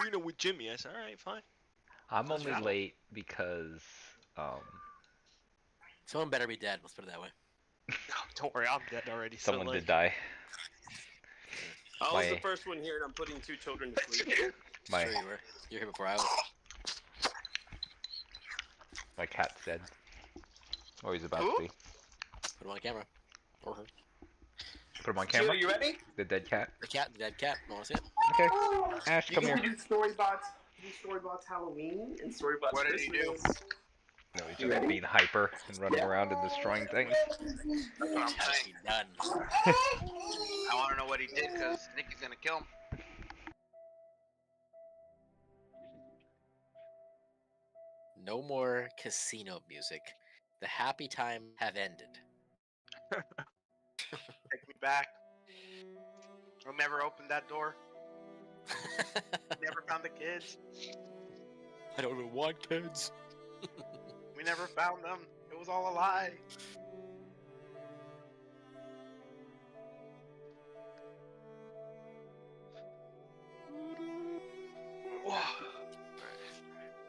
arena with Jimmy. I said, all right, fine. I'm Let's only travel. late because Someone better be dead. Let's put it that way. Don't worry, I'm dead already. someone so, did like, die. I was the My first one here, and I'm putting 2 children to sleep. my Sure you were. You were here before I was. my cat's dead. Or he's about Who? to be. Put him on camera. Or her. Put him on Sheila, camera. you ready? The dead cat. The cat, the dead cat. You want to see it? Okay. Ash, You come can here. do Storybots. Storybots Halloween and Storybots What did he do? Christmas. No, he's just being hyper and running around and destroying things. That's what I'm saying. Done. I want to know what he did because Nikki's gonna kill him. No more casino music. The happy time have ended. Take me back. We'll never open that door. Never found the kids. I don't know what kids. We never found them. It was all a lie.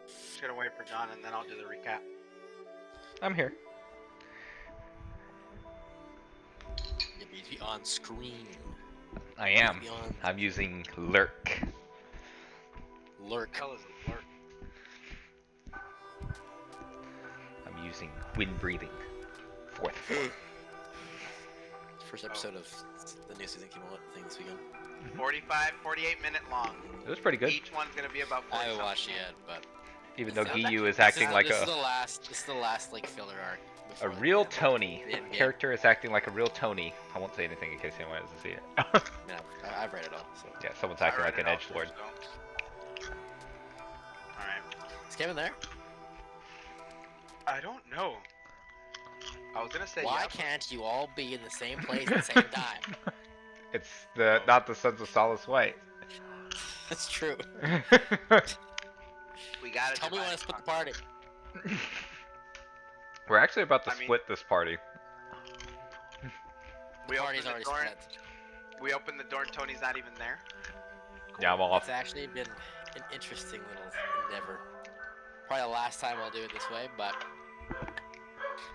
Just gonna wait for John and then I'll do the recap. I'm here. It needs to be on screen. I am. Be on I'm using lurk. lurk. Hell is it lurk? I'm using wind breathing. Fourth. First episode of the new season came out. I think this weekend. 48 minute long. It was pretty good. Each one's gonna be about 40 I haven't something. watched it yet, but Even though Sounds Giyu is this acting like this a is the last. This is the last like filler arc. a before real the Tony. the end game. Character is acting like a real Tony. I won't say anything in case anyone hasn't seen it. Yeah, I've read it all. So Yeah, someone's I acting read like an it all edgelord. too, so. Alright. is Kevin there? I don't know. I was gonna say Why yeah, can't you all be in the same place at the same time? It's the not the Sons of Solace White. That's true. we gotta Tell me when divide to split the party. We're actually about to I mean- split this party. We Party's opened already the door. split. We opened the door and Tony's not even there. Yeah, I'm off. It's actually been an interesting little endeavor. Probably the last time I'll do it this way, but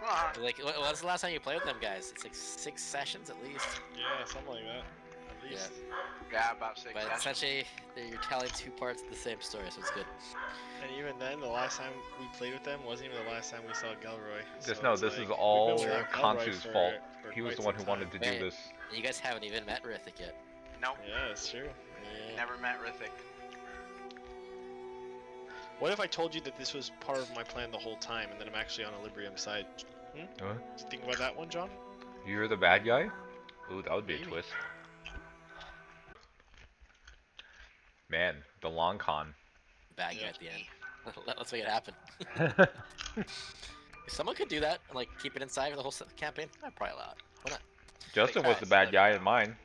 Come on. like, when's the last time you played with them guys? It's like 6 sessions at least. yeah, something like that. At least. Yeah, about 6 But sessions. essentially, you're telling 2 parts of the same story, so it's good. And even then, the last time we played with them wasn't even the last time we saw Gelroy. Just so know it's this like, is we've been all without Gelroy Kansu's for- fault. for He was the quite one who some wanted to time. do Hey. this. And you guys haven't even met Rithik yet. Nope. Yeah, it's true. Yeah. Never met Rithik. What if I told you that this was part of my plan the whole time, and then I'm actually on Equilibrium side? Huh? Did you think about that one, John? You're the bad guy? Ooh, that would be a Maybe. twist. Man, the long con. Bad guy Yeah. at the end. Let's make it happen. If someone could do that and like keep it inside for the whole campaign, I'd probably allow it. Why not? Justin was the guys, bad like- guy in mine.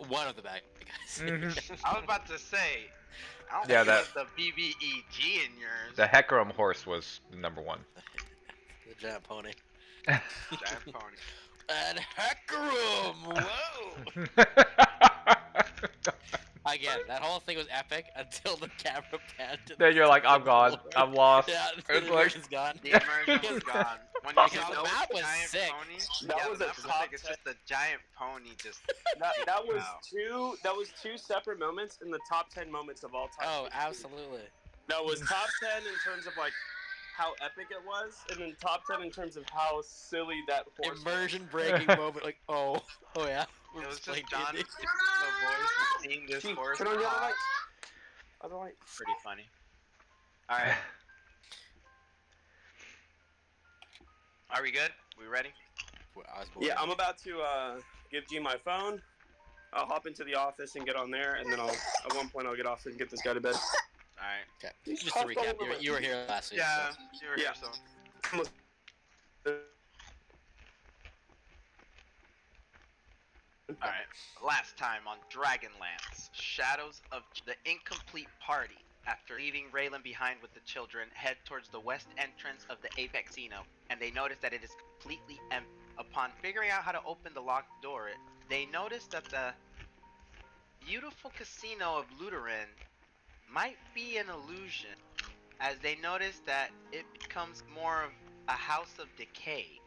One of the bad guys. Mhm. I was about to say. I don't Yeah, think it was the BBEG in yours. The Hecarim horse was the number one. The giant pony. Giant pony. And Hecarim! Whoa! Again, that whole thing was epic until the camera panned. to Then you're like, I'm the gone. floor. I'm lost. Yeah, It's the like- immersion's gone. The immersion was gone. When you Because get the those map was giant sick. pony, That yeah, was the a map was top sick. It's just a giant pony just. That was Wow. That was 2 separate moments in the top 10 moments of all time. Oh, absolutely. That was top 10 in terms of like how epic it was, and then top 10 in terms of how silly that horse. Immersion breaking moment. Like, oh yeah. It was playing just John, D&D. the voice of seeing this was. horse. Turn on the other light. Other light. Pretty funny. All right, are we good? We ready? Well, I was bored. Yeah, I'm about to give G my phone. I'll hop into the office and get on there, and then at one point I'll get off and get this guy to bed. All right. Okay. Just to recap, you were here last week. Yeah, so- you were Yeah. here, so. All right. Last time on Dragonlance, Shadows of the Incomplete Party, after leaving Raylan behind with the children, head towards the west entrance of the Apex Casino, and they notice that it is completely empty. Upon figuring out how to open the locked door, they notice that beautiful casino of Luteran might be an illusion, as they notice that it becomes more of a house of decay.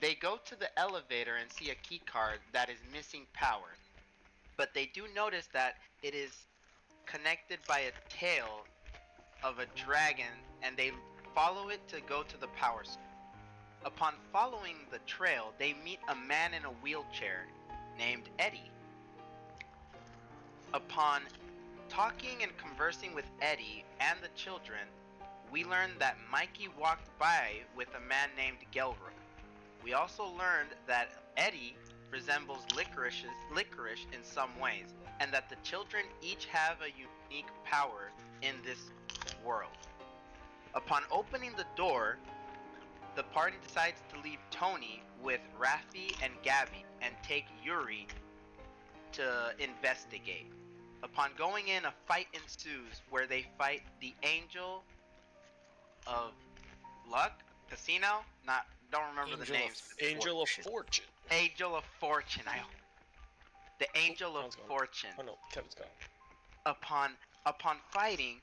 They go to the elevator and see a key card that is missing power, but they do notice that it is connected by a tail of a dragon, and they follow it to go to the power source. Upon following the trail, they meet a man in a wheelchair named Eddie. Upon talking and conversing with Eddie and the children, we learn that Mikey walked by with a man named Gelroy. We also learned that Eddie resembles Licorice in some ways, and that the children each have a unique power in this world. Upon opening the door, the party decides to leave Tony with Rafi and Gabby and take Yuri to investigate. Upon going in, a fight ensues where they fight the Angel of Luck Casino. Don't remember the names. Angel of Fortune. Angel of Fortune. The Angel of Kevin's gone. Fortune. Oh no, Kevin's gone. Upon fighting,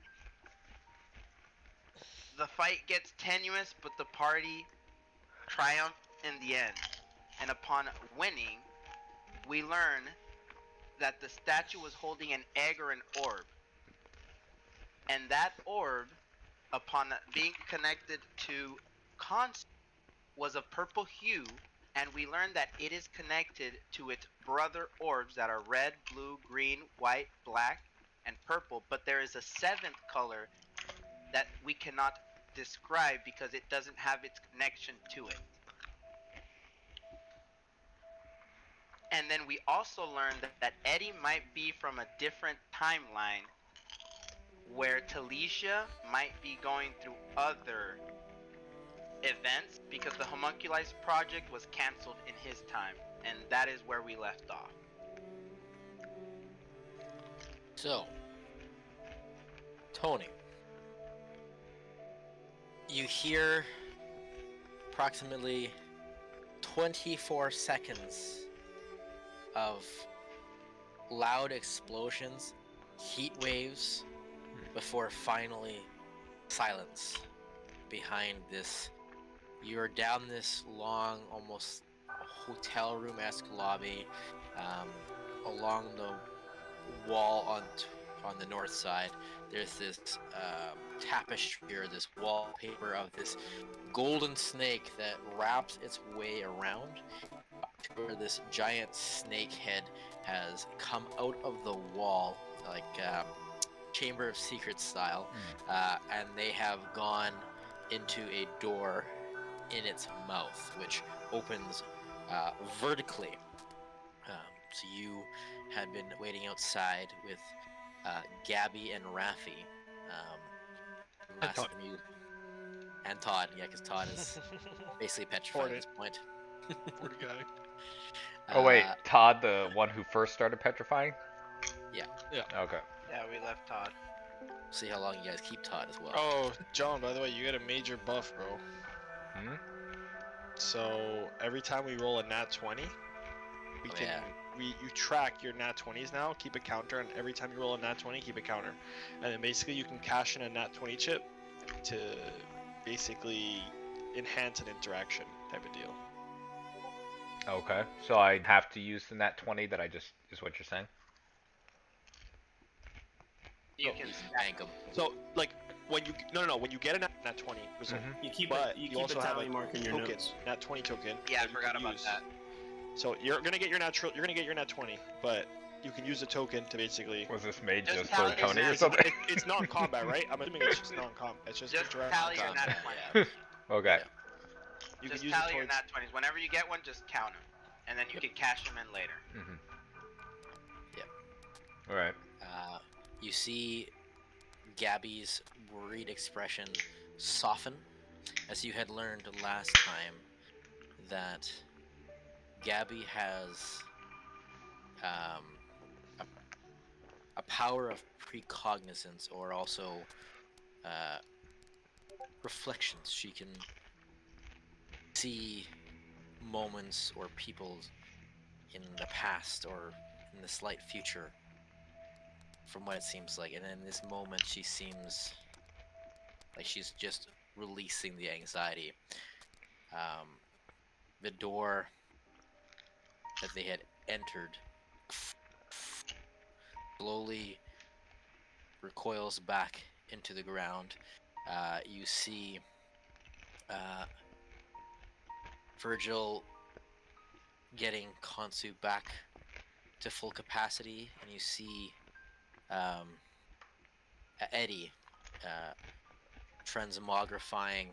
the fight gets tenuous, but the party triumph in the end. And upon winning, we learn that the statue was holding an egg or an orb. And that orb, upon being connected to Const, was of purple hue, and we learned that it is connected to its brother orbs that are red, blue, green, white, black, and purple, but there is a seventh color that we cannot describe because it doesn't have its connection to it. And then we also learned that Eddie might be from a different timeline where Talisha might be going through other events because the Homunculus project was cancelled in his time, and that is where we left off. So, Tony, you hear approximately 24 seconds of loud explosions, heat waves, before finally silence behind this. You're down this long, almost hotel room-esque lobby, along the wall on the north side. There's this tapestry or this wallpaper of this golden snake that wraps its way around to where this giant snake head has come out of the wall, like Chamber of Secrets style, and they have gone into a door in its mouth, which opens vertically. So you had been waiting outside with Gabby and Rafi. And Todd, yeah, because Todd is basically petrified at this point. Poor guy. Oh wait, Todd, the one who first started petrifying? Yeah. Okay. Yeah, we left Todd. See how long you guys keep Todd as well. Oh, John, by the way, you get a major buff, bro. So every time we roll a nat 20, you track your nat 20s now, keep a counter, and every time you roll a nat 20, keep a counter. And then basically you can cash in a nat 20 chip to basically enhance an interaction type of deal. Okay. So I have to use the nat 20 that I just, is what you're saying? You can bank them. So, like, when you when you get a nat 20 result, You keep but you you keep also a have tally a mark in your token, notes. nat 20 token. Yeah, I that you forgot can about use. that. So you're gonna get your nat 20, but you can use the token to basically. Was this made Just just for tally your Tony or nat something? It's non-combat, right? I'm assuming it's just non-combat. It's just interaction. tally your combat. nat 20. Okay. You Just can use tally the your token. nat 20s. Whenever you get one, just count them. And then you can cash them in later. Alright. You see Gabby's worried expression soften, as you had learned last time that Gabby has a power of precognizance, or also reflections. She can see moments or people in the past or in the slight future, from what it seems like. And in this moment, she seems like she's just releasing the anxiety. The door that they had entered slowly recoils back into the ground. You see Virgil getting Konsu back to full capacity, and you see Eddie transmogrifying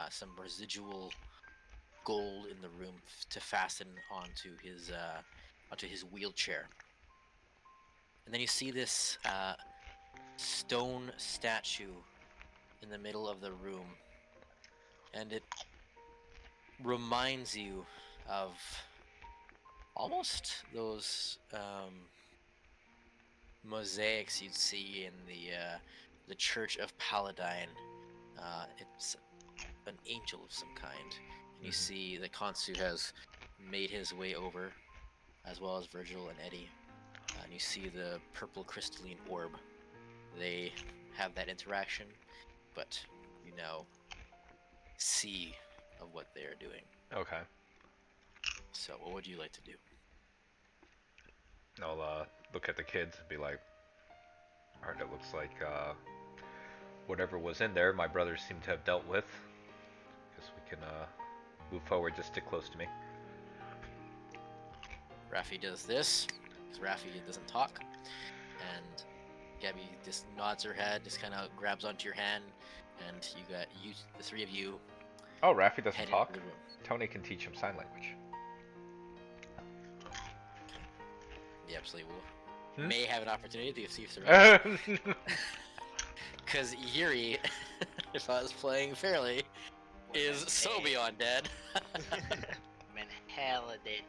some residual gold in the room to fasten onto his wheelchair. And then you see this stone statue in the middle of the room, and it reminds you of almost those mosaics you'd see in the Church of Paladine. It's an angel of some kind, and you see that Konsu has made his way over, as well as Virgil and Eddie. And you see the purple crystalline orb. They have that interaction, but you now see of what they are doing. Okay. So what would you like to do? I'll look at the kids and be like, alright, it looks like whatever was in there, my brothers seem to have dealt with. Guess we can move forward, just stick close to me. Raffi does this, because Raffi doesn't talk, and Gabby just nods her head, just kind of grabs onto your hand, and the three of you. Oh, Raffi doesn't head talk? into the room. Tony can teach him sign language. Yeah, absolutely will. Hmm? May have an opportunity to see if survives. Because Yuri, if I was playing fairly, is so beyond dead. Man, hella dead.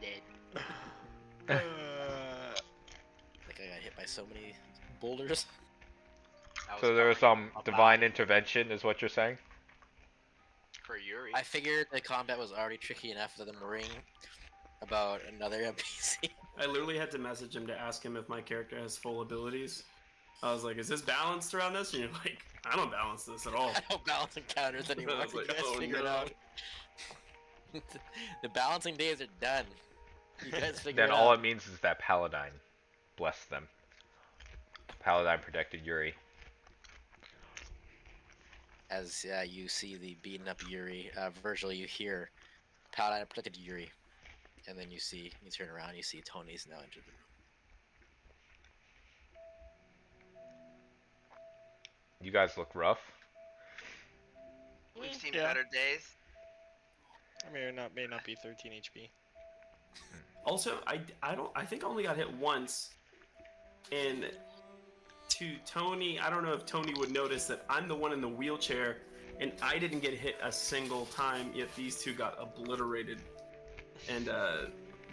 Like I got hit by so many boulders. So there was some divine intervention, is what you're saying? For Yuri. I figured the combat was already tricky enough for them to ring about another NPC. I literally had to message him to ask him if my character has full abilities. I was like, is this balanced around this? And you're like, I don't balance this at all. I don't balance encounters anymore. I was like, You guys oh, figure it no. out. The balancing days are done. You guys figure Then it all out. it means is that Paladine blessed them. Paladine protected Yuri. As you see the beaten up Yuri, Virgil, you hear Paladin protected Yuri, and then you turn around, you see Tony's now entered the room. You guys look rough. We've seen Yeah. better days. I may not be 13 HP. Also, I think I only got hit once. And to Tony, I don't know if Tony would notice that I'm the one in the wheelchair, and I didn't get hit a single time, yet these two got obliterated. And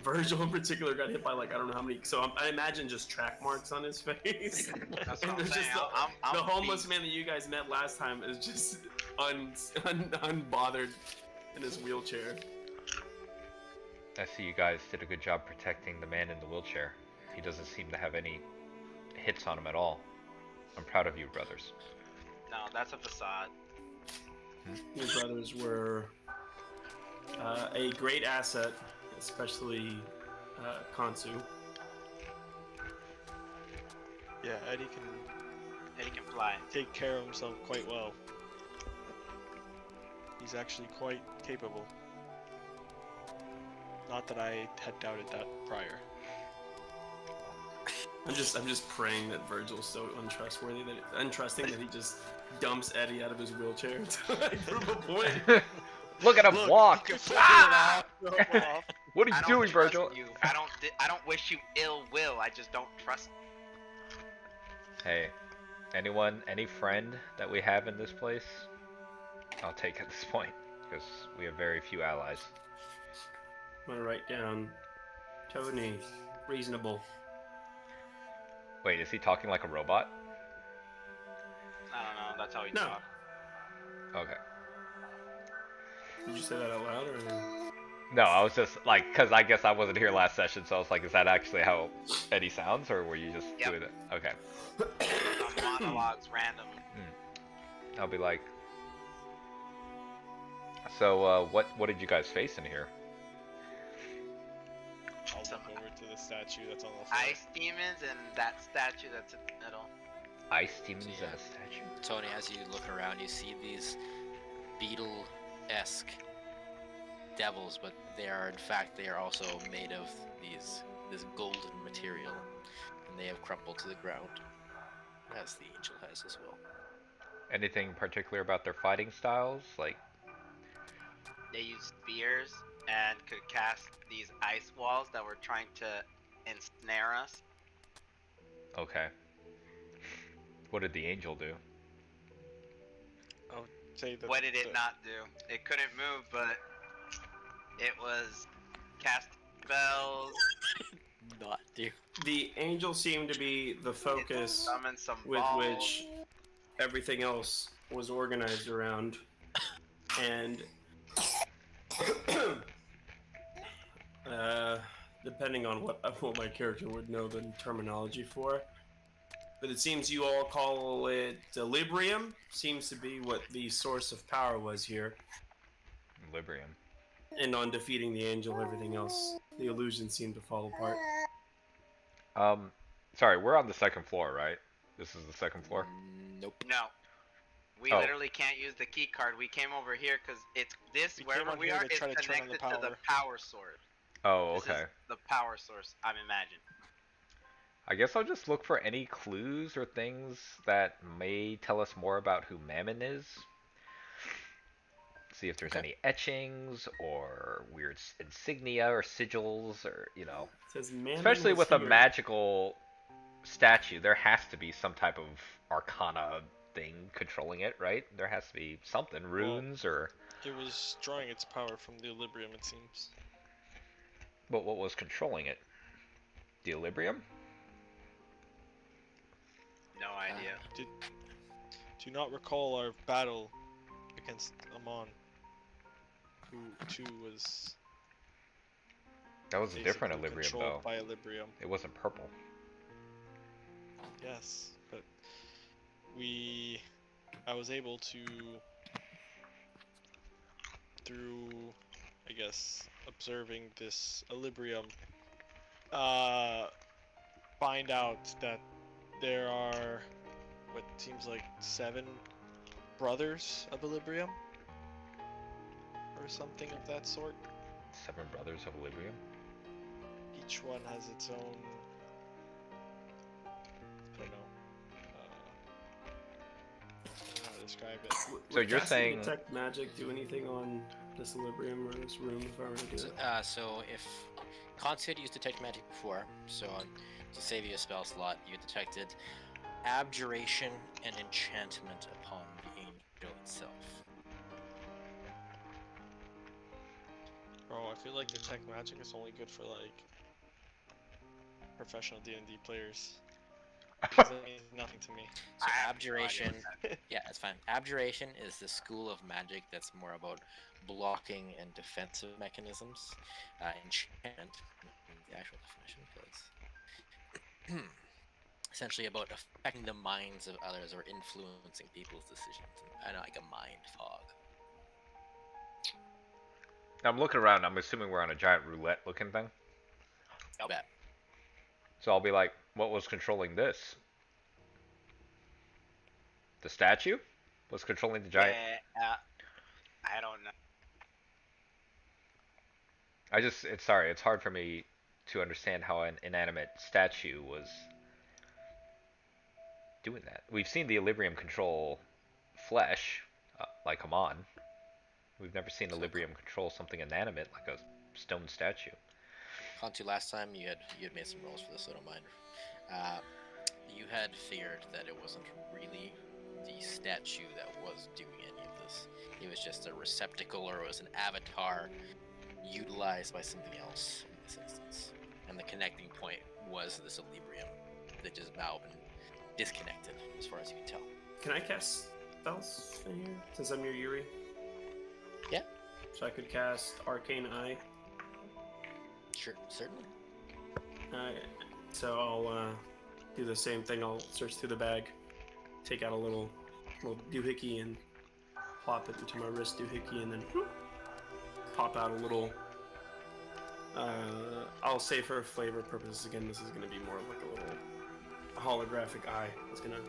Virgil in particular got hit by like I don't know how many. So I imagine just track marks on his face. That's And what I'm there's saying. just I'm the homeless beat. man that you guys met last time is just unbothered in his wheelchair. I see you guys did a good job protecting the man in the wheelchair. He doesn't seem to have any hits on him at all. I'm proud of you, brothers. No, that's a facade. Your brothers were a great asset, especially Konsu. Yeah, Eddie can fly. can take care of himself quite well. He's actually quite capable. Not that I had doubted that prior. I'm just praying that Virgil's so untrusting that he just dumps Eddie out of his wheelchair to like, prove a point. Look at him walk! Ah! What are you I don't doing, trust Virgil? you. I don't wish you ill will. I just don't trust. Hey, any friend that we have in this place, I'll take at this point, because we have very few allies. I'm gonna write down Tony, reasonable. Wait, is he talking like a robot? I don't know. That's how he No. talks. Okay. Did you say that out loud or? No, I was just like, cause I guess I wasn't here last session, so I was like, is that actually how Eddie sounds, or were you just Yep. doing it? Okay. Some monologues, random. I'll be like, so what did you guys face in here? I'll Some look over to the statue that's on the floor. ice demons and that statue that's in the middle. Ice demons Yeah. and a statue? Tony, as you look around, you see these beetle-esque devils, but they are also made of this golden material, and they have crumpled to the ground, as the angel has as well. Anything particular about their fighting styles? Like, They used spears and could cast these ice walls that were trying to ensnare us. okay. What did the angel do? I'll say that. What did it not do? It couldn't move, but it was cast spells. Not do. The angel seemed to be the focus Summon some with balls. which everything else was organized around. And depending on what my character would know the terminology for, but it seems you all call it Librium. Seems to be what the source of power was here. Librium. And on defeating the angel, everything else, the illusion seemed to fall apart. Sorry, we're on the second floor, right? This is the second floor? Nope. No. We Oh. literally can't use the key card. We came over here because it's this, We came wherever on we here are, to is try to turn on the connected to the power source. Oh, This okay. is the power source, I'm imagining. I guess I'll just look for any clues or things that may tell us more about who Mammon is. See if there's Okay. any etchings or weird insignia or sigils or, It says Mammon especially was with a here. magical statue, there has to be some type of arcana thing controlling it, right? There has to be something, runes or... It was drawing its power from the Librium, it seems. But what was controlling it? The Equilibrium? No idea. Do not recall our battle against Amon, who too was That was a different basically Equilibrium, controlled though. by Equilibrium. It wasn't purple. Yes, but I was able to, through, I guess, observing this Equilibrium, find out that there are what seems like 7 brothers of Equilibrium, or something of that sort. 7 Brothers of Equilibrium? Each one has its own, I don't know how to describe it. So Would you're casting saying- detect magic do anything on this Librium or this room if I were to do it? So if Con's had used detect magic before, so to save you a spell slot, you detected abjuration and enchantment upon the angel itself. Bro, I feel like detect magic is only good for like professional D&D players. Because that means nothing to me. So I have no abjuration, idea yeah, it's fine. Abjuration is the school of magic that's more about blocking and defensive mechanisms. Enchantment, the actual definition, because essentially about affecting the minds of others or influencing people's decisions. I know, like a mind fog. I'm looking around. I'm assuming we're on a giant roulette looking thing. I bet. So I'll be like, what was controlling this? The statue? Was controlling the giant? I don't know. It's hard for me to understand how an inanimate statue was doing that. We've seen the Equilibrium control flesh, like Amon. We've never seen Equilibrium control something inanimate like a stone statue. Contu, last time you had made some rolls for this, so I don't mind. You had figured that it wasn't really the statue that was doing any of this. It was just a receptacle, or it was an avatar utilized by something else in this instance. And the connecting point was this Equilibrium that just now been disconnected, as far as you can tell. Can I cast spells in here since I'm your Yuri? Yeah. So I could cast Arcane Eye. Sure, certainly. So I'll do the same thing. I'll search through the bag, take out a little doohickey and plop it into my wrist doohickey, and then whoop, pop out a little. I'll say for flavor purposes again, this is going to be more of like a little holographic eye. It's gonna.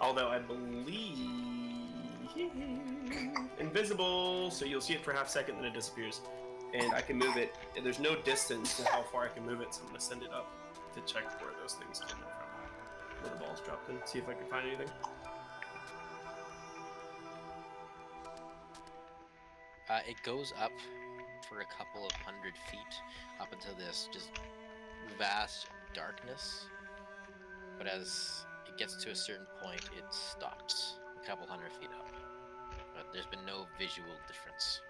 Although I believe invisible, so you'll see it for half a second, then it disappears. And I can move it. And there's no distance to how far I can move it, so I'm gonna send it up to check where those things came in from. Where the balls dropped in. See if I can find anything. It goes up for a couple of 100 feet up into this just vast darkness. But as it gets to a certain point, it stops a couple 100 feet up. But there's been no visual difference.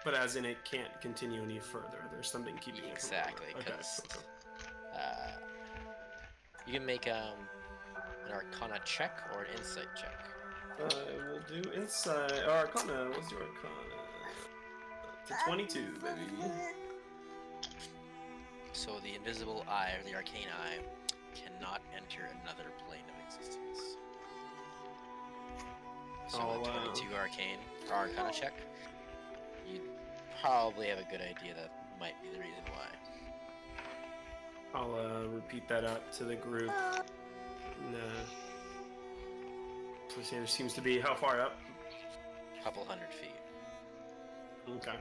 But as in, it can't continue any further. There's something keeping it. Exactly, because you can make an Arcana check or an Insight check. We'll do Insight. Or Arcana. Let's do Arcana. To 22, baby. So the invisible eye, or the arcane eye, cannot enter another plane of existence. So a 22 arcane or Arcana check, you probably have a good idea that might be the reason why. I'll repeat that out to the group. And, so there seems to be how far up? Couple 100 feet. Okay.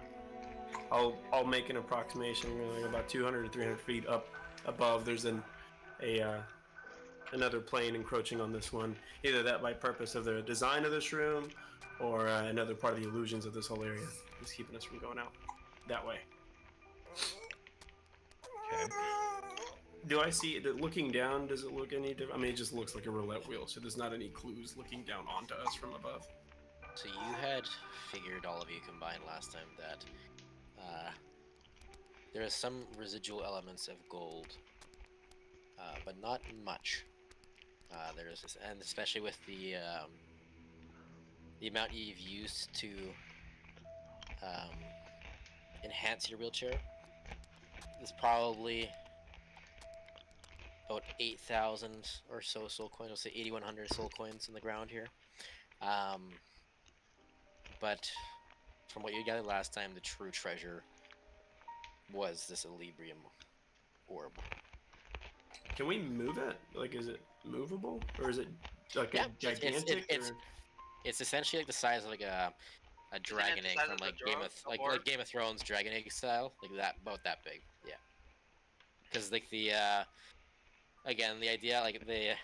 I'll make an approximation, like about 200 to 300 feet up above. There's another plane encroaching on this one. Either that by purpose of the design of this room, or another part of the illusions of this whole area. It's keeping us from going out that way. Okay. Do I see it looking down? Does it look any different? I mean, it just looks like a roulette wheel, so there's not any clues looking down onto us from above. So you had figured, all of you combined last time, that there is some residual elements of gold, but not much. There's this, and especially with the amount you've used to enhance your wheelchair, there's probably about 8,000 or so soul coins. I'll say 8,100 soul coins in the ground here. But from what you gathered last time, the true treasure was this Equilibrium orb. Can we move it? Like, is it movable, or is it like a gigantic? It's essentially like the size of like a dragon egg from like Game of Thrones dragon egg style, like that, about that big. Yeah. Because like the again, the idea, like the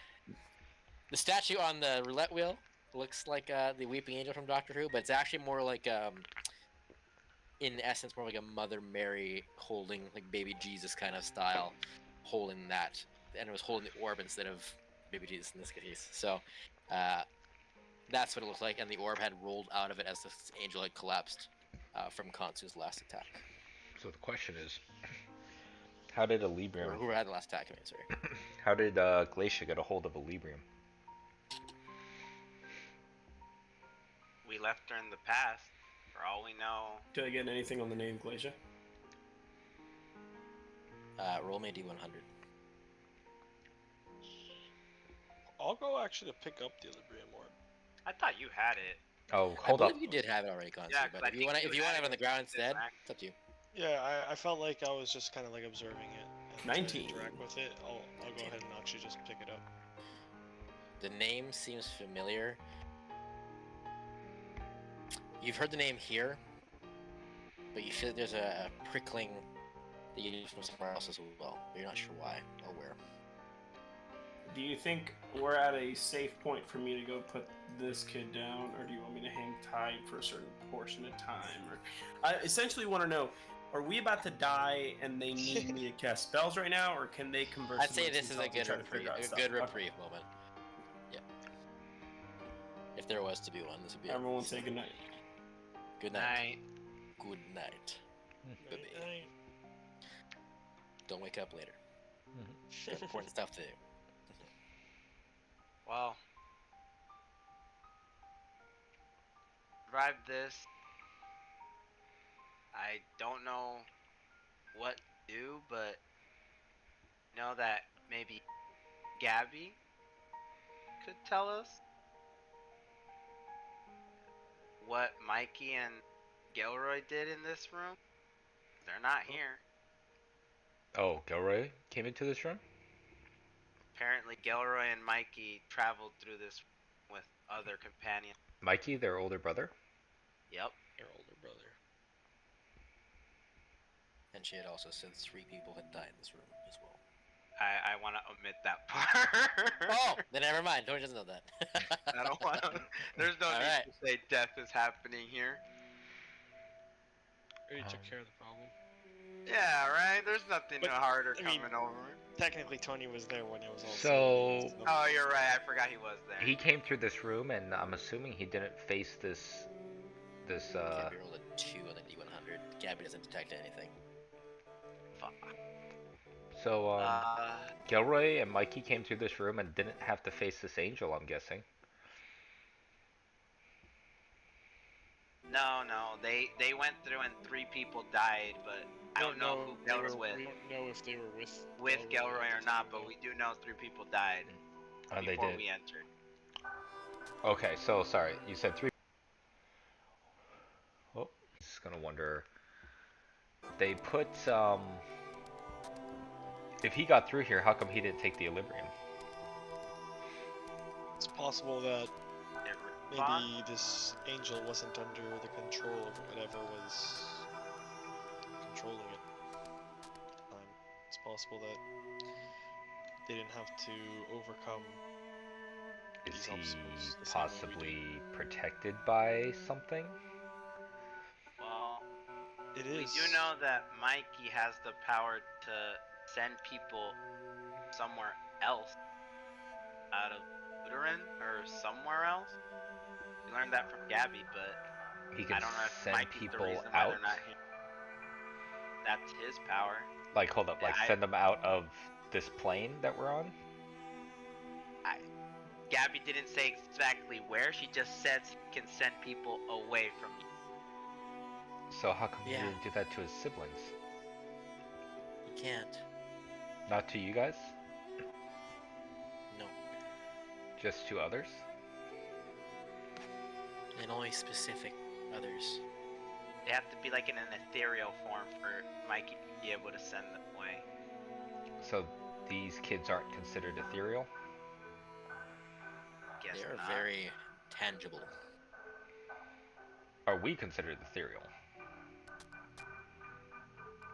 statue on the roulette wheel looks like the Weeping Angel from Doctor Who, but it's actually more like in essence more like a Mother Mary holding like baby Jesus kind of style, holding that, and it was holding the orb instead of baby Jesus in this case. So that's what it looked like, and the orb had rolled out of it as this angel had collapsed from Kansu's last attack. So the question is, how did Equilibrium? Or who had the last attack? I mean, sorry. How did Glacia get a hold of Equilibrium? We left her in the past. For all we know. Did I get anything on the name Glacia? Roll me a D100. I'll go actually to pick up the Equilibrium orb. I thought you had it. Oh, hold up. I believe you did have it already, Kansu, Yeah, but I if you think want to you have had it on the it ground in instead, Mac. it's up to you. Yeah, I felt like I was just kind of like observing it. And 19. to interact with it. I'll go ahead and actually just pick it up. The name seems familiar. You've heard the name here, but you feel like there's a prickling that you get from somewhere else as well. But you're not sure why or where. Do you think we're at a safe point for me to go put this kid down, or do you want me to hang tight for a certain portion of time? Or I essentially want to know, are we about to die and they need me to cast spells right now, or can they converse? I'd say this is a amongst good themselves and try to figure out reprieve, stuff? a good Okay. reprieve moment. Yeah. If there was to be one, this would be Everyone say goodnight. Good night. Night. Good night. Baby. Night. Don't wake up later. There's important stuff to do. Well. Survived this. I don't know what do, but know that maybe Gabby could tell us what Mikey and Gilroy did in this room. They're not here. Oh, Gilroy came into this room? Apparently, Gilroy and Mikey traveled through this with other companions. Mikey, their older brother? Yep. Your older brother. And she had also said 3 people had died in this room as well. I want to omit that part. Oh, then never mind. Tony doesn't know that. I don't want to. There's no All need right. to say death is happening here. Already took care of the problem. Yeah, right? There's nothing But, harder I mean, coming over. Technically, Tony was there when it was all So- said. Oh, you're right. I forgot he was there. He came through this room, and I'm assuming he didn't face this. Gabby rolled a 2 on the D100. Gabby doesn't detect anything. Fuck. So, Gilroy and Mikey came through this room and didn't have to face this angel, I'm guessing. No, they went through and 3 people died, but I don't know who they Gilroy was were, with. we don't know if they were With Gilroy at or the not, time, but we do know 3 people died And they before did. we entered. Okay, so sorry, you said 3. Oh, just gonna wonder. They put if he got through here, how come he didn't take the Equilibrium? It's possible that It maybe this angel wasn't under the control of whatever was controlling it. It's possible that they didn't have to overcome Is these he obstacles the same way we possibly did. protected by something? Well, It we is. do know that Mikey has the power to send people somewhere else out of Uterin or somewhere else. We learned that from Gabby, but He I can don't know if send Mikey's the people reason why out? they're not here. That's his power. Like, hold up, Yeah, like send them out of this plane that we're on? Gabby didn't say exactly where. She just said he can send people away from you. So how come Yeah. he didn't do that to his siblings? You can't. Not to you guys? No. Just to others? And only specific others. They have to be like in an ethereal form for Mikey to be able to send them away. So these kids aren't considered ethereal? Guess They are not. very tangible. Are we considered ethereal?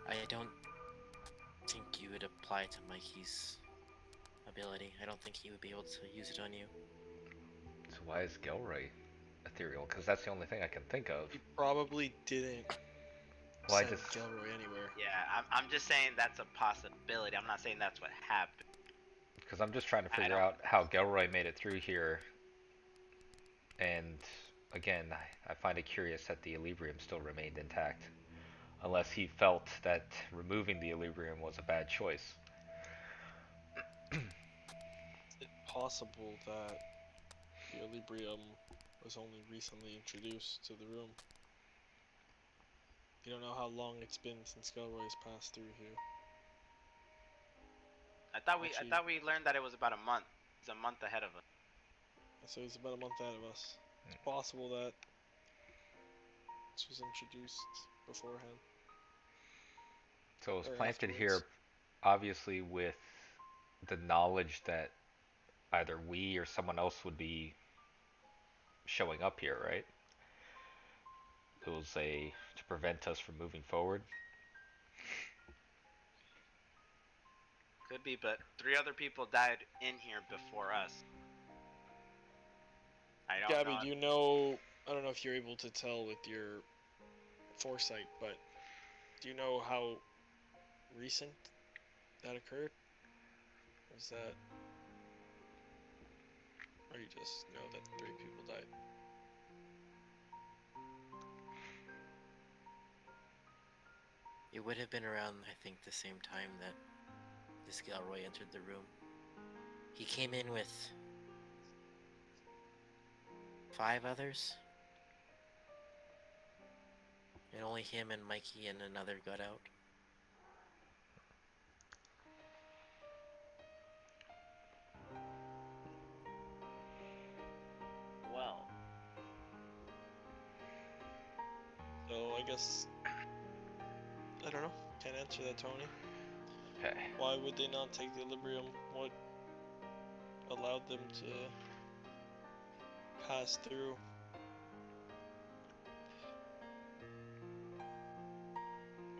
I don't think you would apply to Mikey's ability. I don't think he would be able to use it on you. So why is Gilroy ethereal? Because that's the only thing I can think of. He probably didn't Why send does... Gilroy anywhere. Yeah, I'm just saying that's a possibility. I'm not saying that's what happened. Because I'm just trying to I figure don't- out how Gilroy made it through here. And again, I find it curious that the Equilibrium still remained intact. Unless he felt that removing the Equilibrium was a bad choice. It's possible that the Equilibrium was only recently introduced to the room. You don't know how long it's been since Gilroy's passed through here. I thought Actually- we learned that it was about a month. It's a month ahead of us. So he's about a month ahead of us. It's possible that this was introduced beforehand. So it was Or planted afterwards. here, obviously with the knowledge that either we or someone else would be showing up here, right? It was to prevent us from moving forward. Could be, but 3 other people died in here before us. I don't Gabby, know. do you know? I don't know if you're able to tell with your foresight, but do you know how recent that occurred? Or is that, or you just know that 3 people died? It would have been around, I think, the same time that this Gilroy entered the room. He came in with 5 others. And only him and Mikey and another got out. I guess. I don't know. Can't answer that, Tony. Okay. Why would they not take the Librium? What allowed them to pass through?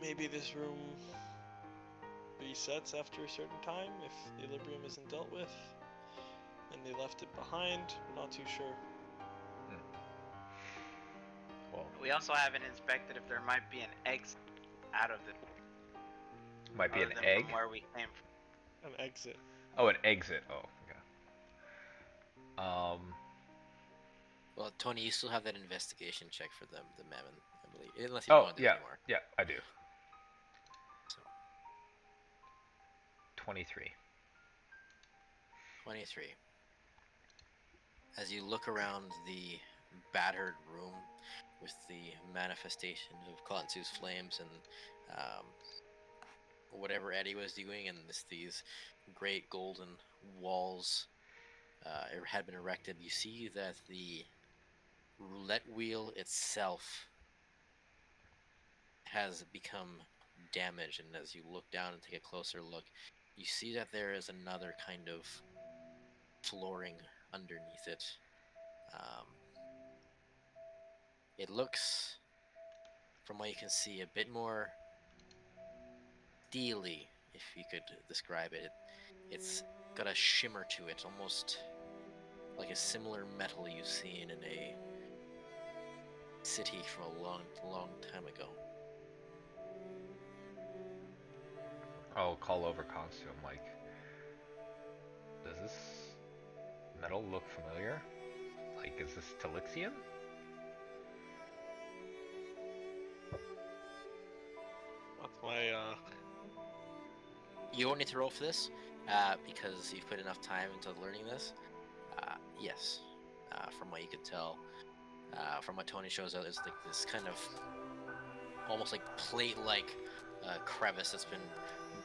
Maybe this room resets after a certain time if the Librium isn't dealt with, and they left it behind. I'm not too sure. Well, We also haven't inspected if there might be an exit out of the. might be other an than egg. From where we came from. An exit. Oh, an exit. Oh, okay. Well, Tony, you still have that investigation check for the Mammon, I believe. Unless you don't want to do it anymore. Yeah, I do. So, 23. 23. As you look around the battered room with the manifestation of Konsu's flames and whatever Eddie was doing, and these great golden walls had been erected, you see that the roulette wheel itself has become damaged, and as you look down and take a closer look, you see that there is another kind of flooring underneath it. It looks, from what you can see, a bit more steely, if you could describe it. It's got a shimmer to it, almost like a similar metal you've seen in a city from a long, long time ago. I'll call over Konsu. I'm like, does this metal look familiar? Like, is this Talixian? That's my You don't need to roll for this, because you've put enough time into learning this. Yes, from what you could tell, from what Tony shows out, it's like this kind of almost like plate-like crevice that's been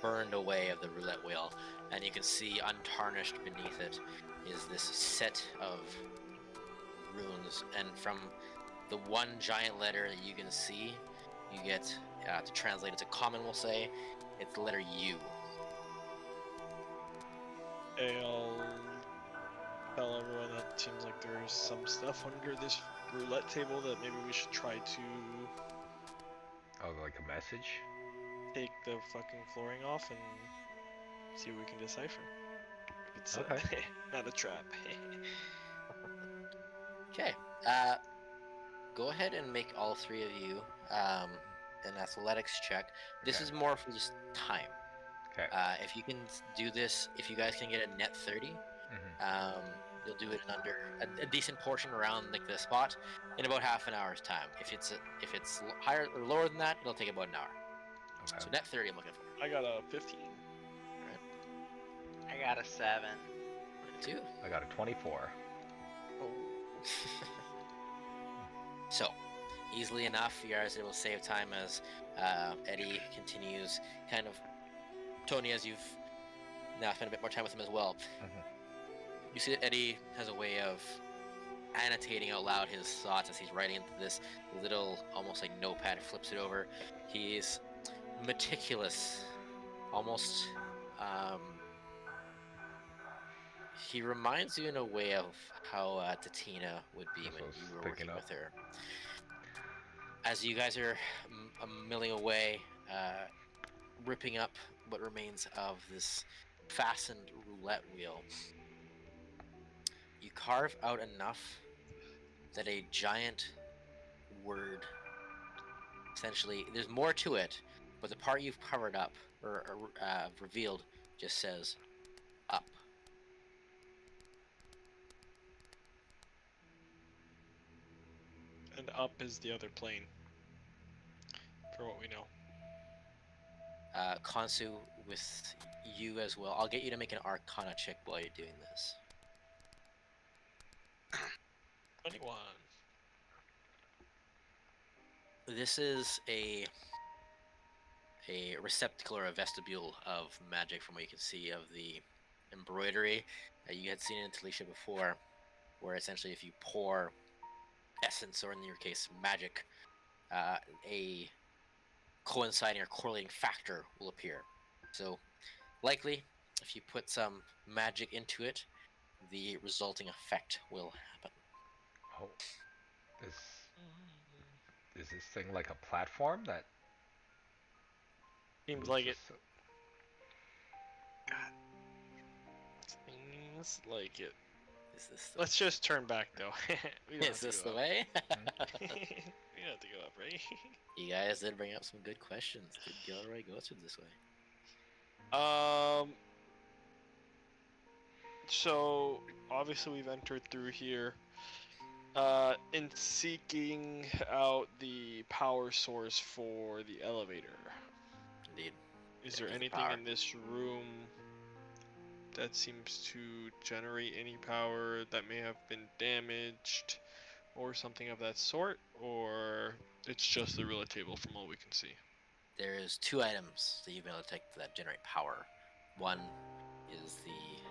burned away of the roulette wheel, and you can see untarnished beneath it is this set of runes, and from the one giant letter that you can see, you get, to translate it to common, we'll say, it's the letter U. I'll tell everyone that it seems like there's some stuff under this roulette table that maybe we should try to Oh, like a message? take the fucking flooring off and see what we can decipher. If it's Okay. not a trap. Okay, go ahead and make all three of you an athletics check. This Okay. is more for just time. Okay. If you can do this, if you guys can get a net 30, you'll do it in under a decent portion around like the spot in about half an hour's time. If it's higher or lower than that, it'll take about an hour. Okay. So net 30, I'm looking for. I got a 15. I got a 7. 2. I got a 24. Oh. So, easily enough, you guys are able to save time as Eddie continues kind of. Tony, as you've now spent a bit more time with him as well, you see that Eddie has a way of annotating out loud his thoughts as he's writing into this little, almost like notepad, flips it over. He's meticulous, almost. He reminds you in a way of how Tatina would be That's when what I was you were picking working up. with her. As you guys are milling away, ripping up what remains of this fastened roulette wheel, you carve out enough that a giant word, essentially, there's more to it, but the part you've covered up or revealed just says up. And up is the other plane. For what we know. Konsu, with you as well, I'll get you to make an Arcana check while you're doing this. 21. This is a receptacle or a vestibule of magic, from what you can see of the embroidery that you had seen in Talisha before, where essentially if you pour essence, or in your case magic, a coinciding or correlating factor will appear. So, likely, if you put some magic into it, the resulting effect will happen. Oh, is this thing like a platform that Seems moves like it. us? Seems like it. Is this the, Let's just turn back though. We don't have is to this go the up. way? We don't have to go up, right? You guys did bring up some good questions. Did Gilroy go through this way? So obviously we've entered through here. In seeking out the power source for the elevator, Indeed. is There there is a anything power. in this room that seems to generate any power that may have been damaged or something of that sort, or it's just the roulette table from all we can see? There is 2 items that you've been able to take that generate power. One is the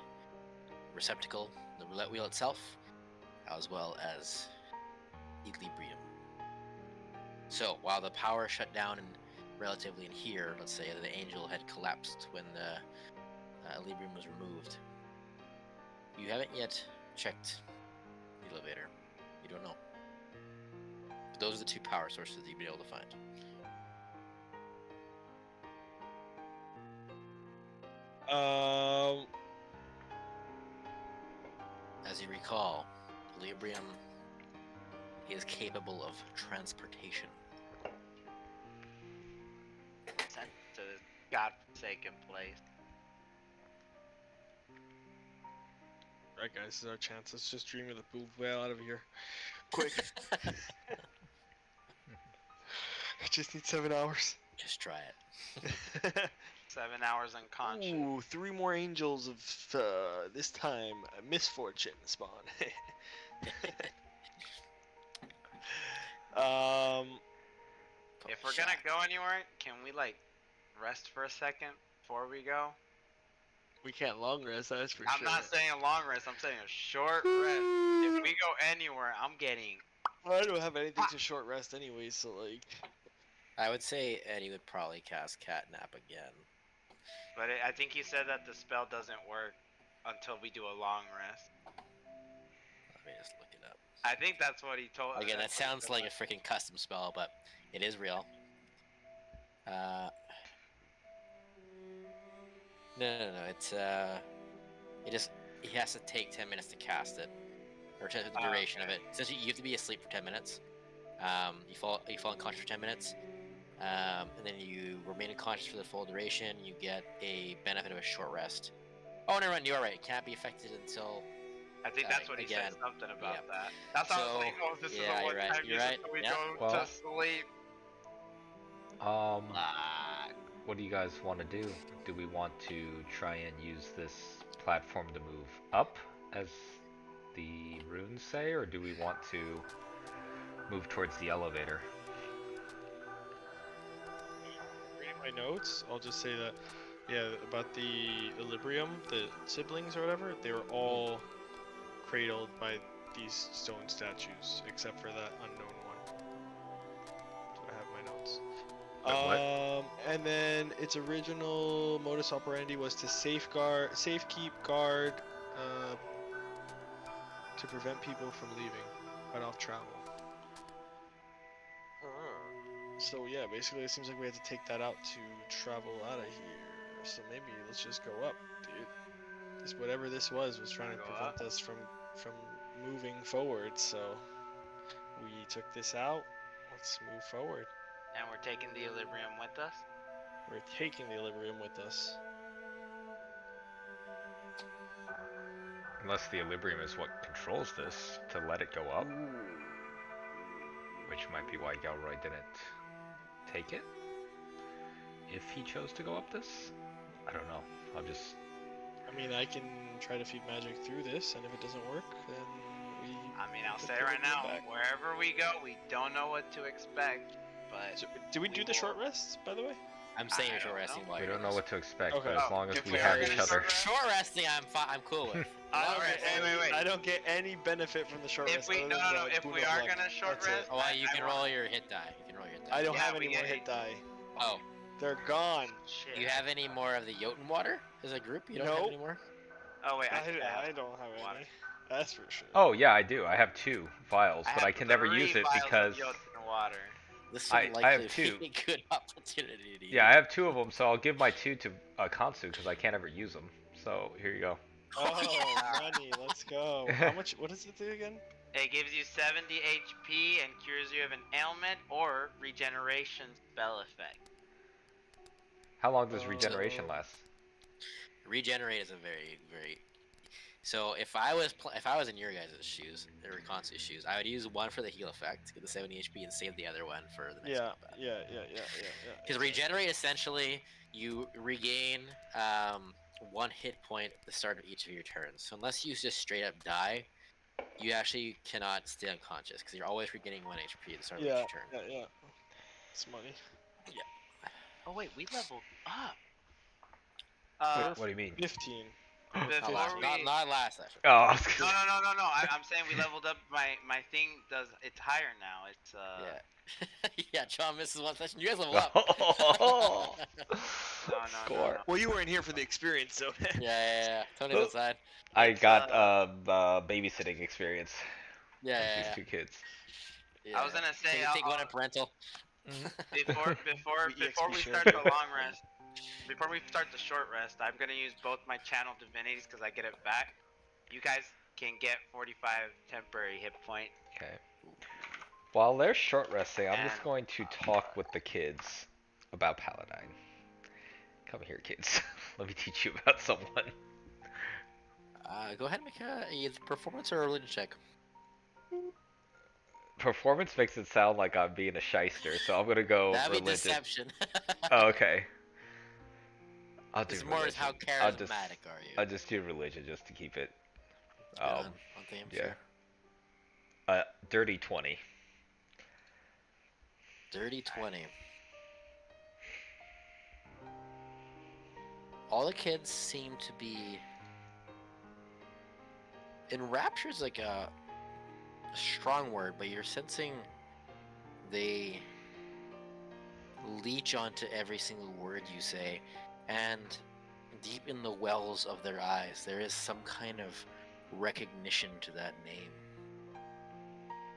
receptacle, the roulette wheel itself, as well as equilibrium. So while the power shut down and relatively in here, let's say the angel had collapsed when the equilibrium was removed. You haven't yet checked the elevator. You don't know. But those are the 2 power sources that you've been able to find. As you recall, equilibrium is capable of transportation. Sent to this godforsaken place. Right, guys, this is our chance. Let's just dream of the blue whale out of here. Quick. I just need 7 hours. Just try it. 7 hours unconscious. Ooh, 3 more angels of, this time, misfortune spawn. If we're gonna go anywhere, can we like rest for a second before we go? We can't long rest, that's for I'm sure. not saying a long rest, I'm saying a short rest. If we go anywhere, I'm getting. Well, I don't have anything to short rest anyway, so like. I would say Eddie would probably cast Catnap again. But I think he said that the spell doesn't work until we do a long rest. Let me just look it up. I think that's what he told us. Again, that sounds like a freaking custom spell, but it is real. No. It's he has to take 10 minutes to cast it, or the duration of it. Since you have to be asleep for 10 minutes. You fall unconscious for 10 minutes, and then you remain unconscious for the full duration. You get a benefit of a short rest. Oh, never mind. You are right. It can't be affected until. I think that's what he said. Something about that. That's how I was like, oh, this is a one-time use until we go to sleep. What do you guys want to do? Do we want to try and use this platform to move up, as the runes say, or do we want to move towards the elevator? Reading my notes, I'll just say that, yeah, about the equilibrium, the siblings or whatever, they were all cradled by these stone statues, except for that unknown one. So I have my notes. And then its original modus operandi was to safekeep guard, to prevent people from leaving, cut off travel. So yeah, basically it seems like we had to take that out to travel out of here. So maybe let's just go up, dude. This whatever this was trying to prevent us from moving forward. So we took this out. Let's move forward. And we're taking the equilibrium with us? We're taking the equilibrium with us. Unless the equilibrium is what controls this, to let it go up. Which might be why Galroy didn't take it. If he chose to go up this? I don't know. I mean, I can try to feed magic through this, and if it doesn't work, then we... I mean, I'll say right now, wherever we go, we don't know what to expect, but... So, did we do the short rest, by the way? I'm saying you're I short don't resting know. while We you're don't know doing what to expect, Okay. but as long as If we we have are each gonna other. this. Short resting, I'm cool with. I Long don't get resting- any. wait. I don't get any benefit from the short If rest. we other no than no no, the if boon we of are luck. gonna short That's it. rest, Oh, well, you I can wanna- roll your hit die. You can roll your hit die. I don't Yeah, have we any get more hit hit. die. Oh, They're gone. Shit. do you have any more of the Jotun water as a group? You don't have Nope. any more? Oh wait, I think I I have don't have water. any. That's for sure. Oh yeah, I do. I have 2 vials, I but have I can never 3 use it vials of because Jotun water. This I would have likely two. be a good opportunity to yeah, I use. have 2 of them, so I'll give my 2 to Kansu because I can't ever use them. So here you go. Oh, money. Let's go. How much? What does it do again? It gives you 70 HP and cures you of an ailment or regeneration spell effect. How long does regeneration last? Regenerate is a very. So if I was in your guys' shoes, or Kansu's shoes, I would use one for the heal effect, get the 70 HP, and save the other one for the next combat. Yeah. Because regenerate, essentially, you regain 1 hit point at the start of each of your turns. So unless you just straight up die, you actually cannot stay unconscious because you're always regaining 1 HP at the start of each turn. Yeah. It's money. Oh wait, we leveled up. What do you mean? 15. Not Before last, we... not last session. Oh, I was gonna No. I'm saying we leveled up. My thing does. It's higher now. It's Yeah. Yeah, John misses 1 session. You guys level up. Oh. No. Well, you weren't here for the experience, so. Yeah. Tony's outside. I It's, got babysitting experience with Yeah. these 2 kids. Yeah. I was gonna say, take one at parental. before EXP we share. start the long rest, before we start the short rest, I'm gonna use both my channel divinities because I get it back. You guys can get 45 temporary hit point. Okay. While they're short resting, I'm just And- going to talk with the kids about Paladine. Come here, kids. Let me teach you about someone. Go ahead and make a either performance or a religion check. Performance makes it sound like I'm being a shyster, so I'm gonna go That'd be religion. deception. Oh, okay. I'll do It's more as religion. how charismatic are you? I'll just do religion just to keep it. On theme, yeah. sure. Dirty 20. Dirty 20. All the kids seem to be. Enrapture's like a strong word, but you're sensing they leech onto every single word you say, and deep in the wells of their eyes, there is some kind of recognition to that name.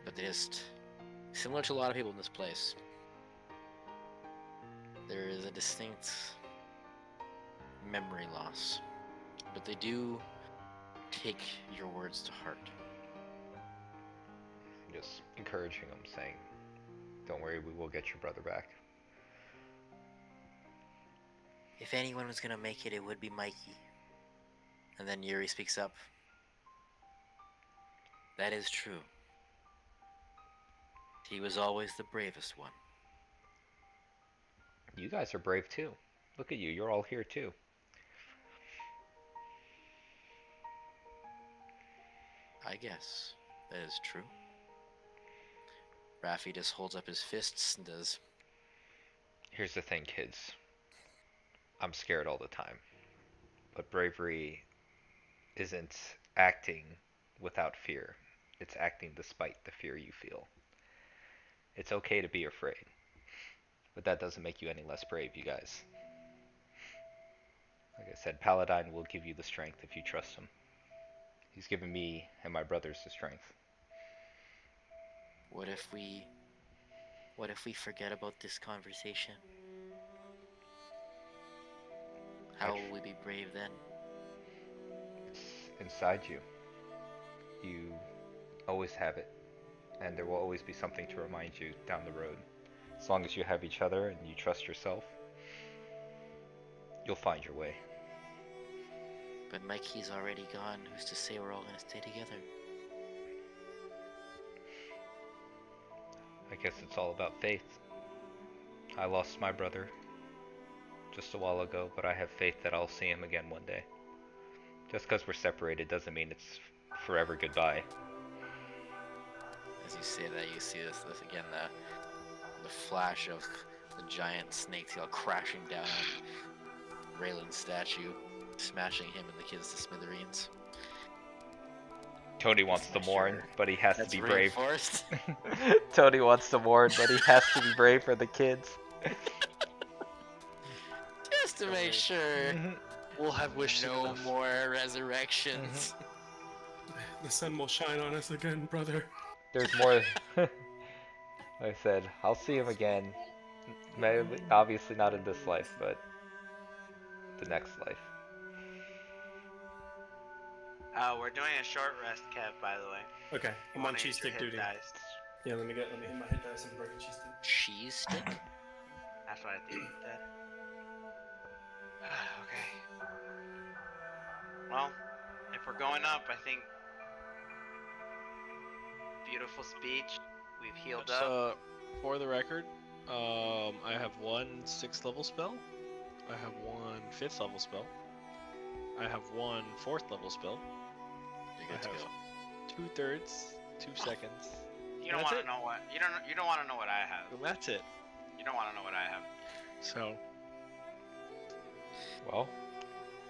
But they just, similar to a lot of people in this place, there is a distinct memory loss. But they do take your words to heart. Just encouraging them, saying, "Don't worry, we will get your brother back." If anyone was gonna make it, it would be Mikey. And then Yuri speaks up. That is true. He was always the bravest one. You guys are brave too. Look at you, you're all here too. I guess that is true. Raffi just holds up his fists and does. Here's the thing, kids. I'm scared all the time. But bravery isn't acting without fear. It's acting despite the fear you feel. It's okay to be afraid. But that doesn't make you any less brave, you guys. Like I said, Paladine will give you the strength if you trust him. He's given me and my brothers the strength. What if we forget about this conversation? How will we be brave then? It's inside you. You always have it. And there will always be something to remind you down the road. As long as you have each other and you trust yourself, you'll find your way. But Mikey's already gone. Who's to say we're all gonna stay together? I guess it's all about faith. I lost my brother just a while ago, but I have faith that I'll see him again one day. Just because we're separated doesn't mean it's forever goodbye. As you say that, you see this again, the flash of the giant snakes go crashing down on Raylan's statue, smashing him and the kids to smithereens. Tony wants to mourn, but he has to That's be brave. reinforced. Tony wants to mourn, but he has to be brave for the kids. Just to make sure We'll have wishes. no more resurrections. The sun will shine on us again, brother. There's more. Like I said, I'll see him again. Maybe, obviously not in this life, but the next life. We're doing a short rest, Kev, by the way. Okay, I'm on Wanna cheese use your stick hit duty. dice. Yeah, let me hit my hit dice and break a cheese stick. Cheese stick? That's what I think you said. Okay. Well, if we're going up, I think beautiful speech. We've healed up. For the record, I have one 6th level spell. I have one 5th level spell. I have one 4th level spell. You're good to go. 2/3, 2 seconds. You don't That's want it. to know what you don't want to know what I have. And that's it. You don't want to know what I have. So, Well,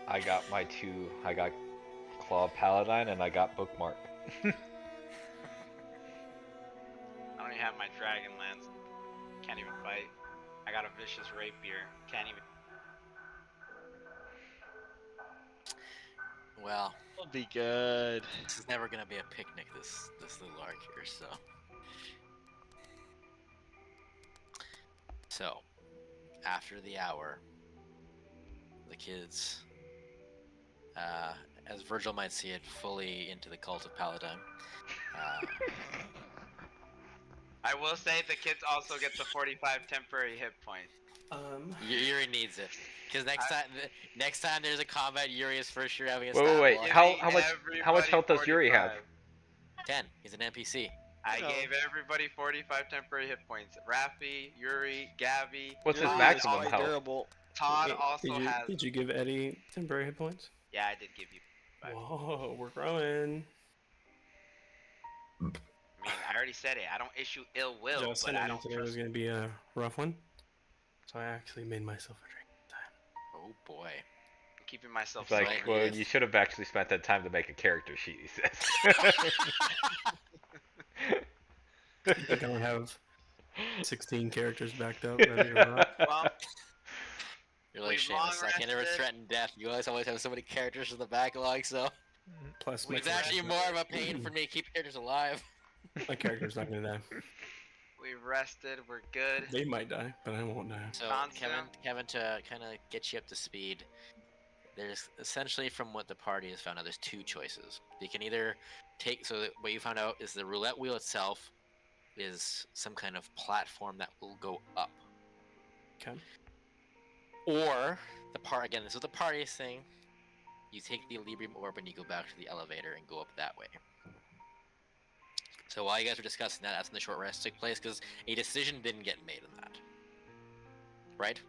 I got my two. I got Claw Paladin and I got Bookmark. I don't even have my Dragonlance. Can't even fight. I got a vicious rapier. Can't even. Well, it'll be good. this is never gonna be a picnic. This little arc here. So, after the hour, the kids, as Virgil might see it, fully into the cult of Paladin. I will say the kids also get the 45 temporary hit points. Yuri needs it, because next time there's a combat, Yuri is for sure having a Wait, stat wait, block. how much health does Yuri have? 10. He's an NPC. I No. gave everybody 45 temporary hit points. Rafi, Yuri, Gabby. What's his Todd maximum also- health? Durable. Todd Wait, also has. Did you give Eddie temporary hit points? Yeah, I did give you. Right. Whoa, we're growing. I mean, I already said it. I don't issue ill will, Justin, but I I knew don't today was trust. gonna be a rough one, so I actually made myself a drink this time. Oh boy. I'm keeping myself It's like, sober. well, yes. you should have actually spent that time to make a character sheet, he says. I think I don't have 16 characters backed up. Ready to rock. Well, You're like We've long Seamus. I can never rested. threaten death. You always have so many characters in the backlog, so Plus, We've it's actually more of a pain for me to keep characters alive. my character's not gonna die. we've rested. We're good. They might die, but I won't die. So Constantine. Kevin, to kind of get you up to speed, there's essentially from what the party has found out, there's two choices. You can either take, so that what you found out is the roulette wheel itself is some kind of platform that will go up. Okay. Or again, this is what the party is saying. You take the Librium orb and you go back to the elevator and go up that way. So while you guys were discussing that, that's when the short rest took place because a decision didn't get made in that. Right?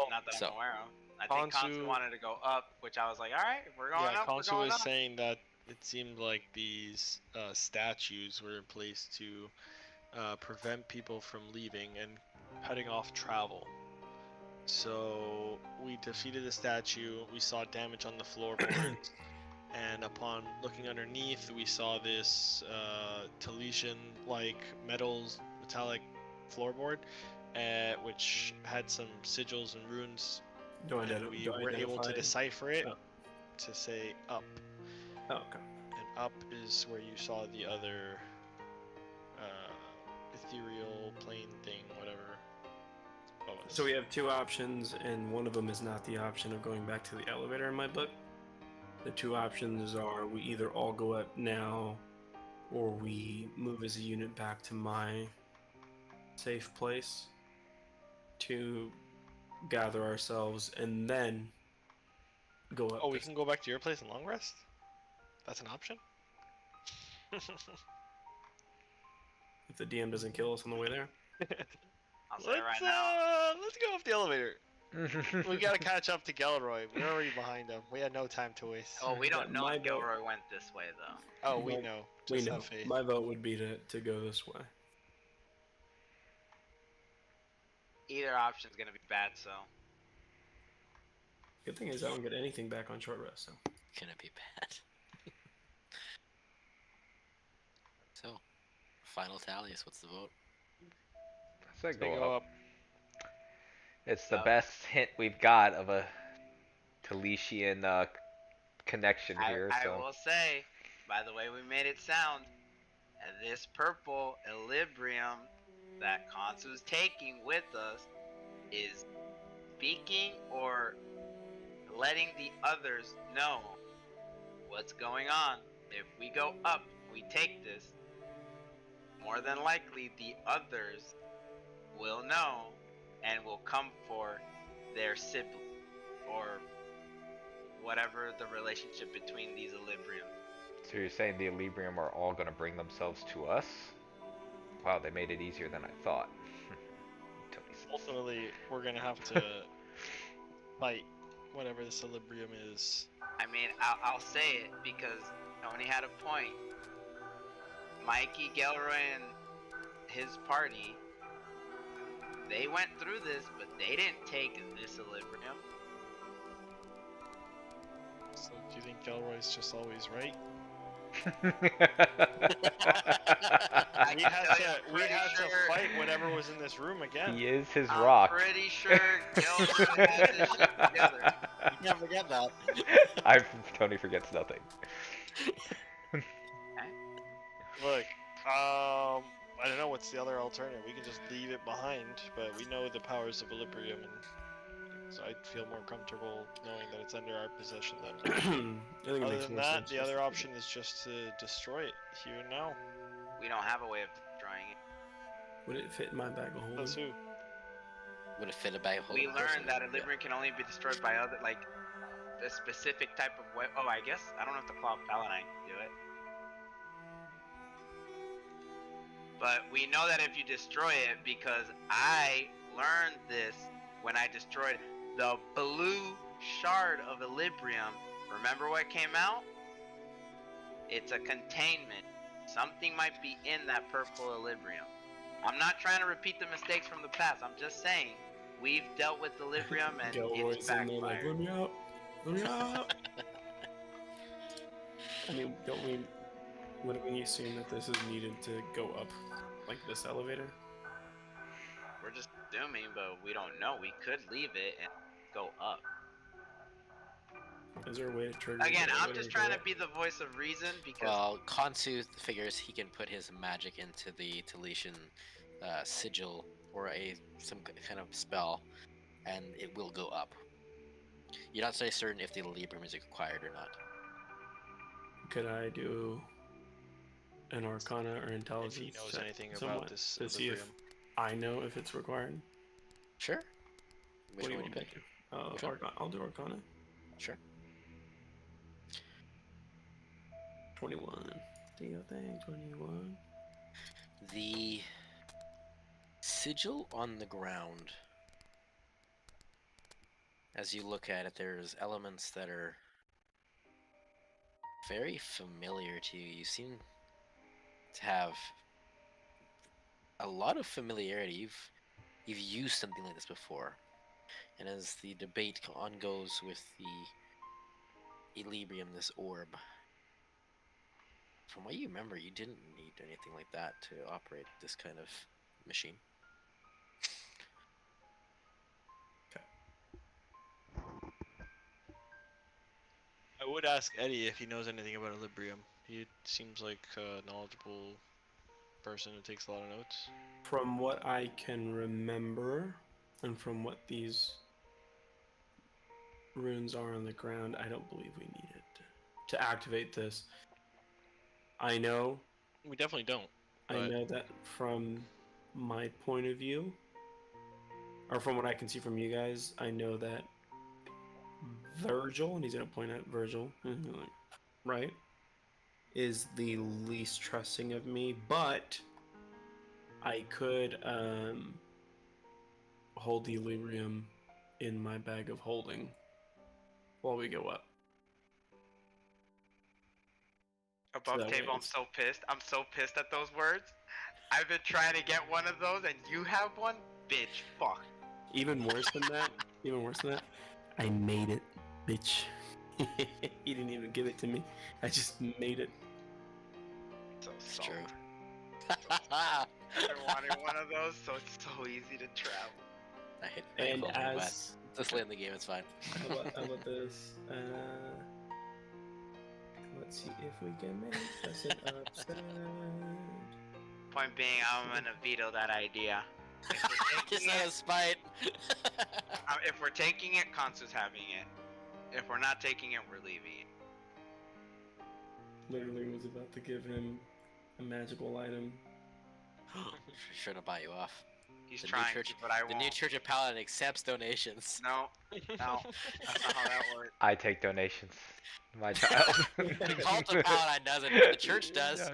Not that So- I'm aware of. I think Kansu- Kansu wanted to go up, which I was like, all right, if we're going Yeah, up, we're Kansu going was up. saying that it seemed like these statues were in place to prevent people from leaving and cutting off travel. So we defeated the statue, we saw damage on the floorboards, and upon looking underneath, we saw this Talesian-like metallic floorboard, which had some sigils and runes, and we were able to decipher it Oh. to say up. Oh, okay. And up is where you saw the other ethereal plane thing, whatever. it was. So we have two options, and one of them is not the option of going back to the elevator in my book. The two options are we either all go up now, or we move as a unit back to my safe place to gather ourselves and then go up. Oh, we this- can go back to your place and long rest? That's an option? if the DM doesn't kill us on the way there. I'll say it right now. Let's go off the elevator. We gotta catch up to Gelroy. We're already behind him. We had no time to waste. Oh, we don't Yeah, know my if vote- Gilroy went this way though. Oh, we No, know. We Just know. have faith. My vote would be to go this way. Either option's gonna be bad, so. Good thing is I don't get anything back on short rest. So Gonna be bad. So, final tallies. What's the vote? I say They go go up. up. It's the Up. best hint we've got of a Talesian connection here. I So will say, by the way we made it sound, this purple Equilibrium that Kansu's taking with us is speaking or letting the others know what's going on. If we go up, we take this, more than likely the others will know and will come for their sibling or whatever the relationship between these Equilibrium. So you're saying the Equilibrium are all going to bring themselves to us? Wow, they made it easier than I thought. Tony says. Ultimately, we're gonna have to fight whatever this equilibrium is. I mean, I'll say it because Tony had a point. Mikey, Gelroy, and his party, they went through this, but they didn't take this Equilibrium. So, do you think Gelroy's just always right? I We can had tell you, to, I'm we pretty had sure, to fight whatever was in this room again. He is his I'm rock. pretty sure Gelroy has his shit together. You can't forget that. Tony forgets nothing. Look, I don't know what's the other alternative. We can just leave it behind, but we know the powers of Equilibrium, and so I'd feel more comfortable knowing that it's under our possession then. I think it Other makes than more that, sense the just other to- option is just to destroy it here and now. We don't have a way of destroying it. Would it fit in my bag of That's holding? who. Would it fit a bag of We holding? Of course learned it that would, Equilibrium can only be destroyed by other, like, a specific type of weapon. Oh, I guess, I don't know if the Claw of Paladine can do it. But we know that if you destroy it, because I learned this when I destroyed the blue shard of Equilibrium. Remember what came out? It's a containment. Something might be in that purple Equilibrium. I'm not trying to repeat the mistakes from the past. I'm just saying we've dealt with Equilibrium and Gelroy's it's in there like, backfired. let me out, let me out. I mean, wouldn't we assume that this is needed to go up, like this elevator? We're just assuming, but we don't know. We could leave it and go up. Is there a way to trigger? the Again, I'm elevator just to go trying to up? be the voice of reason because Well, Kansu figures he can put his magic into the Talesian sigil or some kind of spell, and it will go up. You're not so certain if the Equilibrium is required or not. Could I do an Arcana or Intelligence If he knows check anything somewhat about this to see if equilibrium. I know if it's required? Sure. What Which do you one want you me pick? to do? Sure. I'll do Arcana. Sure. 21. Do your thing, 21. The sigil on the ground. As you look at it, there's elements that are very familiar to you. You seem to have a lot of familiarity. You've used something like this before. And as the debate on goes with the Equilibrium, this orb, from what you remember, you didn't need anything like that to operate this kind of machine. I would ask Eddie if he knows anything about equilibrium. He seems like a knowledgeable person who takes a lot of notes. From what I can remember, and from what these runes are on the ground, I don't believe we need it to activate this. I know We definitely don't. I But- know that from my point of view, or from what I can see from you guys, I know that Virgil, and he's gonna point at Virgil, right, is the least trusting of me, but I could hold the Illyrium in my bag of holding while we go up. above that table, way I'm so pissed. I'm so pissed at those words. I've been trying to get one of those, and you have one, bitch. Fuck. Even worse than that. Even worse than that. I made it, bitch. He didn't even give it to me. I just made it. So It's soft. true. I wanted one of those, so it's so easy to travel. I hate And it. But as just late in the game, it's fine. how about this? Let's see if we can make this an upset. Point being, I'm gonna veto that idea. If we're Just taking out it, of spite. if we're taking it, Kansu's having it. If we're not taking it, we're leaving it. Literally was about to give him a magical item. Sure to buy you off. He's The new trying church- to, but I The won't. new Church of Paladin accepts donations. No, that's not how that works. I take donations. My child. The cult of Paladin doesn't, but the church does.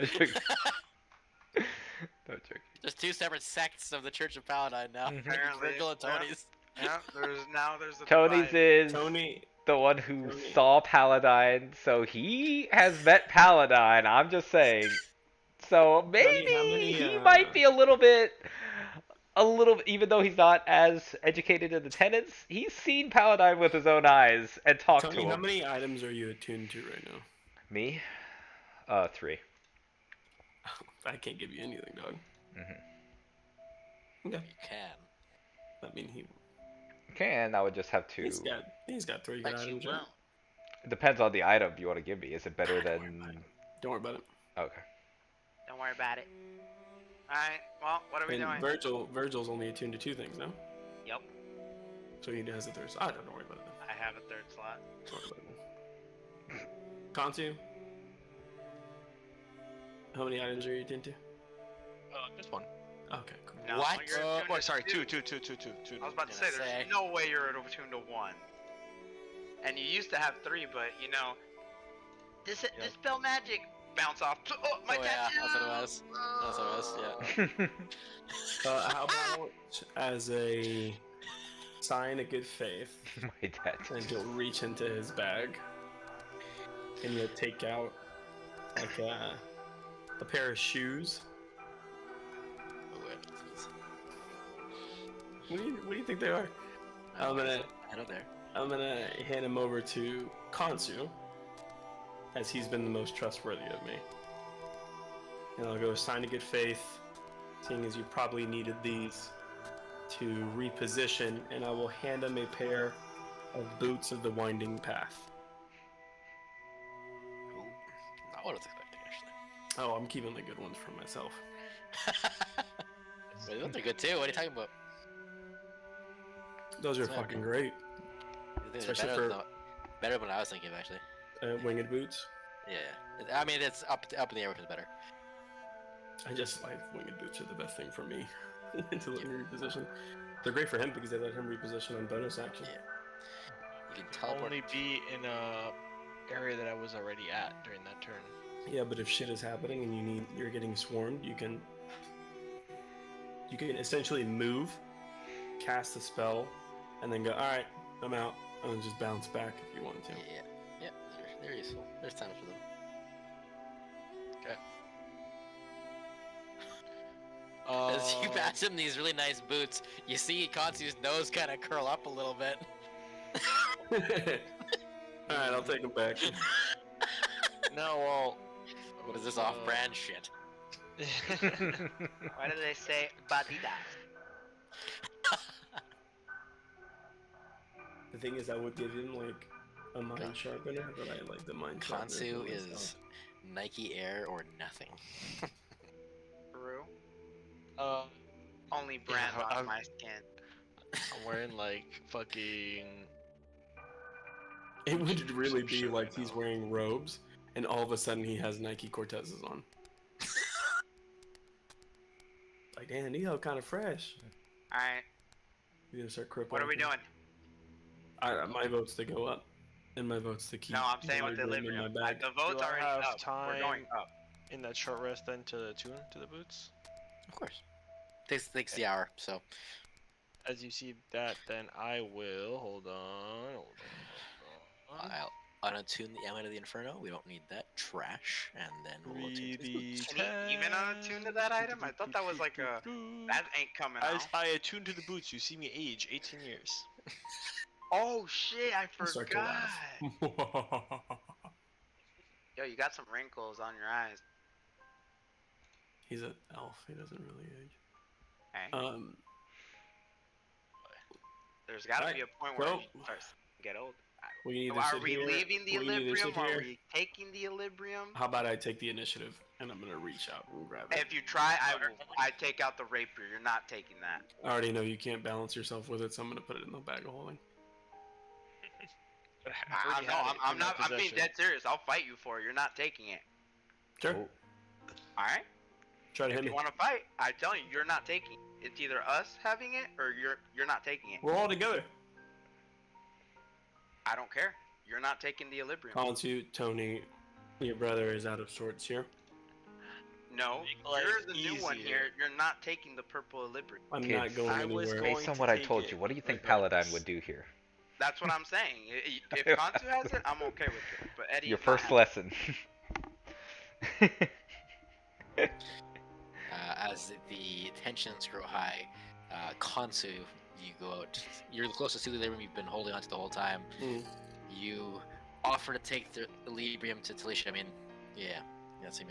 No joke. There's two separate sects of the Church of Paladin now. Apparently, Virgil and yeah. Tony's. Yeah, there's a Tony's divide. is Tony, the one who Tony. saw Paladine, so he has met Paladine. I'm just saying. So maybe how many, he might be a little bit, even though he's not as educated in the tenets, he's seen Paladine with his own eyes and talked Tony, to him. how many items are you attuned to right now? Me? 3. I can't give you anything, dog. Mm-hmm. Okay. You can. I mean, Can I would just have 2. he's got 3 good But you items. Right? won't. It depends on the item you want to give me. Is it better than? Don't worry about it. Okay. Don't worry about it. Alright, well, what are we And doing? Virgil's only attuned to 2 things now. Yep, So he has a third. I don't worry about it. I have a third slot. Don't worry about it. Kansu, how many items are you attuned to? Just one. Okay, cool. No, What? you're attuned to Sorry, two. two. I was about to say, Gonna say. there's no way you're attuned to 1. And you used to have 3, but you know, this spell magic bounce off. Oh, my Oh, yeah, tattoo! that's what it was. That's what it was, yeah. How about as a sign of good faith, My dad. and you'll reach into his bag, and you'll take out like a pair of shoes. Oh, wait, it's- What do you think they are? I'm gonna I don't there. I'm gonna hand him over to Kansu, as he's been the most trustworthy of me. And I'll go sign of good faith, seeing as you probably needed these to reposition, and I will hand him a pair of boots of the winding path. Ooh, not what I was expecting, actually. Oh, I'm keeping the good ones for myself. Wait, those are good too. What are you talking about? Those are It's not fucking good. great. I think they're Especially better, for- than, better than what I was thinking, actually. Winged boots. Yeah. I mean, it's up in the air, which is better. I just like winged boots are the best thing for me to let me reposition. They're great for him because they let him reposition on bonus action. Yeah. You can teleport. Only be in a area that I was already at during that turn. Yeah, but if shit is happening and you're getting swarmed, you can essentially move, cast a spell, and then go, alright, I'm out, and then just bounce back if you want to. Yeah. Yeah, they're useful. There's times for them. As you pass him these really nice boots, you see Kansu's nose kind of curl up a little bit. Alright, I'll take him back. No, well. What is this off-brand shit? Why do they say badidas? The thing is, I would give him like a mind sharpener, but I like the mind sharpener. Kansu for is myself. Nike Air or nothing. True. Only Yeah, brand on I'm- my skin. I'm wearing like fucking. It would really be Shit, like I he's know. wearing robes, and all of a sudden he has Nike Cortezes on. Like, damn, these are kind of fresh. Alright, You're gonna start crip what are we walking. doing? My vote's to go up, and my vote's to keep. No, I'm saying with the room living in room. my bag. The vote's Do I already have up. We're going time? up. In that short rest, then to tune to the boots. Of course. Takes the hour, so. As you see that, then I will hold on. unattune the Amulet of the Inferno. We don't need that trash. And then we'll attune to the boots. Can he even unattune to that item? I thought that was like a... That ain't coming out. I attuned to the boots. You see me age 18 years. Oh shit, I I start to forgot. laugh. Yo, you got some wrinkles on your eyes. He's an elf. He doesn't really age. Hey, there's gotta alright, be a point where well, you start to get old. we need So to are sit we here. leaving the We need to sit Equilibrium? Are here. we taking the Equilibrium? How about I take the initiative and I'm gonna reach out and grab it? If you try, I take out the rapier. You're not taking that. I already know you can't balance yourself with it, so I'm gonna put it in the bag of holding. I'm being dead serious. I'll fight you for it. You're not taking it. Sure. Oh, Alright? Try to If hit you me. want to fight, I tell you, you're not taking it. It's either us having it or you're not taking it. We're all together. I don't care. You're not taking the Equilibrium. Kansu, Tony, your brother is out of sorts here. No, Like, you're the new one easier. here. You're not taking the purple Equilibrium. I'm Kids, not going I was anywhere. going based on to what I take told it you, what do you think regardless. Paladin would do here? That's what I'm saying. If Kansu has it, I'm okay with it. But Eddie, Your first lesson. As the tensions grow high, Kansu, you go out. You're the closest to the Equilibrium you've been holding onto the whole time. Mm. You offer to take the Equilibrium to Talisha. I mean, yeah, that's him.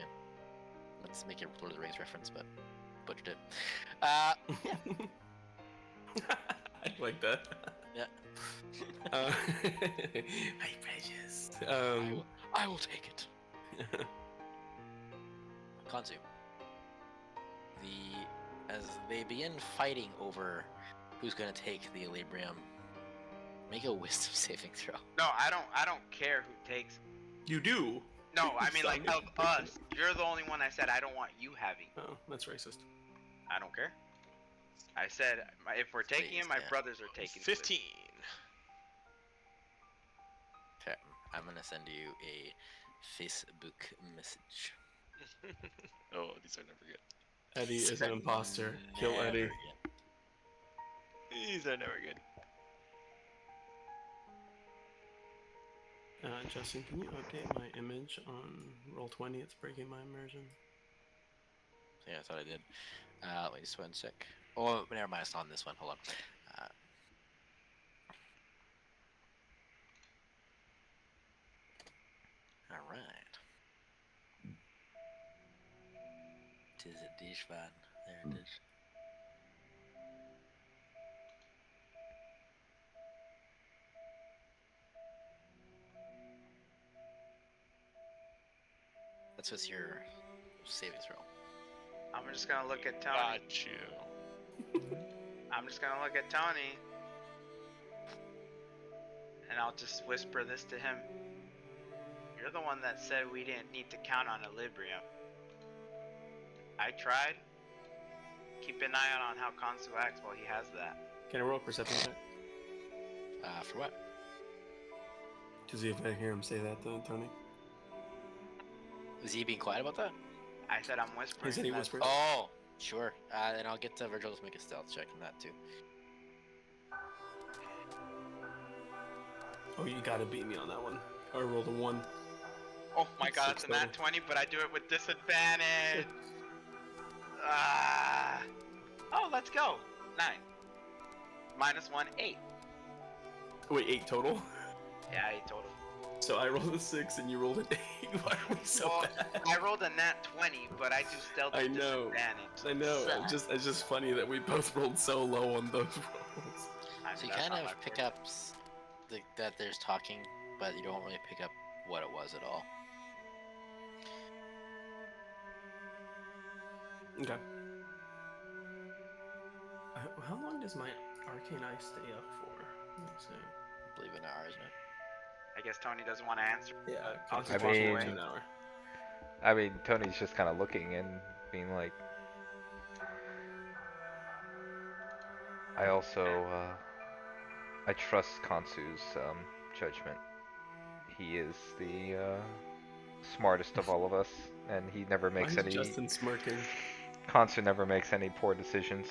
Let's make it Lord of the Rings reference, but butchered it. I like that. Yeah. My precious. I will take it. Kansu. As they begin fighting over who's gonna take the Equilibrium, make a wisdom saving throw. No, I don't care who takes it. You do. No, I mean like Sounded of us. You're the only one I said I don't want you having. Oh, that's racist. I don't care. I said if we're taking it, my Yeah. brothers are taking it. 15. Okay, I'm gonna send you a Facebook message. Oh, these are never good. Eddie is an imposter. Kill Never Eddie. again. These are never good. Justin, can you update my image on Roll20? It's breaking my immersion. Yeah, I thought I did. Wait just 1 sec. Oh, never mind. It's not on this one. Hold on. All right. Tis a dish van. There it is. That's what's your savings throw. I'm just gonna look at Tony. Got you. I'm just gonna look at Tony. And I'll just whisper this to him. You're the one that said we didn't need to count on Equilibrium. I tried. Keep an eye out on how Kansu acts while he has that. Can I roll a perception check? For what? To see if I hear him say that, Tony. Was he being quiet about that? I said I'm whispering. He said he that's- whispered. Oh, sure. And I'll get Virgil to make a stealth check on that too. Oh, you gotta beat me on that one. I rolled a 1. Oh my god, it's a 6 nat 20, but I do it with disadvantage. Ah. Oh, let's go. 9. Minus 1, 8. Wait, 8 total? Yeah, 8 total. So I rolled a 6 and you rolled an 8. Why are we so Well, bad? I rolled a nat 20, but I do stealth I with know. disadvantage. I know. Sucks. It's just funny that we both rolled so low on those rolls. I So mean, you that's kind not my of pick fault. up that there's talking, but you don't really pick up what it was at all. Okay. How long does my arcane eye stay up for? Let me see. Believe it or not, isn't it? I guess Tony doesn't want to answer. Yeah, I'll I concentration mean- for an hour. I mean, Tony's just kind of looking and being like, I also, I trust Kansu's judgment. He is the smartest of all of us, and he never Why makes is any. Justin smirking? Kansu never makes any poor decisions.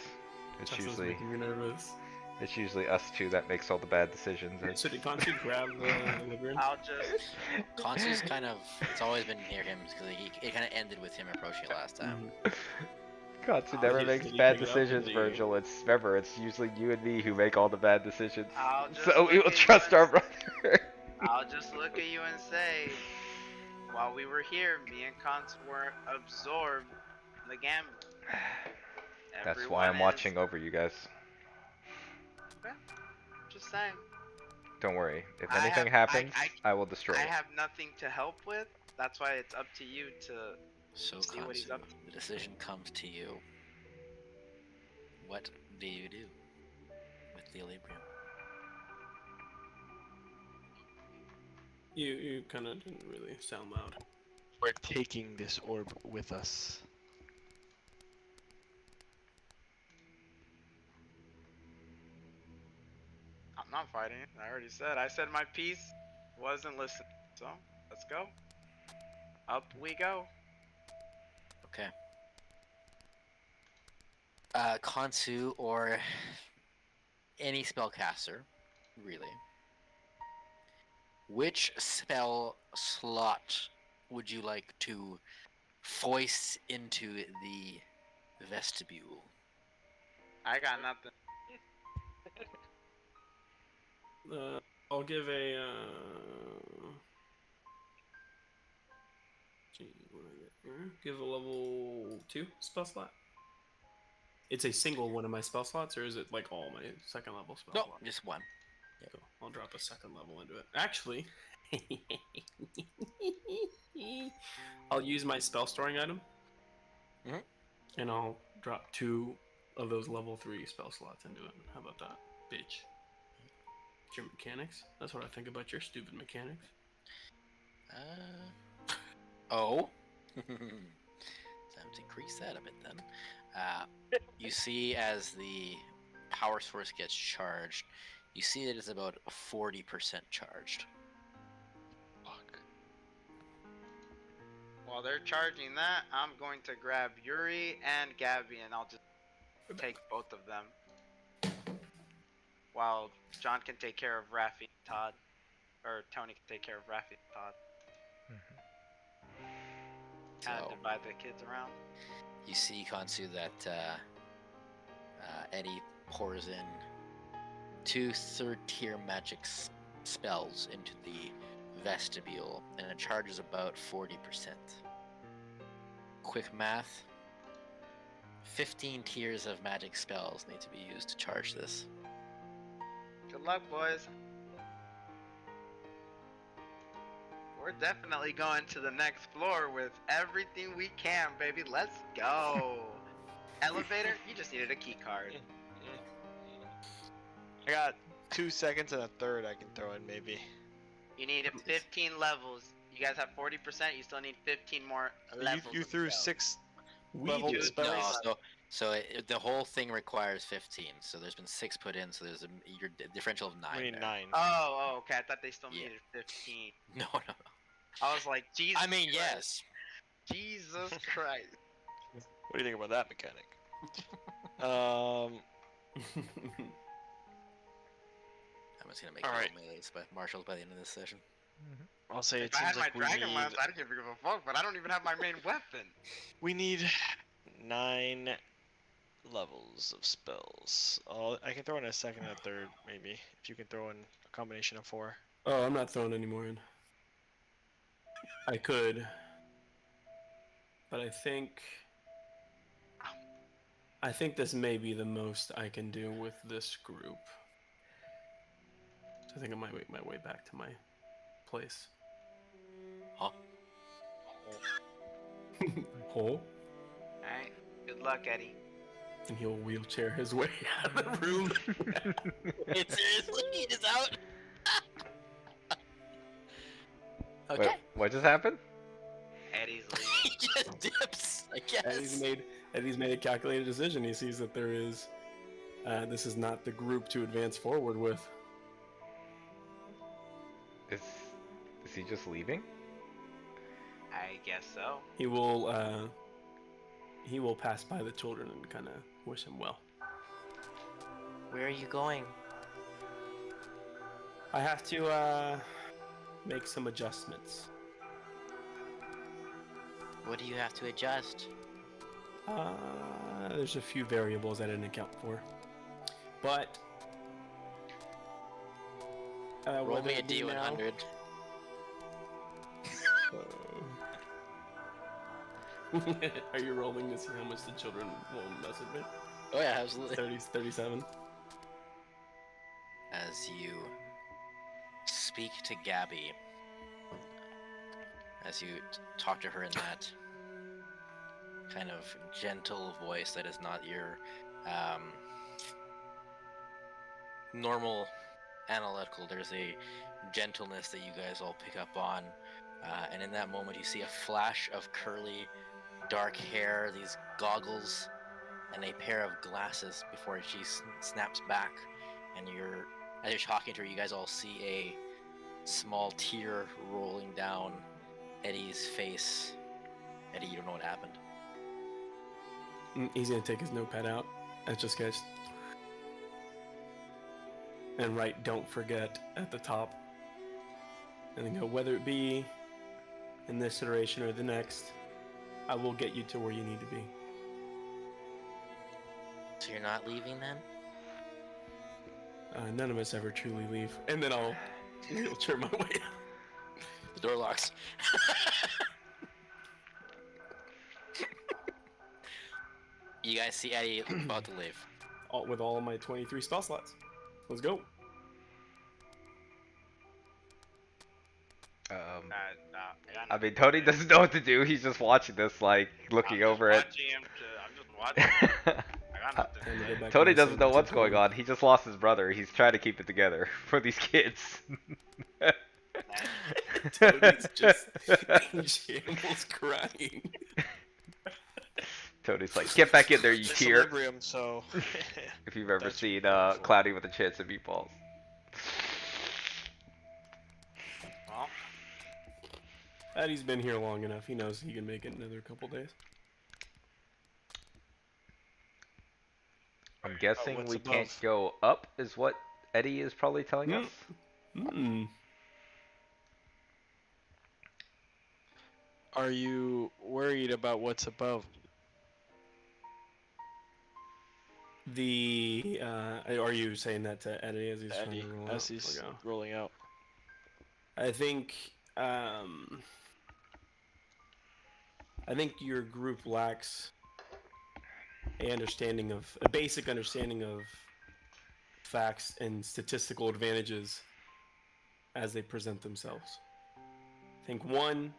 It's Justin's usually making me nervous. It's usually us two that makes all the bad decisions. So did Conti grab the Liberian? I'll just. Kansu's kind of, it's always been near him because it kind of ended with him approaching it last time. Katsu Oh, never did makes he bad pick it up? decisions, Did he- Virgil. It's usually you and me who make all the bad decisions. I'll just So we look will at you trust and- our brother. I'll just look at you and say, while we were here, me and Cons were absorbed in the gambling. That's Everyone why I'm is- watching over you guys. Just saying. Don't worry. If I anything have- happens, I will destroy I it. have nothing to help with. That's why it's up to you to. So See what he's Kansu, up to. the decision comes to you. What do you do with the Librium? You kind of didn't really sound loud. We're taking this orb with us. I'm not fighting it. I already said. I said my piece. Wasn't listening. So let's go. Up we go. Okay. Kansu or any spellcaster, really. Which spell slot would you like to foist into the vestibule? I got nothing. I'll give a. Gee, what do I get here? Give a level 2 spell slot. It's a single one of my spell slots, or is it like all my second level spell No, slots? just one. Cool. I'll drop a second level into it. Actually, I'll use my spell storing item, Mhm. and I'll drop 2 of those level 3 spell slots into it. How about that, bitch? Your mechanics? That's what I think about your stupid mechanics. Oh. Time to increase that a bit then. You see as the power source gets charged, you see that it's about 40% charged. Fuck. While they're charging that, I'm going to grab Yuri and Gabby, and I'll just take both of them. While John can take care of Rafi and Todd, or Tony can take care of Rafi and Todd. Kind of So divide the kids around. you see, Kansu, that Eddie pours in 2 third-tier magic spells into the vestibule, and it charges about 40%. Quick math. 15 tiers of magic spells need to be used to charge this. Good luck, boys. We're definitely going to the next floor with everything we can, baby. Let's go. Elevator, you just needed a key card. I got 2 seconds and a third I can throw in maybe. You need 15 levels. You guys have 40%. You still need 15 more levels. You of threw spells. 6 We level do. spells. No, the whole thing requires 15. So there's been 6 put in. So there's your differential of 9. We need there. 9. Oh, okay. I thought they still Yeah. needed 15. No. I was like, Jesus. I mean, Christ. yes. Jesus Christ. What do you think about that mechanic? I'm just gonna make Alright. melees by marshals by the end of this session. I'll say If it I had seems my like Dragonlance, I didn't give a fuck, but I don't even have my main weapon. we need 9 levels of spells. I can throw in a second and a third maybe. If you can throw in a combination of 4. Oh, I'm not throwing any more in. I could, but I think this may be the most I can do with this group. So I think I might make my way back to my place. Huh? Hole, Alright. Good luck, Eddie. and he'll wheelchair his way out of the room. Wait, seriously? He is out? Okay. Wait, what just happened? Eddie's leaving. He just dips, I guess. Eddie's made a calculated decision. He sees that there is, this is not the group to advance forward with. Is he just leaving? I guess so. He will pass by the children and kind of wish him well. Where are you going? I have to make some adjustments. What do you have to adjust? There's a few variables I didn't account for, but Roll whether me a it be now- D100. Are you rolling to see how much the children will mess with me? Oh yeah, absolutely. 37. As you speak to Gabby, as you talk to her in that kind of gentle voice that is not your normal analytical, there's a gentleness that you guys all pick up on, and in that moment you see a flash of curly dark hair, these goggles, and a pair of glasses before she snaps back, and as you're talking to her, you guys all see a small tear rolling down Eddie's face. Eddie, you don't know what happened. He's gonna take his notepad out. That's just sketched. And write "don't forget" at the top. And then go, whether it be in this iteration or the next, I will get you to where you need to be. So you're not leaving then? None of us ever truly leave. And then I'll wheelchair my way out. The door locks. You guys see Eddie about to leave. With all of my 23 spell slots. Let's go. I mean, Tony doesn't know what to do. He's just watching this, like, looking over it. I'm just watching. I got nothing. Time to go back Tony to my doesn't know savings what's going account. on. He just lost his brother. He's trying to keep it together for these kids. Tony's just in shambles crying. Tony's like, get back in there, you tear. Equilibrium, so. If you've ever That's seen beautiful. Cloudy with a Chance of Meatballs. Well, Eddie's been here long enough. He knows he can make it another couple days. I'm guessing what's we above? can't go up, is what Eddie is probably telling Mm. us. Mm. Are you worried about what's above? Are you saying that to Eddie as he's trying Eddie, to roll as out? he's Okay. rolling out. I think your group lacks a basic understanding of facts and statistical advantages as they present themselves. I think one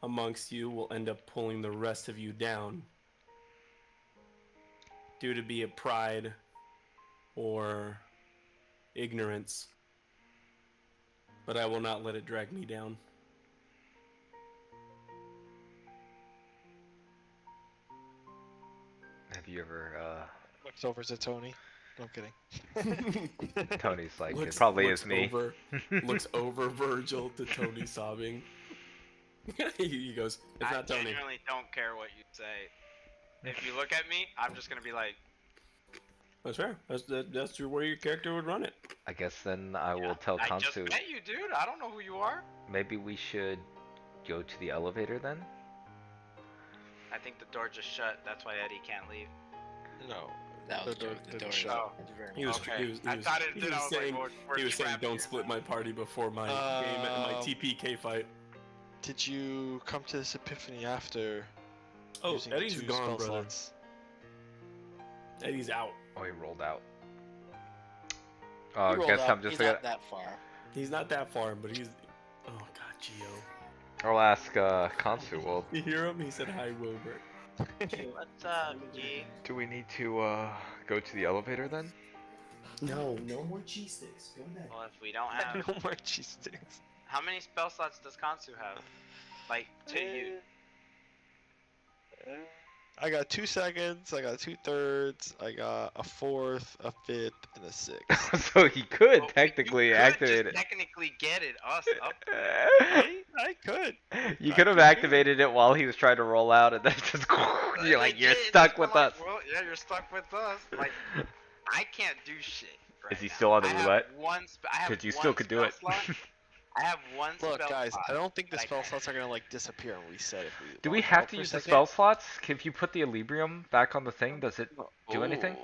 amongst you will end up pulling the rest of you down due to be a pride or ignorance, but I will not let it drag me down. Have you ever, Looks over to Tony. No, I'm kidding. Tony's like, it Looks- probably looks is me. Looks over Virgil to Tony sobbing. He goes, "It's I not Tony." genuinely don't care what you say. If you look at me, I'm just gonna be like, That's fair. That's where your character would run it. I guess then I will tell I just Kansu, met you, dude. I don't know who you are. maybe we should go to the elevator then? I think the door just shut. That's why Eddie can't leave. No. That was The door the didn't door. shut. Oh. Thank you very He much. was, Okay. he was, he I was, thought it he did. was I was saying, like, we're he was saying, trapped "Don't here." split my party before my game and my TPK fight." Did you come to this epiphany after Oh, using Eddie's 2 gone, spell brother. slots? Eddie's out. Oh, he rolled out. He Oh, rolled guess up. I'm just He's gonna. not that far. He's not that far, but he's. Oh God, Gio. I'll ask Kansu. Well, You hear him? He said, "Hi, Wilbert." What's up, G? do we need to go to the elevator then? No more cheese sticks. Go back. Well, if we don't have, No more cheese sticks. how many spell slots does Kansu have? Like to you? I got 2 seconds, I got 2/3, I got a 4th, a 5th, and a 6th. So he could Well, technically you could activate just it. technically get it us up. I could. You I could have could do activated it while he was trying to roll out, and then just you're like, you're stuck with us. Well, yeah, you're stuck with us. Like, I can't do shit. Right Is he now. still on the I roulette? Have one I have Because you one still could do spell it. slot. I have one Look, spell guys, slot. I don't think the that I spell can- slots are gonna like disappear and reset if we. Do we log have out to for a use the second. spell slots? If you put the Equilibrium back on the thing, does it do anything?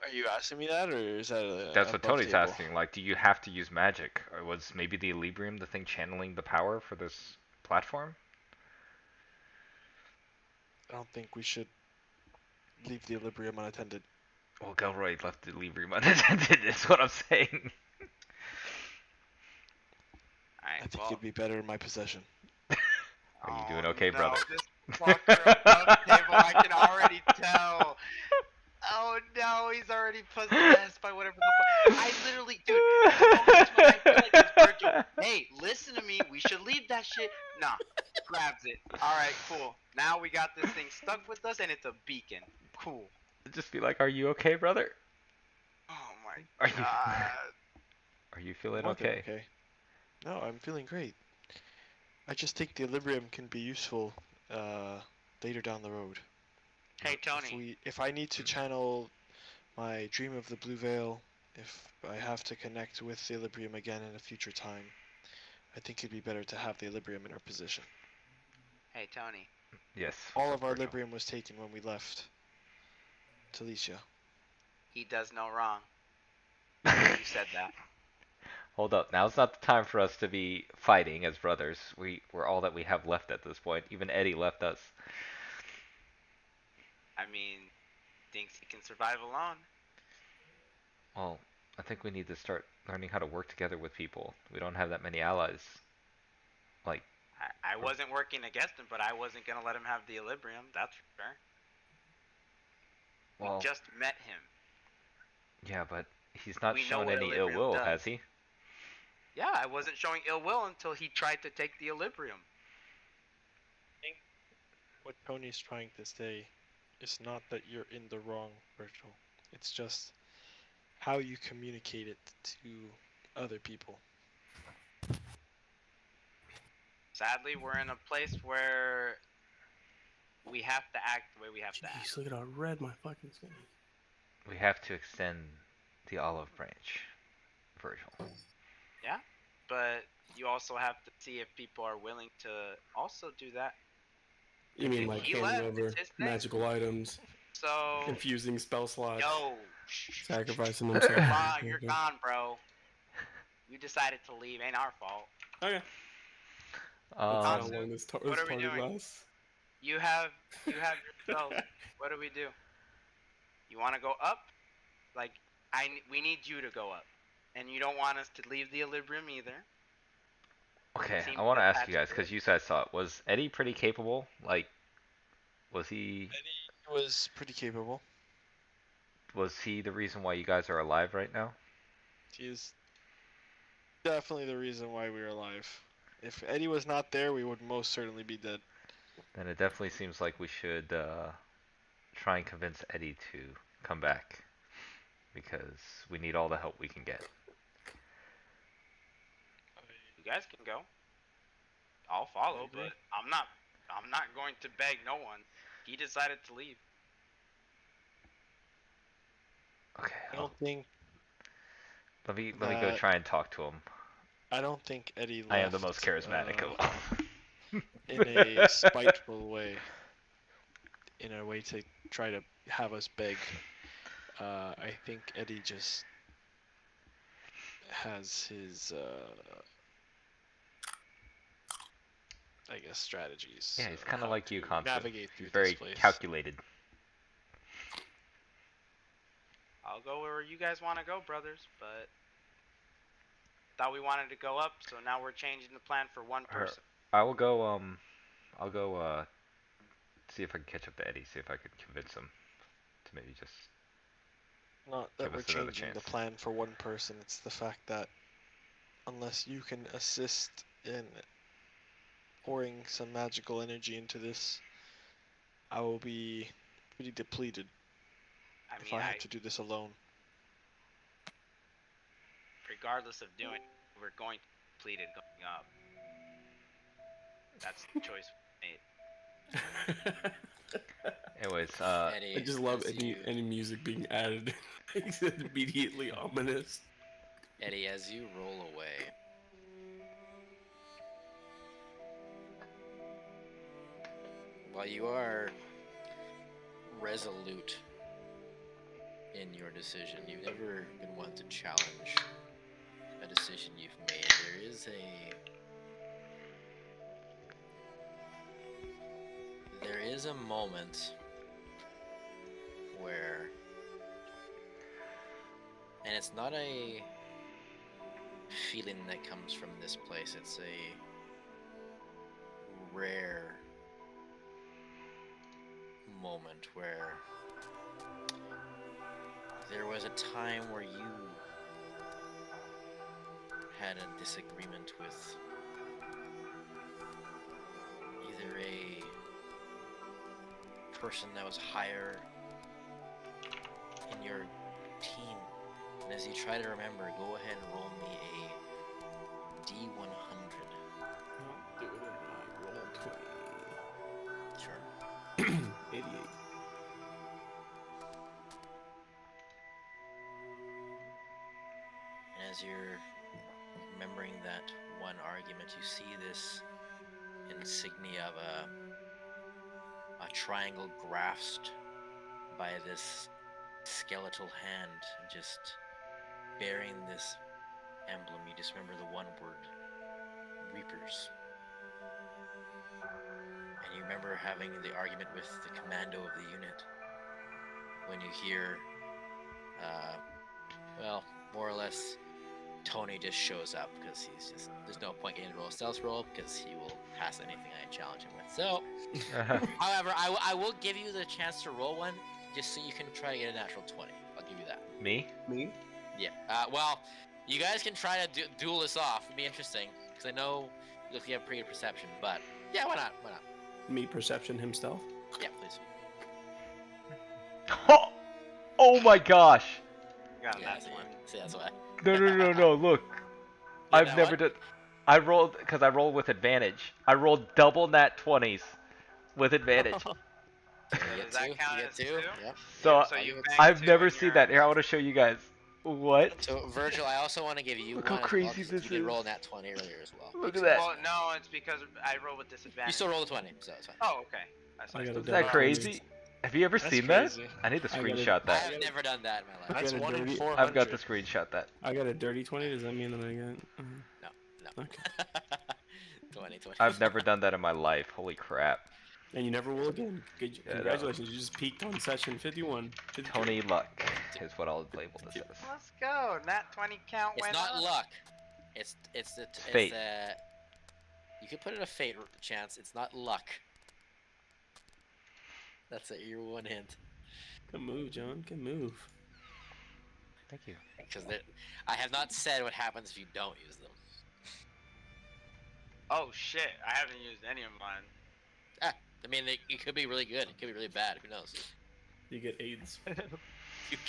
Are you asking me that, or is that That's what above Tony's table? asking. Like, do you have to use magic? Or was maybe the Equilibrium the thing channeling the power for this platform? I don't think we should leave the Equilibrium unattended. Well, Gelroy left the Equilibrium unattended, is what I'm saying. Alright, I think well, it'd be better in my possession. Are you doing oh, okay, no, brother? This fucker above table, I can already tell. Oh no, he's already possessed by whatever the fuck. I literally, dude, there's moments when I feel like it's Virgil. Hey, listen to me. We should leave that shit. Nah, grabs it. All right, cool. Now we got this thing stuck with us, and it's a beacon. Cool. Just be like, are you okay, brother? Oh my Are you god. are you feeling More than okay? okay. No, I'm feeling great. I just think the Equilibrium can be useful later down the road. Hey Tony. If I need to channel my dream of the blue veil, if I have to connect with the Equilibrium again in a future time, I think it'd be better to have the Equilibrium in our position. Hey Tony. Yes. All what's of up, our Virgil? Equilibrium was taken when we left Talicia. He does no wrong. You said that. Hold up. Now's not the time for us to be fighting as brothers. We're all that we have left at this point. Even Eddie left us. I mean, thinks he can survive alone. Well, I think we need to start learning how to work together with people. We don't have that many allies. Like, I wasn't working against him, but I wasn't gonna let him have the Equilibrium. That's for sure. well, We just met him. yeah, but he's not We know shown what any ill Equilibrium will, does. has he? Yeah, I wasn't showing ill will until he tried to take the Equilibrium. What Tony's trying to say is not that you're in the wrong, Virgil. It's just how you communicate it to other people. Sadly, we're in a place where we have to act the way we have to act. Jeez, look at how red my fucking skin is. We have to extend the olive branch, Virgil. Yeah, but you also have to see if people are willing to also do that. You mean like He handing left, over it's his thing. magical items, So, infusing spell slots, yo, sacrificing you're themselves? gone, you're gone, bro. You decided to leave, ain't our fault. Okay. That's Um, how long this, what this are we party doing? lasts. You have your spells. What do we do? You want to go up? Like, we need you to go up, and you don't want us to leave the Equilibrium either. okay, Seems I want to ask attached you guys to it. because you guys saw it. Was Eddie pretty capable? Like, was he Was pretty capable. the reason why you guys are alive right now? He is definitely the reason why we are alive. If Eddie was not there, we would most certainly be dead. Then it definitely seems like we should try and convince Eddie to come back because we need all the help we can get. You guys can go. I'll follow, agree. but I'm not going to beg no one. He decided to leave. Okay, I well, don't think let me go try and talk to him. Eddie left. I am the most charismatic of all. in a spiteful way. In a way to try to have us beg. I think Eddie just has his, I guess, strategies. Yeah, he's kind how of like you, to Constance. navigate through He's very this place. calculated. I'll go where you guys want to go, brothers, but thought we wanted to go up, so now we're changing the plan for one person. I will go. I'll go. See if I can catch up to Eddie. See if I can convince him to maybe just. Not that Give we're us another changing the chance. plan for one person, it's the fact that unless you can assist in pouring some magical energy into this, I will be pretty depleted I if mean, I have to do this alone. regardless of doing it, we're going to complete it going up. That's the choice we made. Anyways, Eddie, I just love as any music being added. Makes it immediately ominous. Eddie, as you roll away, while you are resolute in your decision, you've never been one to challenge a decision you've made. There is a moment where, and it's not a feeling that comes from this place, it's a rare moment where there was a time where you had a disagreement with either a person that was higher in your team. And as you try to remember, go ahead and roll me a D100. I'll do it in my roll 20. Sure. 88. And as you're remembering that one argument, you see this insignia of a triangle grasped by this skeletal hand, just bearing this emblem. You just remember the one word, Reapers. And you remember having the argument with the commando of the unit when you hear, well, more or less, Tony just shows up because there's no point getting to roll a stealth roll because he will pass anything I challenge him with. So, however, I will give you the chance to roll one just so you can try to get a natural 20. I'll give you that. Me? Yeah. Well, you guys can try to duel this off. It'd be interesting because I know you have pretty good perception, but yeah, why not? Why not? Me perception himself. Yeah, please. Oh my gosh! Got a Yeah, nat see, 20. see, that's why. No, look. Yeah, I've that never one? done... I rolled, because I rolled with advantage. I rolled double nat 20s with advantage. You get Does that two. count You get as two. two? Yep. So, So you banged I've two never in seen your- that. Here, I want to show you guys. What? So Virgil, I also want to give you Look one how as crazy well, 'cause this you did roll is. nat 20 earlier as well. Look at that. Well, no, it's because I roll with disadvantage. You still roll a 20, so it's fine. Oh, okay. That's I nice. got a Isn't that double crazy? Have you ever That's seen crazy. that? I need to I gotta- screenshot I that. have never done that in my life. That's got a 1 in dirty- 400. I've got to screenshot that. I got a dirty 20. Does that mean that I get? No. Okay. 20. I've never done that in my life. Holy crap. And you never will again. Good, Yeah, no. congratulations, you just peaked on session 51. 52. Tony Luck is what I'll label this as. Let's go. Nat 20 count It's went not up. luck. It's fate. You could put it a fate chance. It's not luck. That's it. Your one hint. Good move, John. Good move. Thank you. Because I have not said what happens if you don't use them. Oh shit! I haven't used any of mine. I mean, it could be really good. It could be really bad. Who knows? You get AIDS. You get Okay.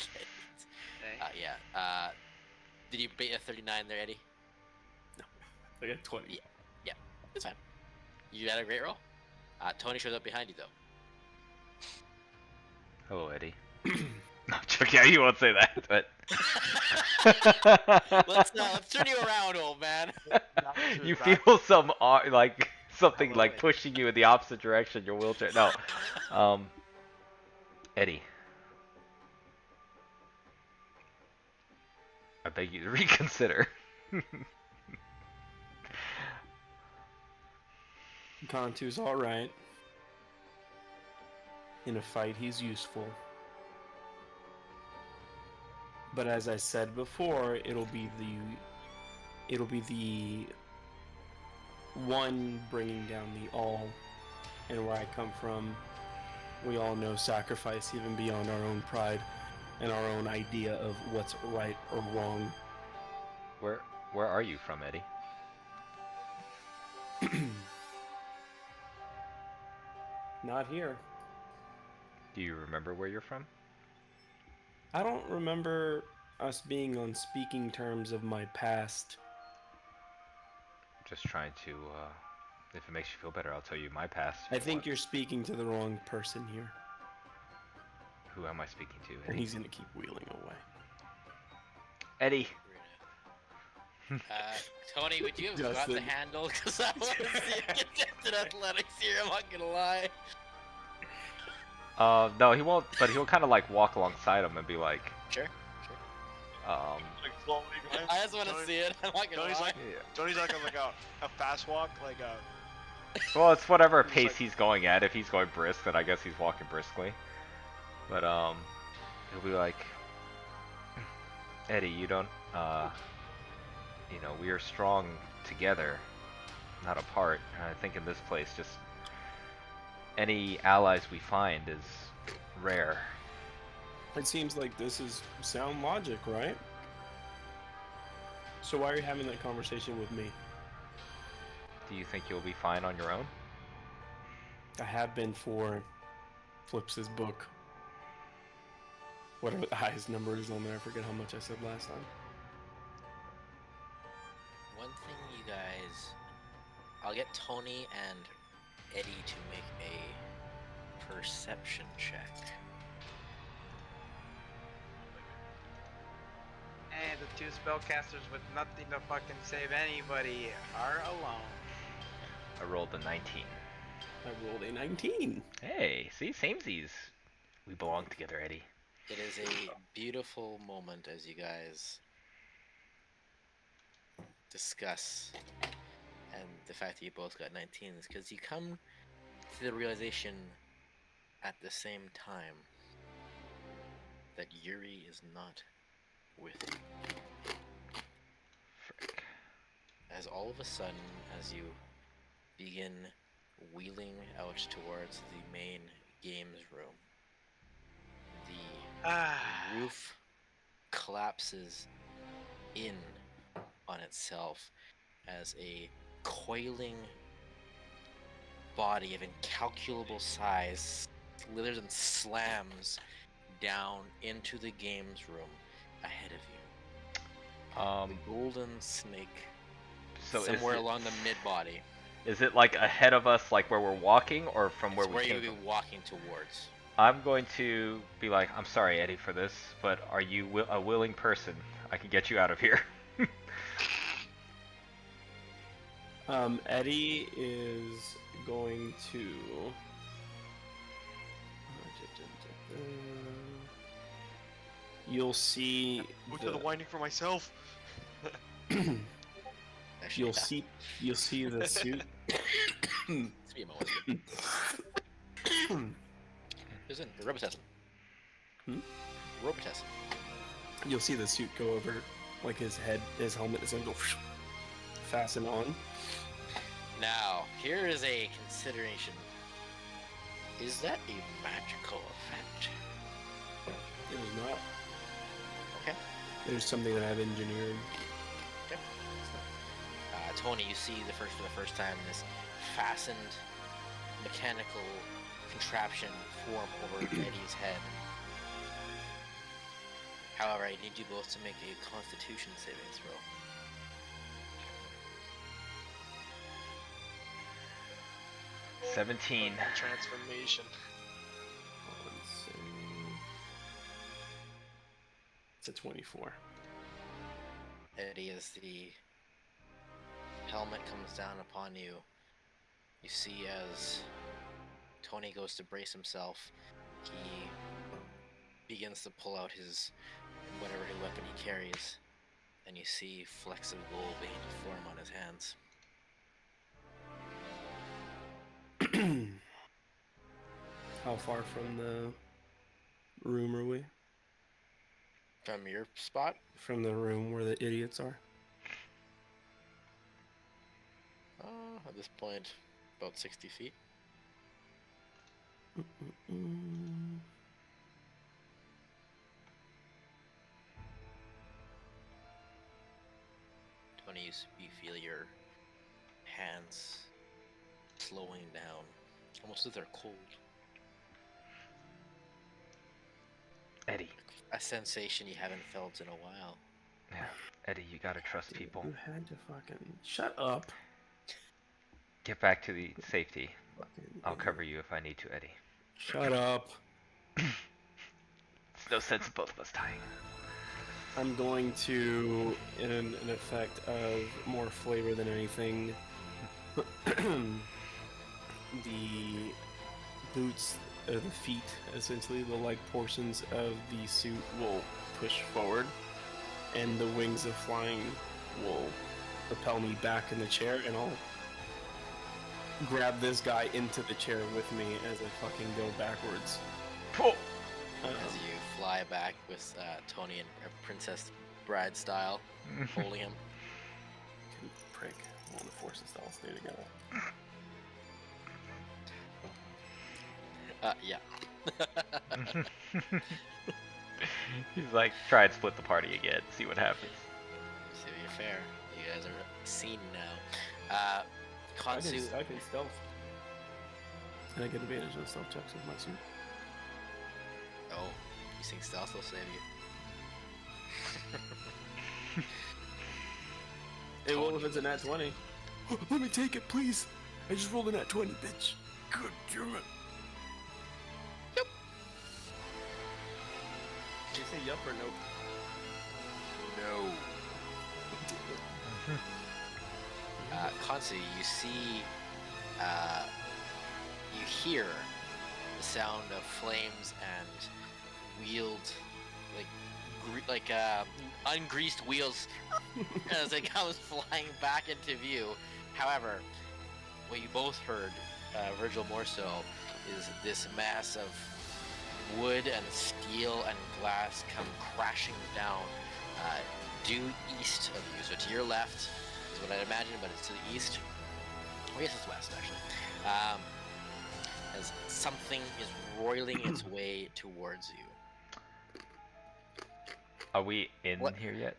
yeah. Did you beat a 39 there, Eddie? I got 20. Yeah. It's fine. You had a great roll. Tony shows up behind you though. Hello, Eddie. No, I'm joking. Yeah, you won't say that, but. Let's turn you around, old man. You feel some like something Hello, like Eddie. pushing you in the opposite direction. Your wheelchair. No, Eddie. I beg you to reconsider. Kantu's alright. In a fight, he's useful. But as I said before, it'll be the one bringing down the all. And where I come from, we all know sacrifice even beyond our own pride and our own idea of what's right or wrong. Where are you from, Eddie? Not here. Do you remember where you're from? I don't remember us being on speaking terms of my past. Just trying to. If it makes you feel better, I'll tell you my past. I think you're speaking to the wrong person here. Who am I speaking to? And he's gonna keep wheeling away. Eddie. Tony, would you have got the Justin. handle? Because I want to see you get tested athletics here. I'm not gonna lie. No, he won't. But he'll kind of like walk alongside him and be like, Sure. Like slowly going. I just want to see it. I'm not gonna Tony's lie. like, yeah. Tony's like a fast walk, like a. Well, it's whatever He's pace like- he's going at. If he's going brisk, then I guess he's walking briskly. But he'll be like, Eddie, you don't, you know, we are strong together, not apart. And I think in this place, just any allies we find is rare. It seems like this is sound logic, right? So why are you having that conversation with me? Do you think you'll be fine on your own? I have been for Flips' book. Whatever the highest number is on there, I forget how much I said last time. One thing, you guys, I'll get Tony and Eddie to make a perception check. And the two spellcasters with nothing to fucking save anybody are alone. I rolled a 19. I rolled a 19. Hey, see, samesies. We belong together, Eddie. It is a beautiful moment as you guys discuss, and the fact that you both got 19s, because you come to the realization at the same time that Yuri is not with you. Frick. As all of a sudden, as you begin wheeling out towards the main games room, the roof collapses in on itself as a coiling body of incalculable size slithers and slams down into the games room ahead of you. The golden snake So somewhere is it, along the mid-body. is it like ahead of us, like where we're walking, or from where It's we where came you'll from? be walking towards. I'm going to be like, I'm sorry, Eddie, for this, but are you a willing person? I can get you out of here. Eddie is going to. You'll see. Go to the winding for myself. Actually, You'll see the suit. Let's be a moment. Listen, rubber test. Rubber test. You'll see the suit go over, like his helmet is gonna go fasten on. Now, here is a consideration. Is that a magical effect? It is not. Okay. There's something that I've engineered. Okay. Tony, you see for the first time this fastened mechanical contraption form over Eddie's head. However, I need you both to make a Constitution saving throw. Oh, 17. Transformation. It's a 24. Eddie, as the helmet comes down upon you, you see as Tony goes to brace himself, he begins to pull out his whatever weapon he carries, and you see flecks of gold begin to form on his hands. How far from the room are we? From your spot, From the room where the idiots are? at this point, about 60 feet. Tony, you feel your hands slowing down, almost as if they're cold. Eddie. A sensation you haven't felt in a while. Yeah. Eddie, you gotta trust people. You had to fucking shut up. Get back to the safety. Fucking I'll idiot. cover you if I need to, Eddie. Shut up. no sense of both of us dying. I'm going to, in an effect of more flavor than anything, the boots, the feet, essentially the leg portions of the suit will push forward, and the wings of flying will propel me back in the chair, and I'll grab this guy into the chair with me as I fucking go backwards. Oh. As you fly back with Tony and Princess Bride style, holding him. Prick. All the forces all stay together. Yeah. He's like, try and split the party again, see what happens. So you're fair. You guys are seen now. I Kansu. can stealth. And I get advantage on stealth checks with my suit. Oh, you think stealth will save you? Hey, well, if it's a nat 20. Let me take it, please. I just rolled a nat 20, bitch. Good damn it. Yep. Did you say yup or nope? No. Kansu, you see, you hear the sound of flames and wheeled, ungreased wheels as it comes flying back into view. However, what you both heard, Virgil more so, is this mass of wood and steel and glass come crashing down due east of you. So to your left is what I'd imagine, but it's to the east. I guess it's west, actually. As something is roiling its way towards you. Are we in What? here yet?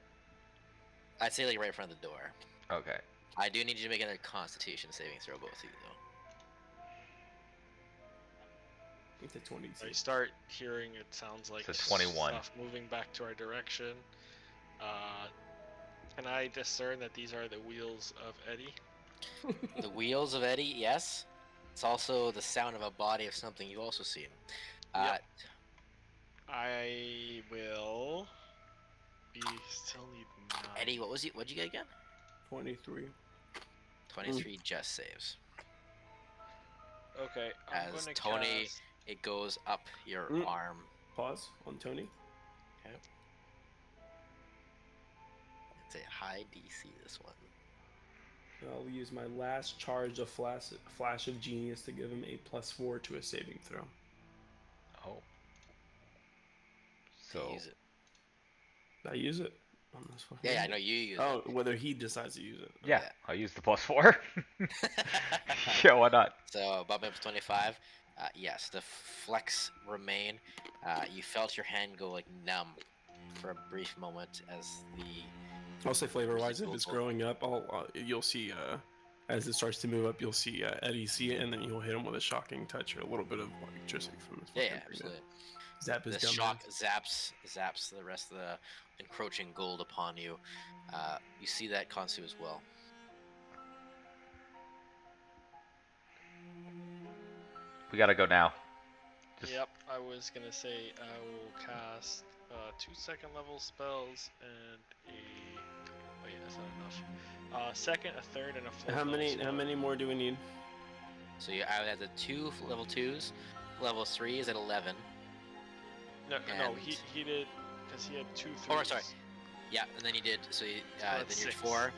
I'd say like right in front of the door. Okay. I do need you to make another Constitution saving throw, both of you, though. It's a 20. I start hearing it sounds like It's a 21. stuff moving back to our direction. Can I discern that these are the wheels of Eddie? The wheels of Eddie, yes. It's also the sound of a body of something you've also seen. Yep. I will. We still need 9. Eddie, what'd you get again? 23. 23 just saves. Okay, I'm As gonna Tony, cast... it goes up your arm. Pause on Tony. Okay. It's a high DC, this one. I'll use my last charge of Flash of Genius to give him a +4 to a saving throw. Oh. To So. use it. I use it on this one. Yeah, I know you use Oh, whether he decides to use it. Yeah, Yeah. I'll use the +4. it. Yeah, why not? So, bump up to 25. Yes, the flex remain. You felt your hand go like numb for a brief moment as the... I'll say flavor-wise, if it's growing up, you'll see, as it starts to move up, you'll see Eddie see it, and then you'll hit him with a shocking touch or a little bit of electricity from this. Yeah, absolutely. Zap his The gum. shock zaps the rest of the encroaching gold upon you. You see that Kansu as well. We gotta go now. Yep, I was gonna say I will cast 2 second level spells and a... Wait, that's not enough. Second, a third, and a fourth. How level spell. many more do we need? So you have the 2 level 2s. Level 3 is at 11. No, and- he did, because he had 2 3s. Oh, sorry. Yeah, and then you did, so you, then that's you're 6. 4.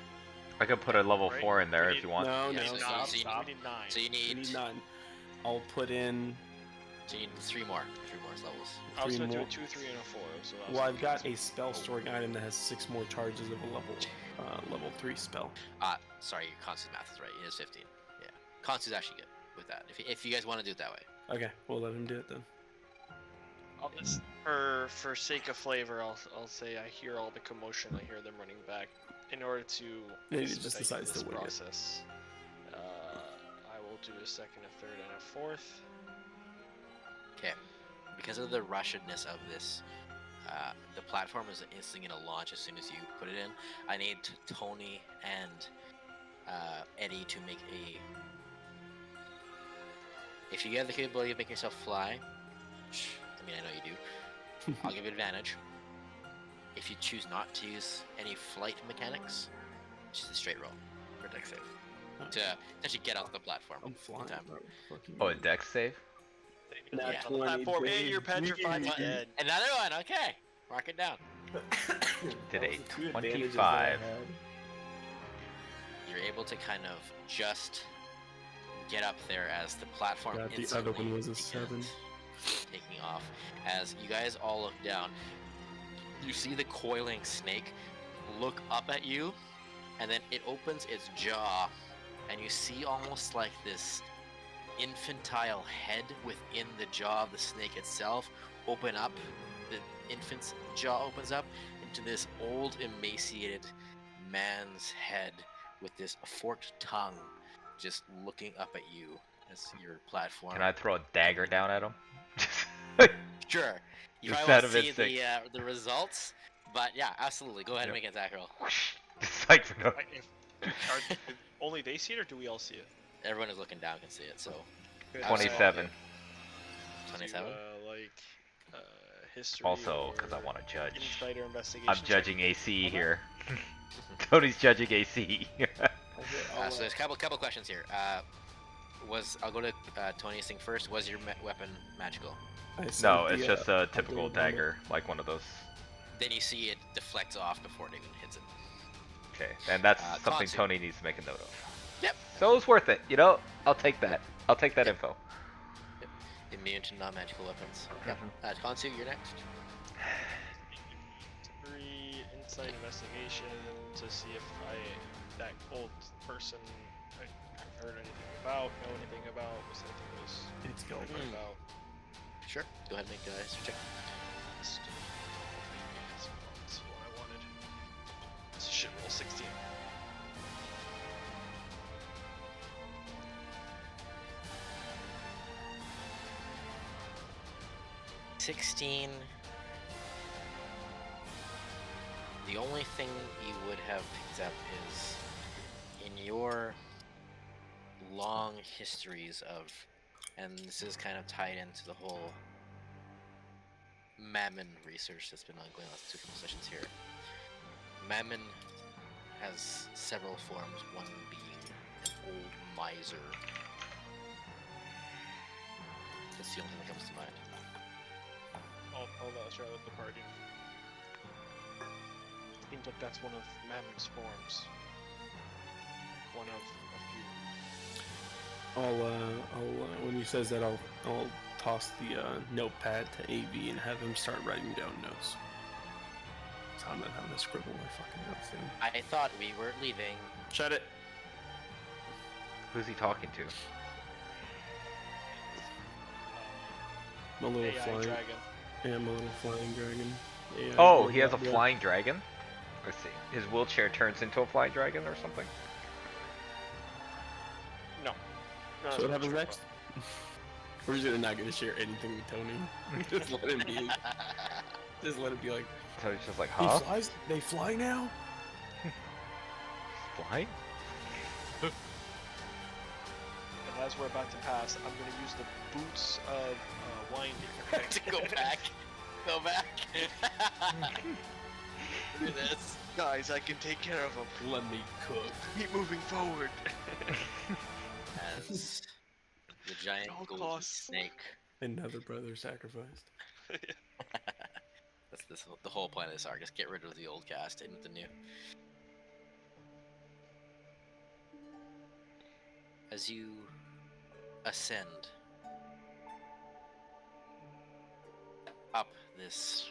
I could put a level Right? 4 in there We if need- you want. No, Yeah, no, so- stop, so you- stop. We need 9. So you We need, need 9. I'll put in... so you need 3 more levels. I was 3 gonna do more. a 2, 3, and a 4. So that was Well, I've got confusing. a spell storing item that has 6 more charges of a level 3 spell. Sorry, your Kansu's math is right. It is 15. Yeah, Kansu's actually good with that. If you guys want to do it that way. Okay, we'll let him do it then. I'll just, for sake of flavor, I'll say I hear all the commotion. I hear them running back. In order to Yeah, he just expedite decides to this wing it. process, I will do a second, a third, and a fourth. Okay, because of the rushedness of this, the platform is instantly going to launch as soon as you put it in. I need Tony and Eddie to make a... If you have the capability of making yourself fly, which, I mean, I know you do, I'll give you advantage. If you choose not to use any flight mechanics, it's just a straight roll for deck save to actually get off the platform. I'm flying. Time. Bro. Fucking Oh, a dex save? Nat Yeah. On the platform, hey, you're baby. petrified again. Another one. Okay, mark it down. Did That a was the two advantages that I 25. had. You're able to kind of just get up there as the platform God, the instantly other one was a begins 7. taking off. As you guys all look down, you see the coiling snake look up at you, and then it opens its jaw, and you see almost like this infantile head within the jaw of the snake itself open up. The infant's jaw opens up into this old, emaciated man's head with this forked tongue just looking up at you as your platform. Can I throw a dagger down at him? Sure. You Just probably out won't of see instinct. the results, but yeah, absolutely. Go ahead and Yep. make an attack roll. Just like for no. If only they see it, or do we all see it? Everyone is looking down can see it, so Good. 27. 27. History. Also, because I or want to judge. Insight or investigation. I'm check? judging AC Okay. here. Tony's judging AC. So there's a couple questions here. I'll go to Tony's thing first. Was your weapon magical? I saved No, the, it's just a typical upgrade on it. dagger, like one of those. Then you see it deflects off before it even hits it. Okay, and that's something Consu. Tony needs to make a note of. Yep. So it was worth it, you know? I'll take that. I'll take that info. Immune to non-magical weapons. Mhm. Yep. Konsu, you're next. 3 insight investigation to see if that old person I've heard anything about, know anything about, was anything was It's going. about. Sure. Go ahead and make a history check. That's what I wanted. It's a shit roll 16. $16. The only thing you would have picked up is in your long histories of, and this is kind of tied into the whole Mammon research that's been ongoing last 2 sessions here. Mammon has several forms, one being an old miser. That's the only thing that comes to mind. I'll try with the party. Seems like that's one of Mammon's forms. One of a few. When he says that, I'll toss the notepad to AV and have him start writing down notes. So I'm not having to scribble my fucking notes thing. I thought we were leaving. Shut it. Who's he talking to? My little AI flying. dragon. Yeah, my little flying dragon. AI Oh, he has a robot. flying dragon? Let's see. His wheelchair turns into a flying dragon or something? No. No, So what happens next? We're just not gonna share anything with Tony. Just let him be. Just let it be like. So he's just like, He huh? flies. They fly now. Flying? And as we're about to pass, I'm going to use the boots of winding. To go back. Go back. Look at this. Guys, I can take care of them. Let me cook. Keep moving forward. As the giant At all golden costs. snake. Another brother sacrificed. That's the whole point of this arc. Just get rid of the old cast and with the new. As you ascend up this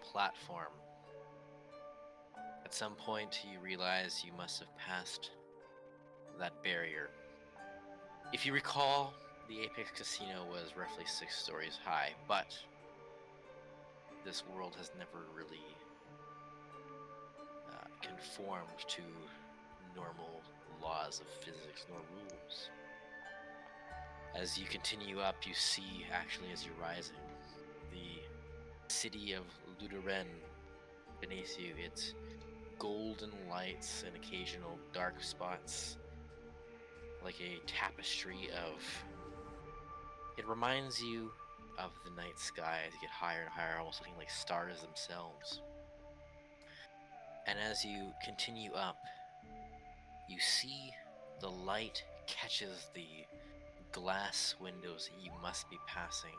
platform, at some point you realize you must have passed that barrier. If you recall, the Apex Casino was roughly 6 stories high, but this world has never really conformed to normal laws of physics nor rules. As you continue up, you see, actually as you're rising, the city of Luderen beneath you. Its golden lights and occasional dark spots, like a tapestry of... It reminds you of the night sky as you get higher and higher, almost looking like stars themselves. And as you continue up, you see the light catches the glass windows that you must be passing.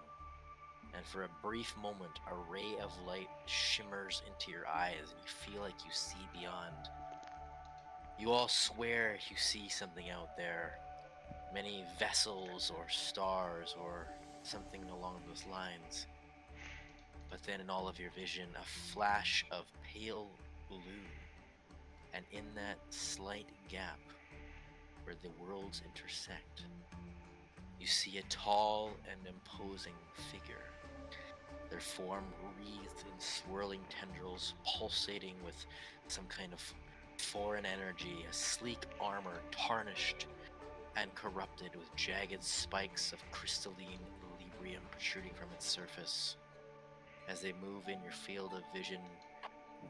And for a brief moment, a ray of light shimmers into your eyes, and you feel like you see beyond. You all swear you see something out there. Many vessels or stars or something along those lines. But then in all of your vision, a flash of pale blue. And in that slight gap where the worlds intersect, you see a tall and imposing figure. Their form wreathed in swirling tendrils, pulsating with some kind of foreign energy, a sleek armor tarnished and corrupted with jagged spikes of crystalline librium protruding from its surface. As they move in your field of vision,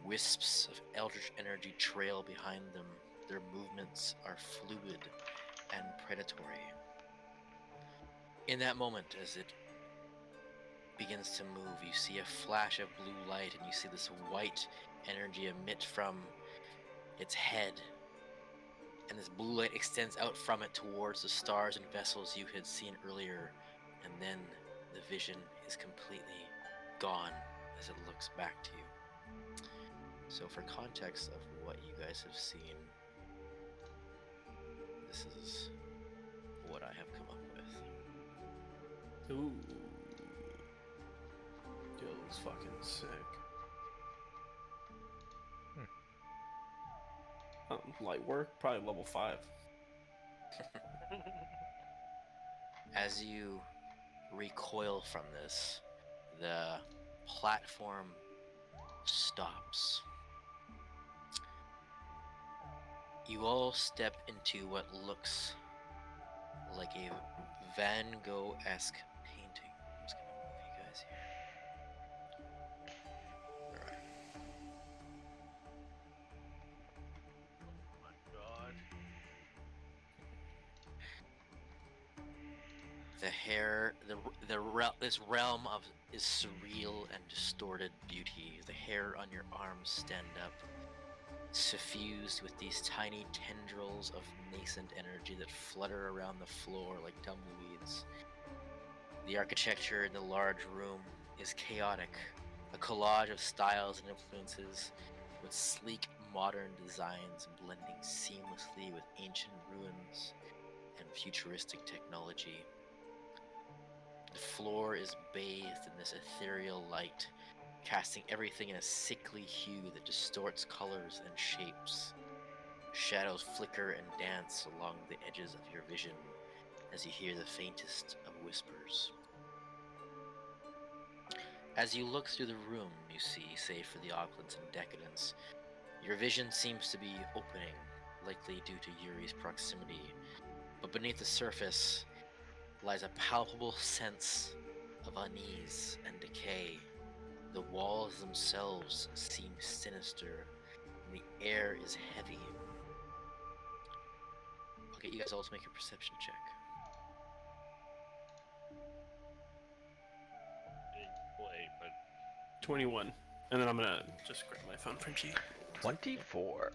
wisps of eldritch energy trail behind them. Their movements are fluid and predatory. In that moment, as it begins to move, you see a flash of blue light, and you see this white energy emit from its head. And this blue light extends out from it towards the stars and vessels you had seen earlier, and then the vision is completely gone as it looks back to you. So for context of what you guys have seen, this is what I have come up with. Ooh. Yo, it's fucking sick. Light work, probably level 5. As you recoil from this, the platform stops. You all step into what looks like a Van Gogh-esque painting. I'm just gonna move you guys here. Alright. Oh my god. The hair, this realm of is surreal and distorted beauty. The hair on your arms stand up, suffused with these tiny tendrils of nascent energy that flutter around the floor like tumbleweeds. The architecture in the large room is chaotic, a collage of styles and influences, with sleek modern designs blending seamlessly with ancient ruins and futuristic technology. The floor is bathed in this ethereal light, casting everything in a sickly hue that distorts colors and shapes. Shadows flicker and dance along the edges of your vision as you hear the faintest of whispers. As you look through the room, you see, save for the opulence and decadence, your vision seems to be opening, likely due to Yuri's proximity, but beneath the surface lies a palpable sense of unease and decay. The walls themselves seem sinister, and the air is heavy. I'll get you guys all to make a perception check. Big play, but 21. And then I'm gonna just grab my phone from G. 24.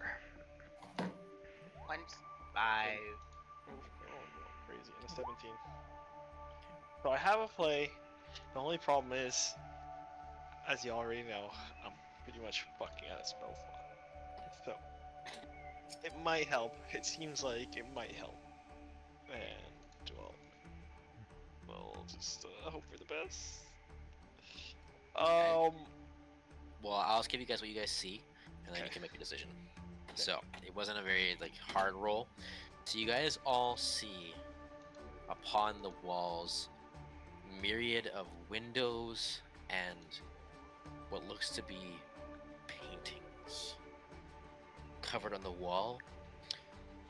5. crazy. And a 17. So I have a play. The only problem is, as you already know, I'm pretty much fucking out of spell slot. So it might help. It seems like it might help. And we'll just hope for the best. Well, I'll just give you guys what you guys see, and then you Okay. can make a decision. So, it wasn't a very, hard roll. So you guys all see, upon the walls, myriad of windows and what looks to be paintings covered on the wall.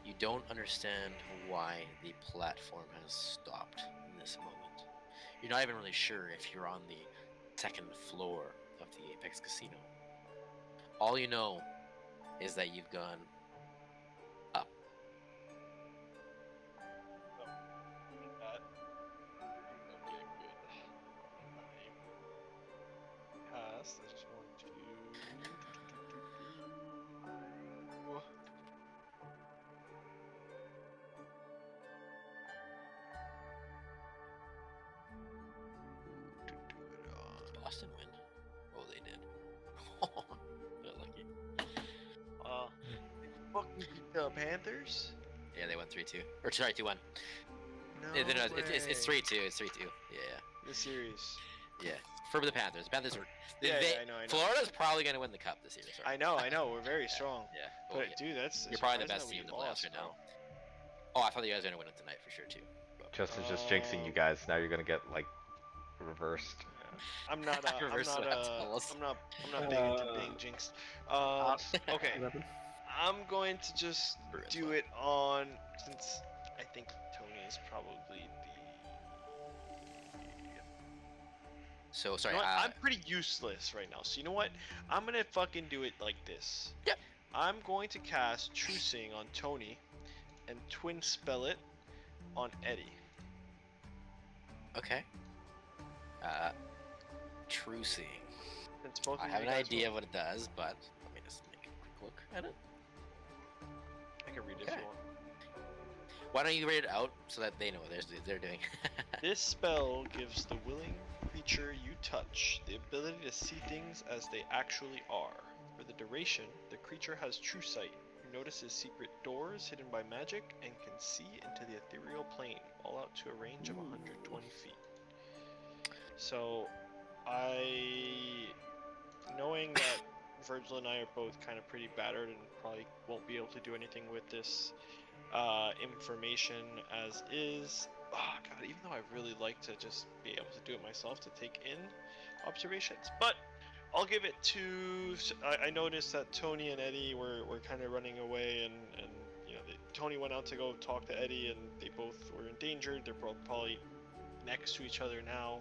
You don't understand why the platform has stopped in this moment. You're not even really sure if you're on the second floor of the Apex Casino. All you know is that you've gone up. Okay, good. The Panthers? Yeah, they won 3-2. Or sorry, 2-1. No It's way. 3-2. It's 3-2. Yeah. The series. Yeah. For the Panthers. The Panthers are. Yeah, I know. Florida's probably going to win the cup this year. Sorry. I know. We're very strong. Yeah. But dude, that's You're probably the surprising best that team in we the playoffs lost, right bro. now. Oh, I thought you guys were going to win it tonight for sure, too. But, Justin's just jinxing you guys. Now you're gonna get like reversed. I'm not. Reverse swept, almost. I'm not big into being jinxed. Okay. 11. I'm going to just Reverse do swept. it on, since I think Tony is probably So, the. sorry. You know what? I'm pretty useless right now. So you know what? I'm gonna fucking do it like this. Yep. I'm going to cast True Seeing on Tony, and Twin Spell it on Eddie. Okay. True Seeing. Since both I of have you an guys idea will- what it does, but let me just make a quick look at it. I can read it if Okay. you want. Why don't you read it out so that they know what they're doing? This spell gives the willing creature you touch the ability to see things as they actually are. For the duration, the creature has true sight, notices secret doors hidden by magic, and can see into the ethereal plane, all out to a range of 120 feet. So, knowing that Virgil and I are both kind of pretty battered and probably won't be able to do anything with this information as is. Oh god, even though I really like to just be able to do it myself to take in observations, but I'll give it to. I noticed that Tony and Eddie were kind of running away, and you know, Tony went out to go talk to Eddie, and they both were endangered. They're both probably next to each other now,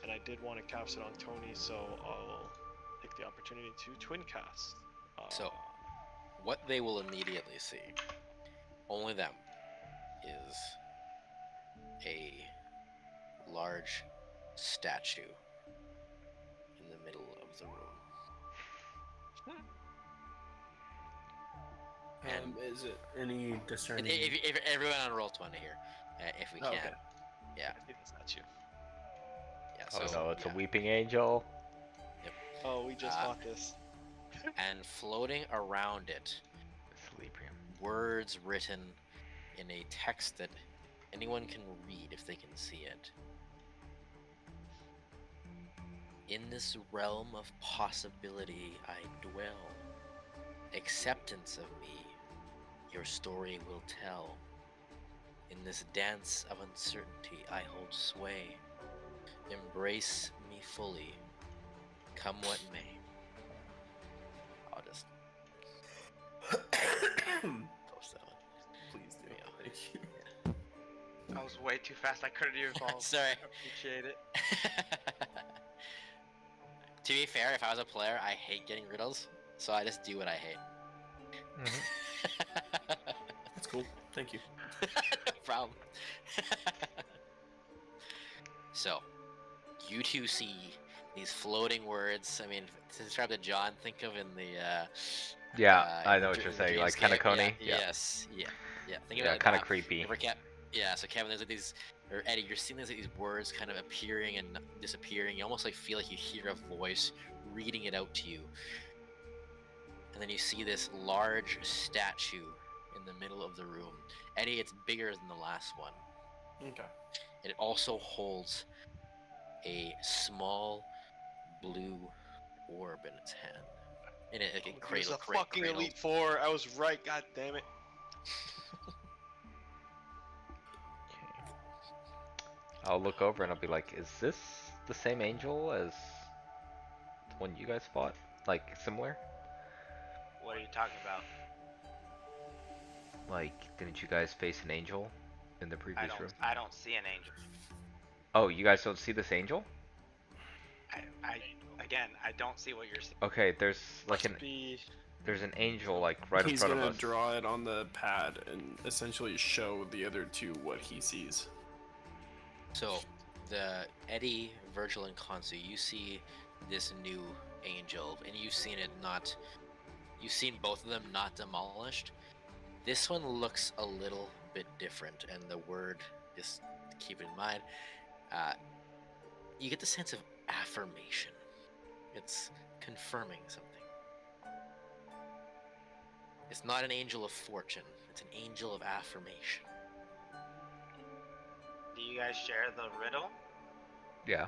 and I did want to cast it on Tony, so I'll take the opportunity to twin cast. So, what they will immediately see, only them, is a large statue in the middle of the room. Is it any discerning? If everyone on roll 20 here, if we can. Okay. Yeah. I think that's you. Yeah. Oh So, no, it's yeah. a weeping angel. Oh, we just fought this. And floating around it, Sleeping. words written in a text that anyone can read if they can see it. In this realm of possibility I dwell. Acceptance of me, your story will tell. In this dance of uncertainty I hold sway. Embrace me fully, come what may. I'll just post that one. Please do. Yeah. Thank you. That was way too fast. I couldn't even follow. Sorry. Appreciate it. To be fair, if I was a player, I hate getting riddles, so I just do what I hate. That's cool. Thank you. No problem. So, you two see these floating words. I mean, to describe the John, think of in the. Yeah, I know what you're saying. Like Dreamscape. Kanakoni. Yeah, Yeah. Yes. Yeah. Yeah. Think of it Yeah, like kind of that. creepy. Yeah, so Kevin, there's like these, or Eddie, you're seeing these words kind of appearing and disappearing. You almost like feel like you hear a voice reading it out to you. And then you see this large statue in the middle of the room. Eddie, it's bigger than the last one. Okay. It also holds a small blue orb in its hand. And it like a It was cradle, a fucking cradle. Elite Four. I was right. God damn it. I'll look over and I'll be like, is this the same angel as the one you guys fought? Like, similar? What are you talking about? Like, didn't you guys face an angel in the previous room? I don't see an angel. Oh, you guys don't see this angel? Again, I don't see what you're seeing. Okay, there's like Must be. there's an angel like right in He's front of gonna us. draw it on the pad and essentially show the other two what he sees. So, the Eddie, Virgil, and Kansu, you see this new angel, and you've seen it not. You've seen both of them not demolished. This one looks a little bit different, and the word, just keep it in mind, you get the sense of affirmation. It's confirming something. It's not an angel of fortune. It's an angel of affirmation. Do you guys share the riddle? Yeah.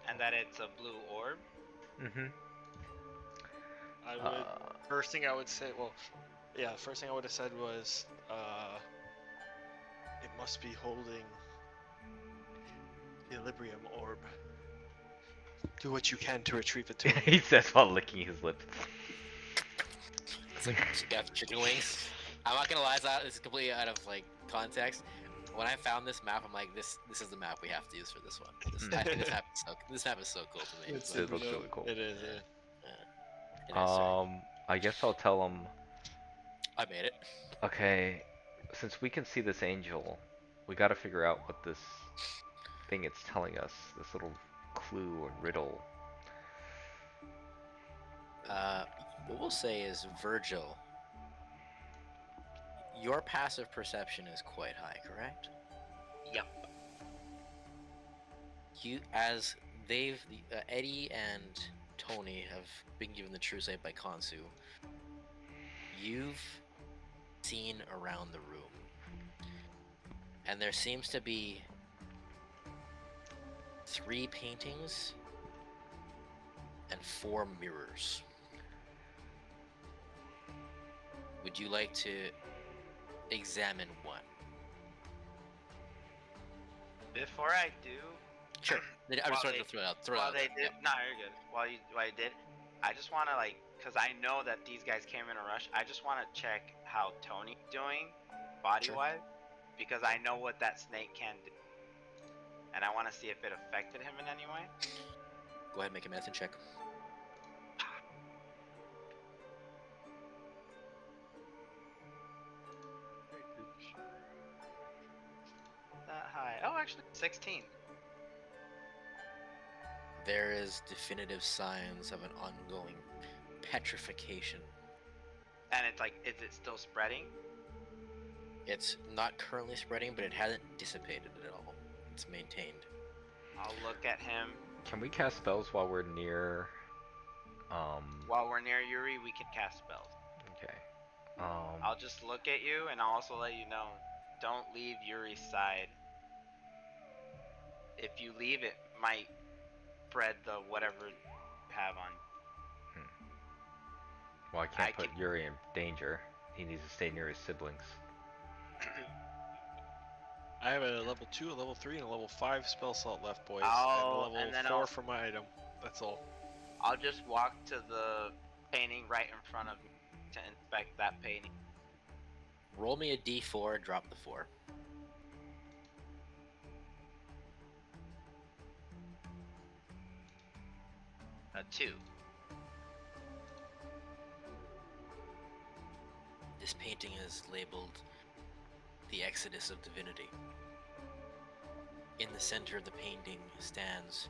And that it's a blue orb? Mm-hmm. I would. First thing I would say, well, yeah, first thing I would have said was, it must be holding the Equilibrium orb. Do what you can to retrieve it to me. He says while licking his lips. She got chicken wings. I'm not gonna lie, this is completely out of like context. When I found this map, I'm like, this is the map we have to use for this one. This map is so cool to me. It looks really cool. It is, yeah. It is, sorry. I guess I'll tell him. I made it. Okay, since we can see this angel, we gotta figure out what this thing it's telling us. This little clue or riddle. What we'll say is, Virgil, your passive perception is quite high, correct? Yep. Eddie and Tony have been given the true sight by Kansu. You've seen around the room, and there seems to be 3 paintings and 4 mirrors. Would you like to examine one? Before I do, Sure. I just wanted to throw it out. while they did, no, you're good. While you did, I just want to cause I know that these guys came in a rush. I just want to check how Tony's doing, body-wise, because I know what that snake can do, and I want to see if it affected him in any way. Go ahead and make a medicine check. That high? Oh, actually, 16. There is definitive signs of an ongoing petrification. And it's is it still spreading? It's not currently spreading, but it hasn't dissipated at all. It's maintained. I'll look at him. Can we cast spells while we're near? While we're near Yuri, we can cast spells. Okay. I'll just look at you, and I'll also let you know, don't leave Yuri's side. If you leave, it might spread the whatever you have on. Well, I can't put Yuri in danger. He needs to stay near his siblings. I have a level 2, a level 3, and a level 5 spell slot left, boys. And then level 4 for my item. That's all. I'll just walk to the painting right in front of me to inspect that painting. Roll me a d4, drop the 4. A 2. This painting is labeled The Exodus of Divinity. In the center of the painting stands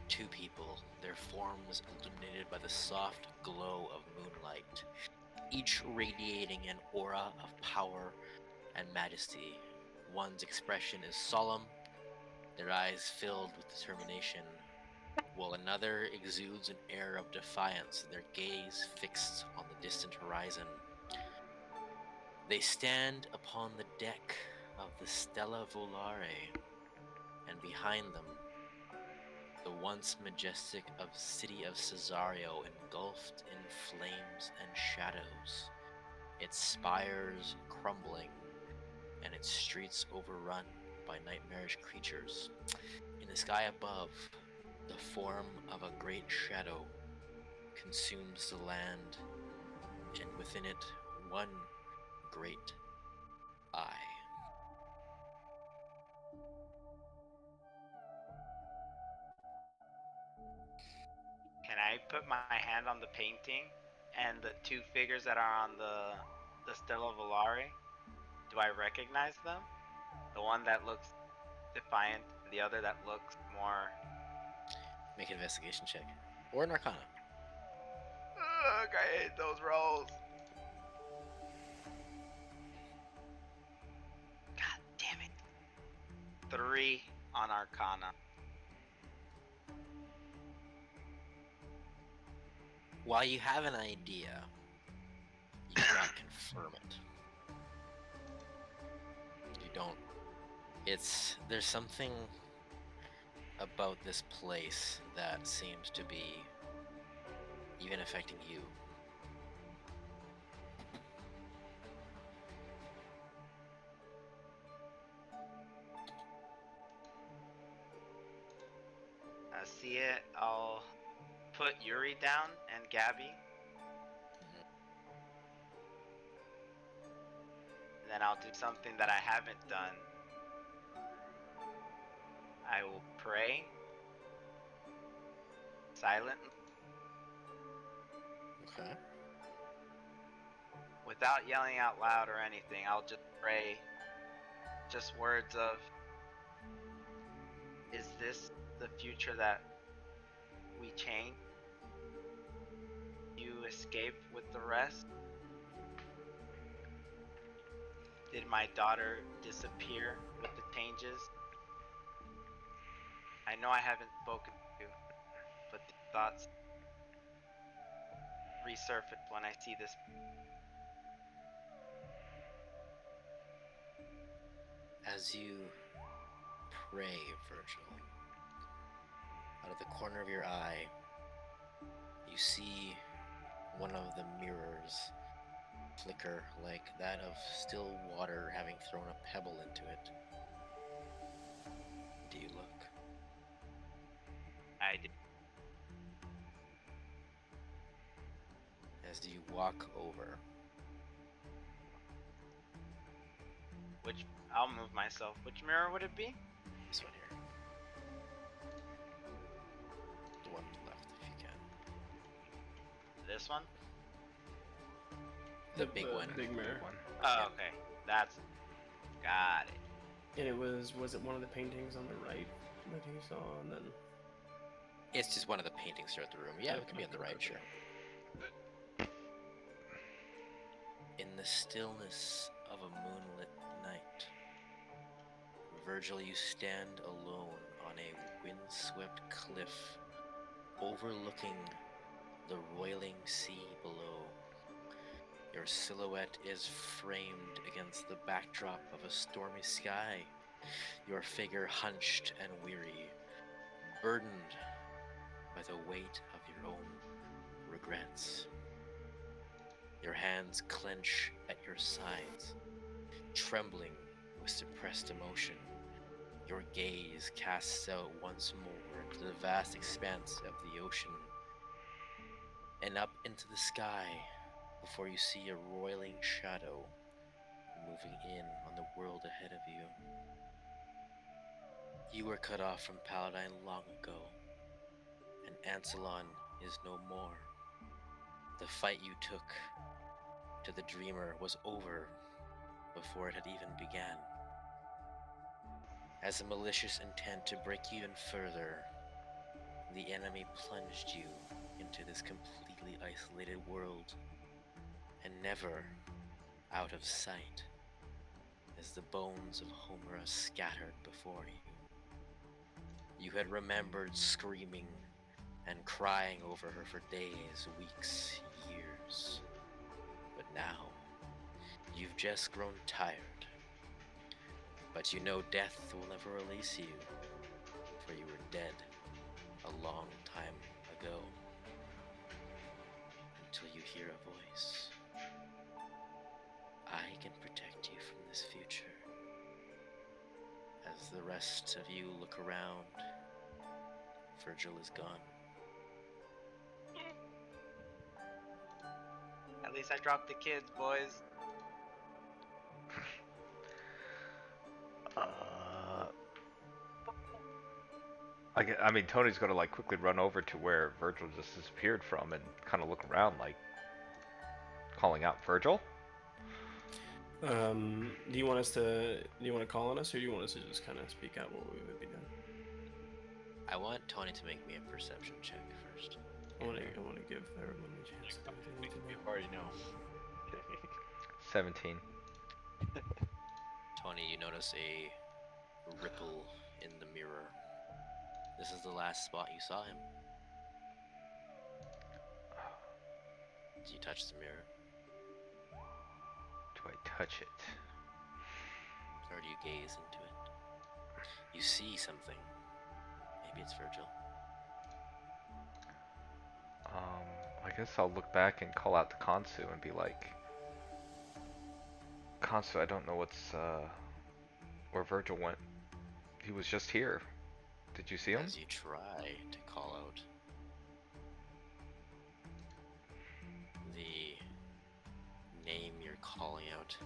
2 people, their forms illuminated by the soft glow of moonlight, each radiating an aura of power and majesty. One's expression is solemn, their eyes filled with determination, while another exudes an air of defiance, their gaze fixed on the distant horizon. They stand upon the deck of the Stella Volare, and behind them, the once majestic city of Cesario engulfed in flames and shadows, its spires crumbling, and its streets overrun by nightmarish creatures. In the sky above, the form of a great shadow consumes the land, and within it, one great eye. Can I put my hand on the painting and the 2 figures that are on the Stella Volare? Do I recognize them? The one that looks defiant, the other that looks more... Make an investigation check. Or an arcana. Ugh, I hate those rolls. God damn it. 3 on arcana. While you have an idea, cannot confirm it. You don't. There's something about this place that seems to be even affecting you. I see it. I'll put Yuri down and Gabby. And then I'll do something that I haven't done. I will pray silently Okay. without yelling out loud or anything. I'll just pray just words of, is this the future that we change? You escape with the rest? Did my daughter disappear with the changes? I know I haven't spoken to you, but the thoughts resurface when I see this. As you pray, Virgil, out of the corner of your eye, you see one of the mirrors flicker like that of still water having thrown a pebble into it. Do you look? I did. As you walk over, Which, I'll move myself. Which mirror would it be? this one here. The one left, if you can. This one? The big one. Big mirror. Oh, okay. That's, got it. And was it one of the paintings on the right that he saw, and then? It's just one of the paintings throughout the room. Yeah, it could be on the right, sure. In the stillness of a moonlit night, Virgil, you stand alone on a windswept cliff overlooking the roiling sea below. Your silhouette is framed against the backdrop of a stormy sky, your figure hunched and weary, burdened by the weight of your own regrets. Your hands clench at your sides, trembling with suppressed emotion. Your gaze casts out once more into the vast expanse of the ocean and up into the sky before you see a roiling shadow moving in on the world ahead of you. You were cut off from Paladine long ago, and Ancelon is no more. The fight you took to the Dreamer was over before it had even began. As a malicious intent to break you even further, the enemy plunged you into this completely isolated world, and never out of sight as the bones of Homera scattered before you. You had remembered screaming and crying over her for days, weeks, years. But now, you've just grown tired. But you know death will never release you, for you were dead a long time ago. Until you hear a voice. I can protect you from this future. As the rest of you look around, Virgil is gone. At least I dropped the kids, boys. I mean, Tony's gonna like quickly run over to where Virgil just disappeared from and kind of look around, like calling out Virgil. Do you want to call on us, or do you want us to just kind of speak out what we would be doing? I want Tony to make me a perception check first. I want to give everyone a chance to do We anything. already know. 17. Tony, you notice a ripple in the mirror. This is the last spot you saw him. Do you touch the mirror? Do I touch it? Or do you gaze into it? You see something. Maybe it's Virgil. I guess I'll look back and call out to Kansu and be like, Kansu, I don't know where Virgil went. He was just here. Did you see him? As you try to call out, the name you're calling out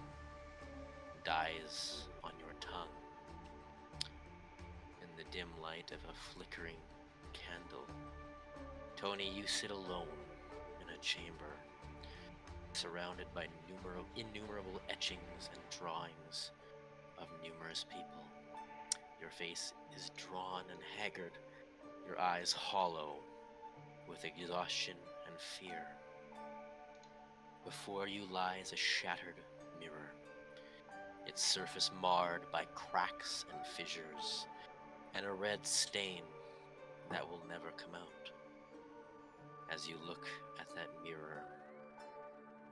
dies on your tongue. In the dim light of a flickering candle, Tony, you sit alone in a chamber, surrounded by innumerable etchings and drawings of numerous people. Your face is drawn and haggard, your eyes hollow with exhaustion and fear. Before you lies a shattered mirror, its surface marred by cracks and fissures, and a red stain that will never come out. As you look at that mirror,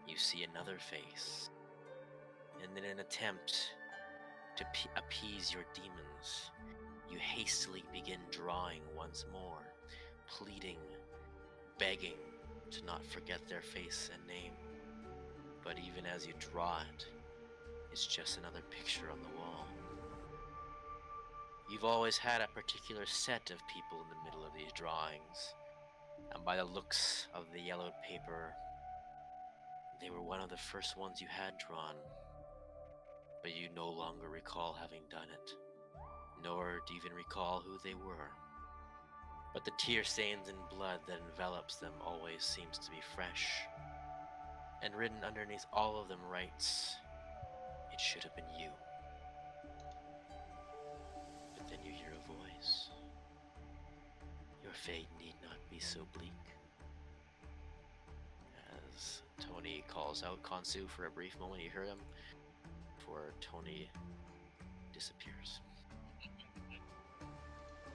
you see another face, and in an attempt to appease your demons, you hastily begin drawing once more, pleading, begging to not forget their face and name. But even as you draw it, it's just another picture on the wall. You've always had a particular set of people in the middle of these drawings, and by the looks of the yellowed paper, they were one of the first ones you had drawn. But you no longer recall having done it, nor do you even recall who they were. But the tear stains and blood that envelops them always seems to be fresh, and written underneath all of them writes, "It should have been you." But then you hear a voice. Your fate need not be so bleak. As Tony calls out Kansu for a brief moment, you hear him, before Tony disappears.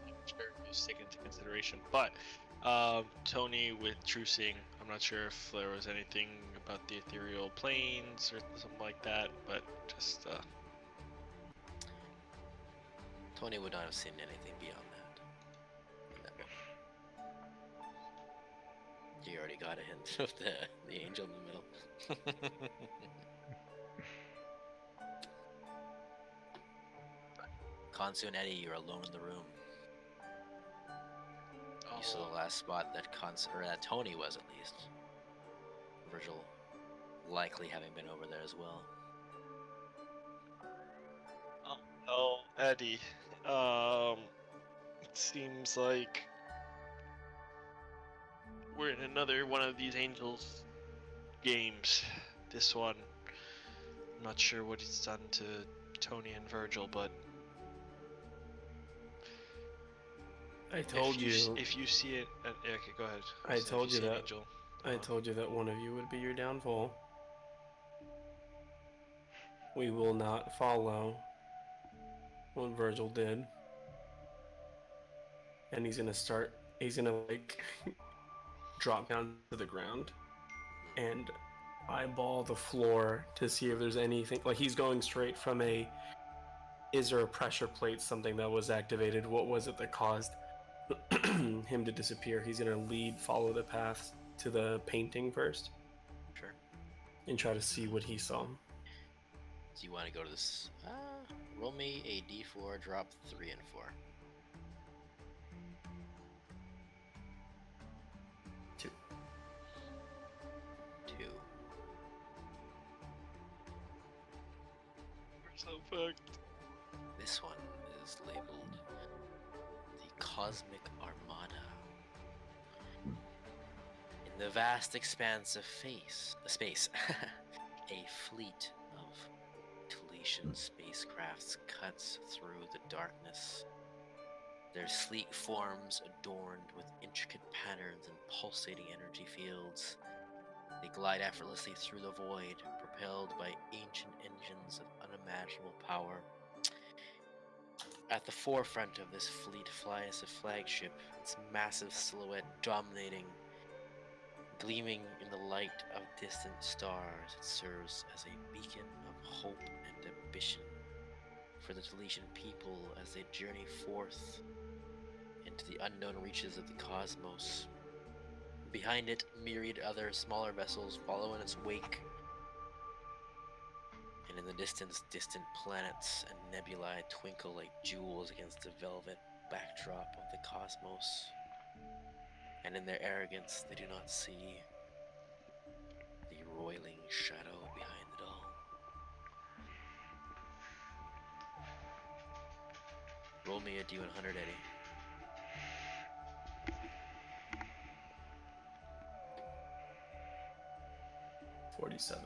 I'm sure it was taken into consideration, but Tony with true seeing, I'm not sure if there was anything about the ethereal planes or something like that, but just Tony would not have seen anything beyond that in that book. You already got a hint of the angel in the middle. Kansu and Eddie, you're alone in the room. You saw the last spot that that Tony was, at least. Virgil likely having been over there as well. oh, Eddie. It seems like we're in another one of these angels games. This one, I'm not sure what he's done to Tony and Virgil, but I told you. If you see it, yeah, okay, go ahead. I told you see an that. angel, I told you that one of you would be your downfall. We will not follow what Virgil did. And he's gonna like drop down to the ground and eyeball the floor to see if there's anything. Like, he's going straight from is there a pressure plate, something that was activated? What was it that caused him to disappear? He's gonna follow the path to the painting first. Sure. And try to see what he saw. So you want to go to this? Roll me a d4, drop 3 and 4. 2. 2. we're so fucked. This one is labeled the Cosmic Armada. In the vast expanse of space, a fleet of Talesian spacecrafts cuts through the darkness. Their sleek forms adorned with intricate patterns and pulsating energy fields. They glide effortlessly through the void, propelled by ancient engines of unimaginable power. At the forefront of this fleet flies a flagship, its massive silhouette dominating, gleaming in the light of distant stars. It serves as a beacon hope and ambition for the Talesian people as they journey forth into the unknown reaches of the cosmos. Behind it, myriad other smaller vessels follow in its wake, and in the distance, distant planets and nebulae twinkle like jewels against the velvet backdrop of the cosmos. And in their arrogance, they do not see the roiling shadow behind it all. Roll me a D100, Eddie. 47.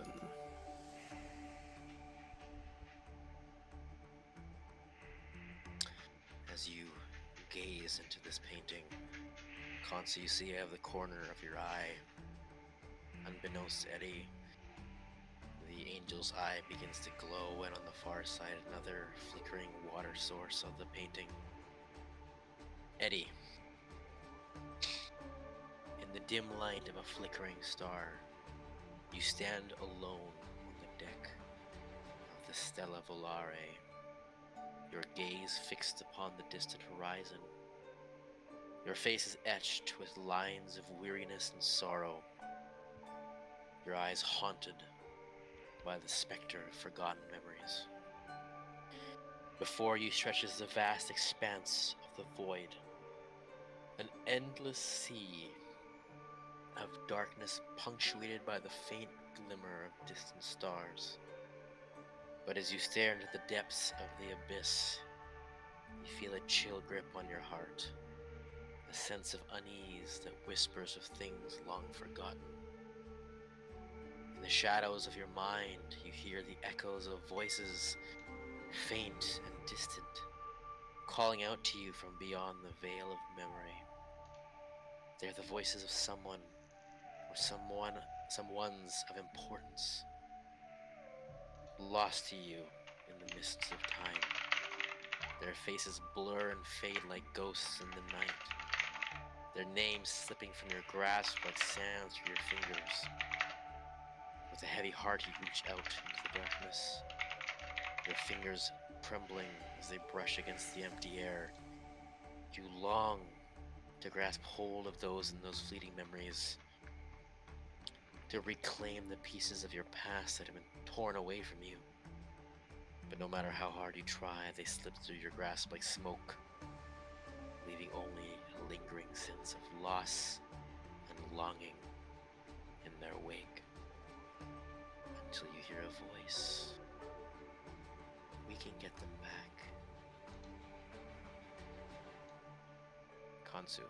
As you gaze into this painting, Consi, you see out of the corner of your eye, unbeknownst to Eddie, the angel's eye begins to glow, and on the far side, another flickering water source of the painting. Eddie, in the dim light of a flickering star, you stand alone on the deck of the Stella Volare, your gaze fixed upon the distant horizon. Your face is etched with lines of weariness and sorrow, your eyes haunted by the specter of forgotten memories. Before you stretches the vast expanse of the void, an endless sea of darkness punctuated by the faint glimmer of distant stars. But as you stare into the depths of the abyss, you feel a chill grip on your heart, a sense of unease that whispers of things long forgotten. In the shadows of your mind, you hear the echoes of voices, faint and distant, calling out to you from beyond the veil of memory. They are the voices of someone, or someone's of importance, lost to you in the mists of time. Their faces blur and fade like ghosts in the night, their names slipping from your grasp like sand through your fingers. With a heavy heart you reach out into the darkness, your fingers trembling as they brush against the empty air. You long to grasp hold of those fleeting memories, to reclaim the pieces of your past that have been torn away from you. But no matter how hard you try, they slip through your grasp like smoke, leaving only a lingering sense of loss and longing in their wake. Until you hear a voice. We can get them back. Kansu,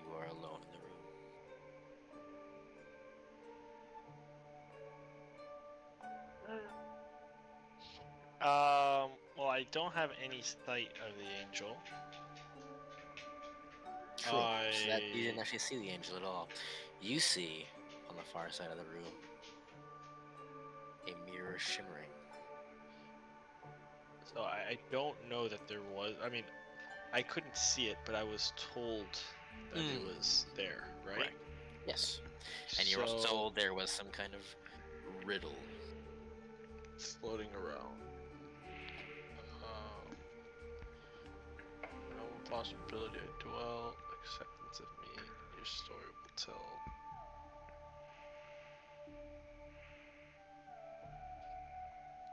you are alone in the room. Well, I don't have any sight of the angel. True. So that you didn't actually see the angel at all. You see, on the far side of the room, a mirror shimmering. So I don't know that there was. I mean, I couldn't see it, but I was told that it was there, right? Correct. Yes. And you were also told there was some kind of riddle floating around. No possibility I dwell, acceptance of me, your story will tell.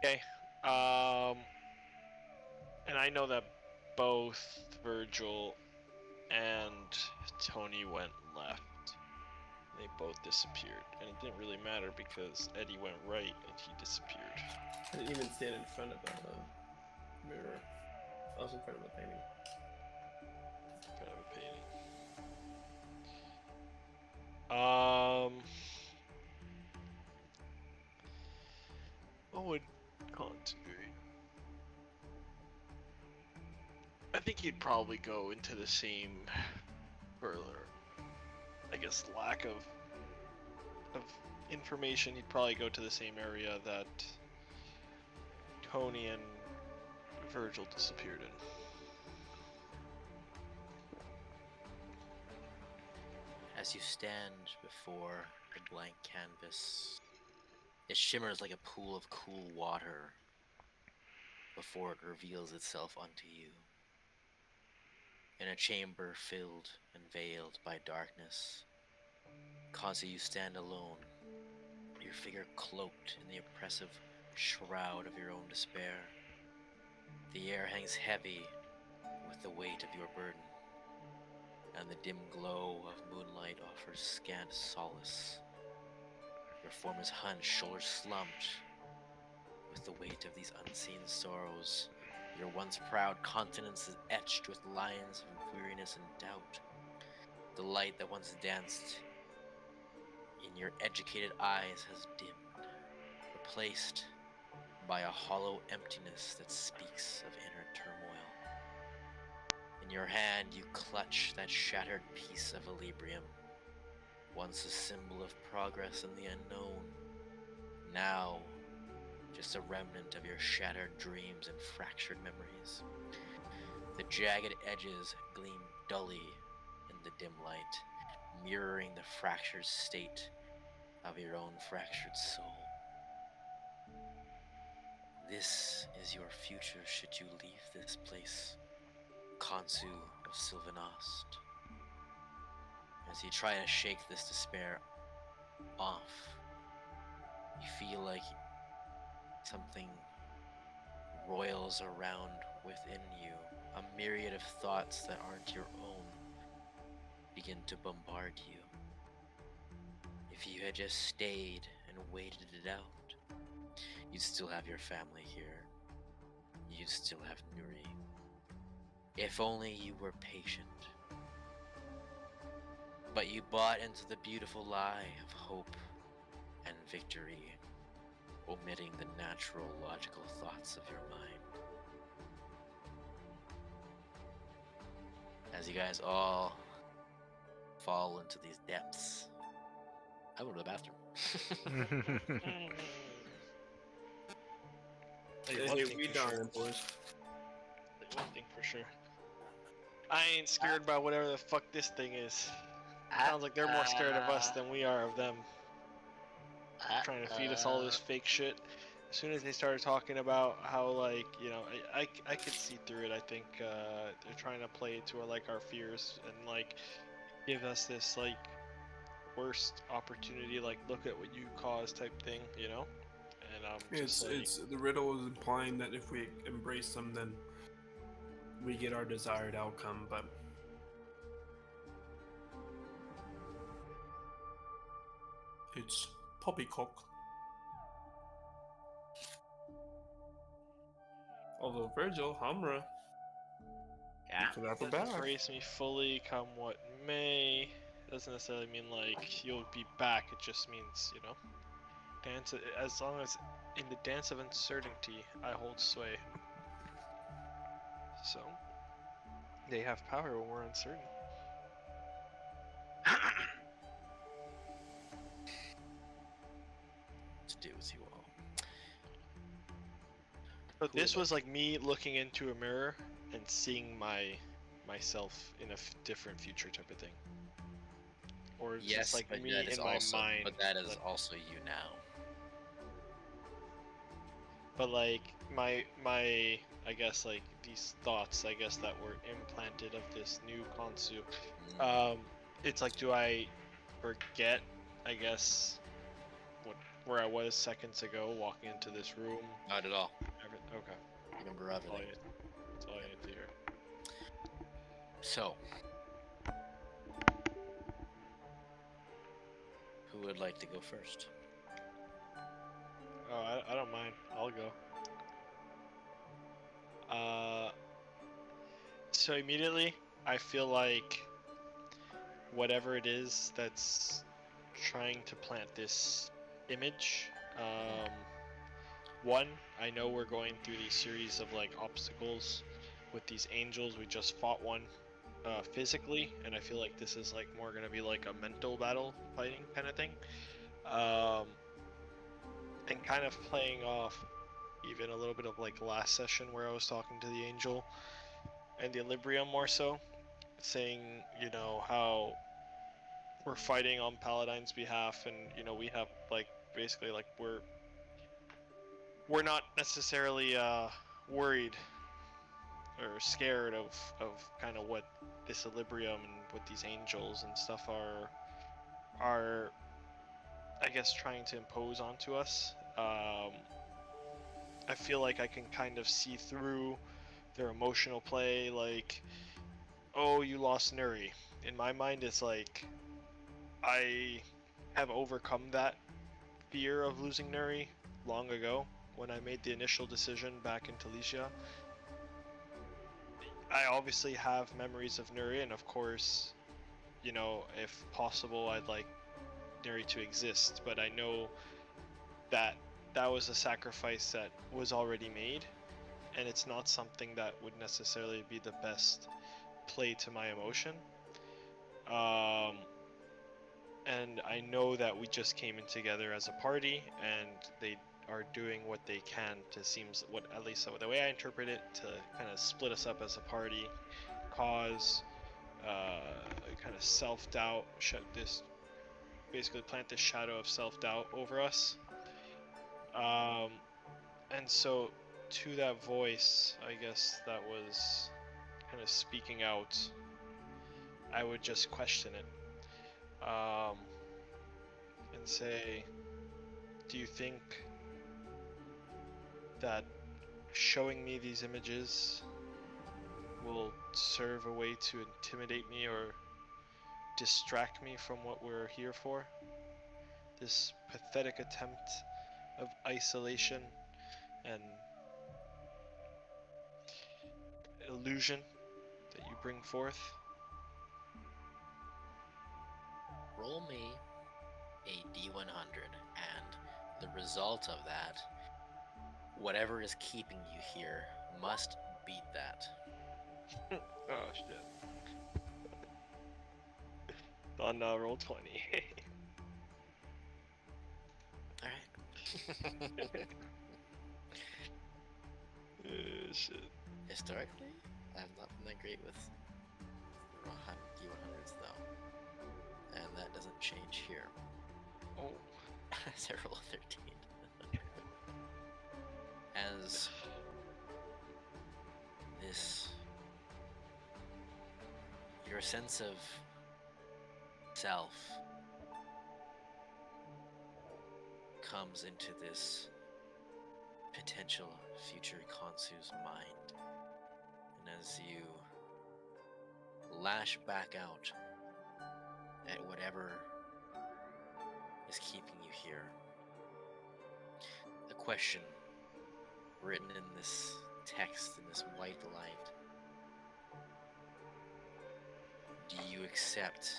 Okay. And I know that both Virgil and Tony went left. They both disappeared, and it didn't really matter because Eddie went right and he disappeared. I didn't even stand in front of the mirror. I was in front of the painting. In front of a painting. What would Kant do? I think he'd probably go into the same further, I guess, lack of information. He'd probably go to the same area that Tony and Virgil disappeared in. as you stand before the blank canvas. It shimmers like a pool of cool water before it reveals itself unto you. In a chamber filled and veiled by darkness, Kazi, you stand alone, your figure cloaked in the oppressive shroud of your own despair. The air hangs heavy with the weight of your burden, and the dim glow of moonlight offers scant solace. Your form is hunched, shoulders slumped, with the weight of these unseen sorrows. Your once proud countenance is etched with lines of weariness and doubt. The light that once danced in your educated eyes has dimmed, replaced by a hollow emptiness that speaks of inner turmoil. In your hand you clutch that shattered piece of Equilibrium, once a symbol of progress in the unknown, now just a remnant of your shattered dreams and fractured memories. The jagged edges gleam dully in the dim light, mirroring the fractured state of your own fractured soul. This is your future should you leave this place, Khonsu of Sylvanost. As you try to shake this despair off, you feel like something roils around within you. A myriad of thoughts that aren't your own begin to bombard you. If you had just stayed and waited it out, you'd still have your family here. You'd still have Nuri. If only you were patient. But you bought into the beautiful lie of hope and victory, omitting the natural, logical thoughts of your mind. As you guys all fall into these depths, I go to the bathroom. Hey, Hey, thing we for done, sure. boys. One thing for sure. I ain't scared by whatever the fuck this thing is. Sounds like they're more scared of us than we are of them. Trying to feed us all this fake shit. As soon as they started talking about how, like, you know, I could see through it. I think they're trying to play to like our fears and like give us this like worst opportunity, like look at what you caused type thing, you know. And just like, It's the riddle is implying that if we embrace them, then we get our desired outcome. But it's poppycock. Although Virgil, Hamra, Yeah. you could have a back. embrace me fully, come what may. Doesn't necessarily mean like you'll be back. It just means, you know, dance. As long as in the dance of uncertainty, I hold sway. So they have power when we're uncertain. To do with you all. But Who this would was like me looking into a mirror and seeing myself in a different future type of thing. Or Yes, just like but me that is in my also, mind. but that is also you now. But like my I guess like these thoughts I guess that were implanted of this new Khonsu. It's like, do I forget, I guess, where I was seconds ago walking into this room? Not at all. Okay. Remember That's all everything. that's all I need to hear. So, who would like to go first? Oh, I don't mind. I'll go. So immediately, I feel like whatever it is that's trying to plant this image, one, I know we're going through these series of like obstacles with these angels. We just fought one physically, and I feel like this is like more gonna be like a mental battle fighting kind of thing. And kind of playing off even a little bit of like last session where I was talking to the angel and the Equilibrium more so, saying, you know, how we're fighting on Paladine's behalf, and you know, we have like basically like we're we're not necessarily worried or scared of kind of what this equilibrium and what these angels and stuff are I guess trying to impose onto us. I feel like I can kind of see through their emotional play, like, oh, you lost Nuri. In my mind, it's like I have overcome that fear of losing Nuri long ago when I made the initial decision back in Talicia. I obviously have memories of Nuri, and of course, you know, if possible, I'd like Nuri to exist, but I know that that was a sacrifice that was already made, and it's not something that would necessarily be the best play to my emotion. And I know that we just came in together as a party, and they are doing what they can to seems what at least the way I interpret it to kind of split us up as a party, cause kind of self-doubt, this basically plant this shadow of self-doubt over us. And so to that voice, I guess that was kind of speaking out, I would just question it, and say, do you think that showing me these images will serve a way to intimidate me or distract me from what we're here for? This pathetic attempt of isolation and illusion that you bring forth? Roll me a d100, and the result of that, whatever is keeping you here, must beat that. Oh shit. On roll 20. Alright. Shit. Historically, I've not been that great with D100s though. And that doesn't change here. Oh. As I roll a 13. As this, your sense of self comes into this potential future Konsu's mind, and as you lash back out at whatever is keeping you here, a question written in this text, in this white light: do you accept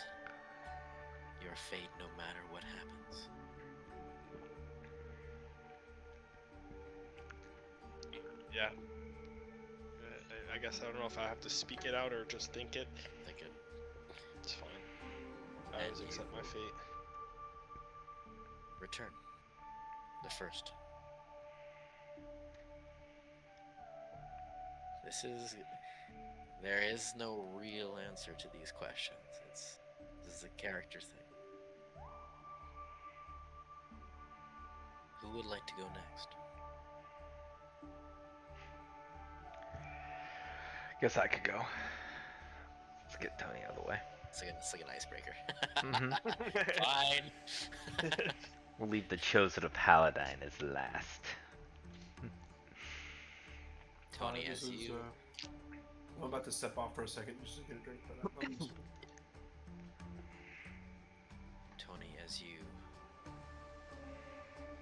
your fate no matter what happens? Yeah. I guess I don't know if I have to speak it out or just think it. Think it. It's fine. I always And accept you my fate. return. The first. There is no real answer to these questions. This is a character thing. Who would like to go next? Guess I could go. Let's get Tony out of the way. It's like an icebreaker. Mm-hmm. Fine. We'll leave the chosen of Paladine as last. Tony, as you... I'm about to step off for a second just to get a drink. But Tony, as you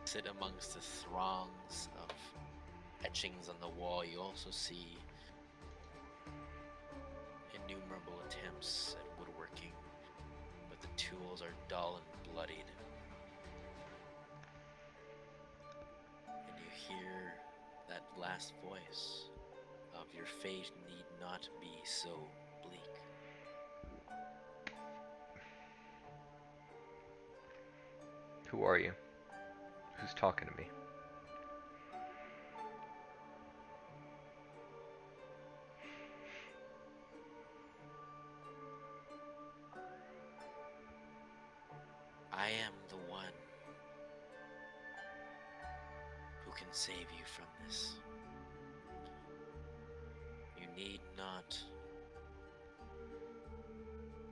sit amongst the throngs of etchings on the wall, you also see innumerable attempts at woodworking, but the tools are dull and bloodied. And you hear that last voice of your fate need not be so bleak. Who are you? Who's talking to me? I am the one who can save you from this. You need not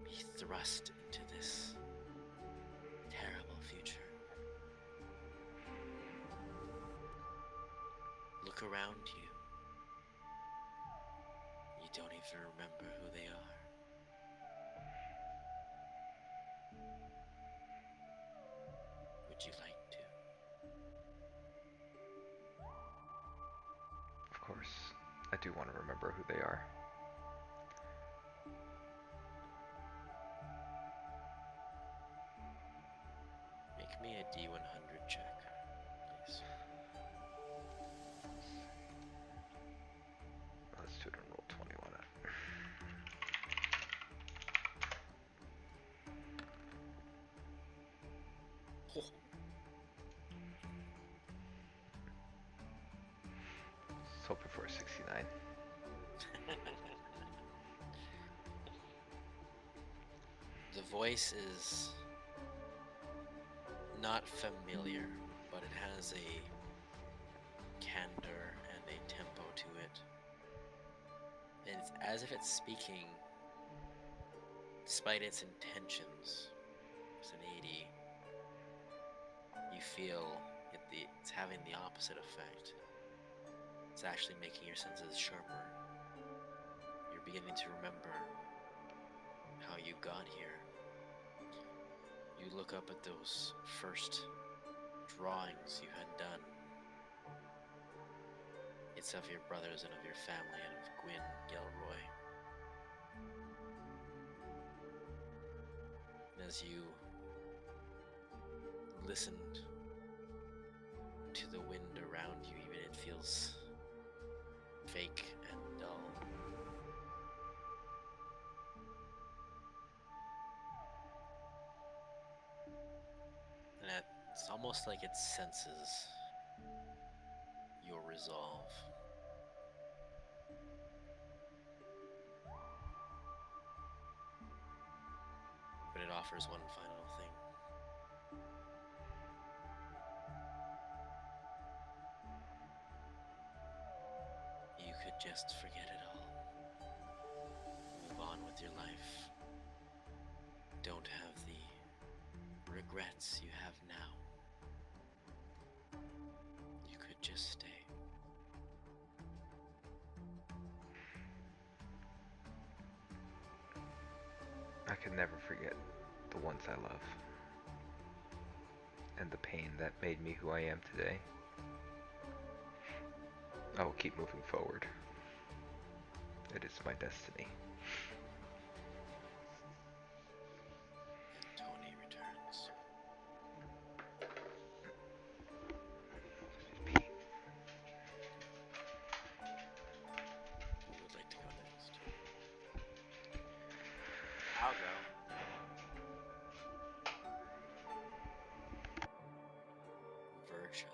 be thrust into this terrible future. Look around you. You don't even remember who they are. Would you like to? Of course, I do want to remember who they are. Make me a D100 check, please. Let's do it and roll 20 on it. Oh. Let's hope for a 69. The voice is not familiar, but it has a candor and a tempo to it. And it's as if it's speaking, despite its intentions. It's an 80. You feel it's having the opposite effect. It's actually making your senses sharper. You're beginning to remember how you got here. You look up at those first drawings you had done. It's of your brothers and of your family and of Gwyn Gilroy. And as you listened to the wind around you, even it feels fake and dull. And it's almost like it senses your resolve. But it offers one final thing. You could just forget it all. Move on with your life. Don't have the regrets you have now. You could just stay. I can never forget the ones I love. And the pain that made me who I am today. I will keep moving forward. It is my destiny. And Tony returns. Who would like to go next? I'll go. Virgil.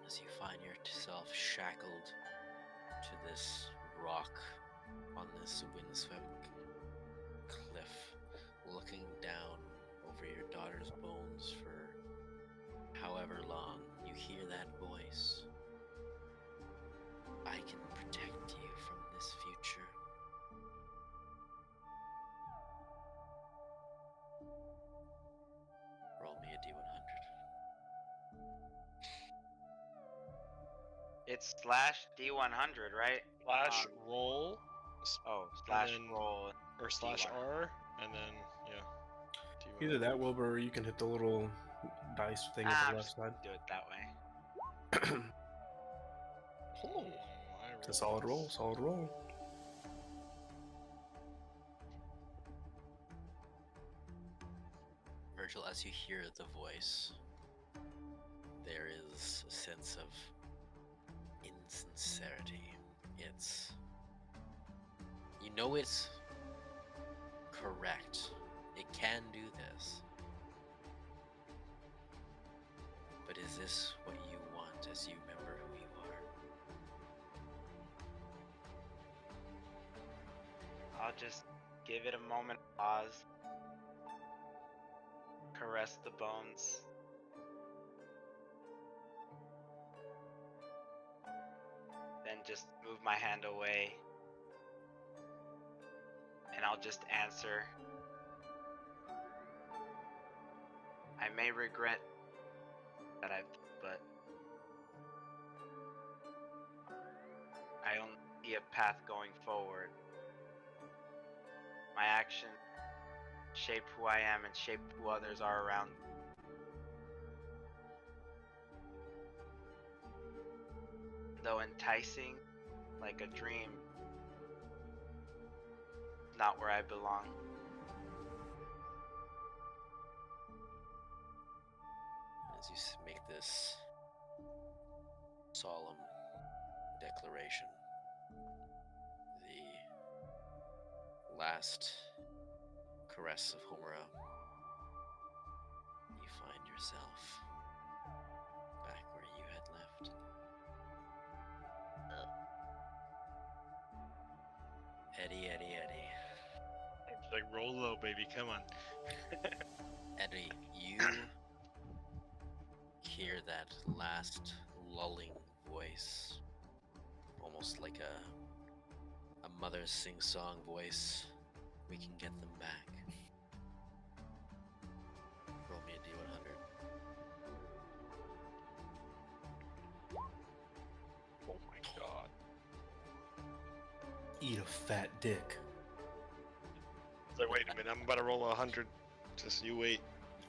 As you find yourself shackled to this rock on this windswept cliff, looking down over your daughter's bones for however long, you hear that voice. I can protect you from this future. Roll me a D100. It's /D100, right? Slash Um, roll, Oh, and / then- roll. or slash D100. R, and then, yeah. Either that, Wilbur, or you can hit the little dice thing at Ah, the I'm left just side. do it that way. Oh, It's a solid roll, solid roll. Virgil, as you hear the voice, there is a sense of insincerity. It's... You know it's correct. It can do this. But is this what you want as you remember who you are? I'll just give it a moment, pause, caress the bones. Then just move my hand away. And I'll just answer. I may regret that but I only see a path going forward. My actions shape who I am and shape who others are around me. Though enticing like a dream, not where I belong. As you make this solemn declaration, the last caress of Homura, you find yourself back where you had left. Eddie. It's like, roll low, baby, come on. Eddie, you hear that last lulling voice, almost like a mother's sing-song voice. We can get them back. Roll me a D100. Oh my god. Eat a fat dick. It's like, wait a minute, I'm about to roll 100. Just you wait.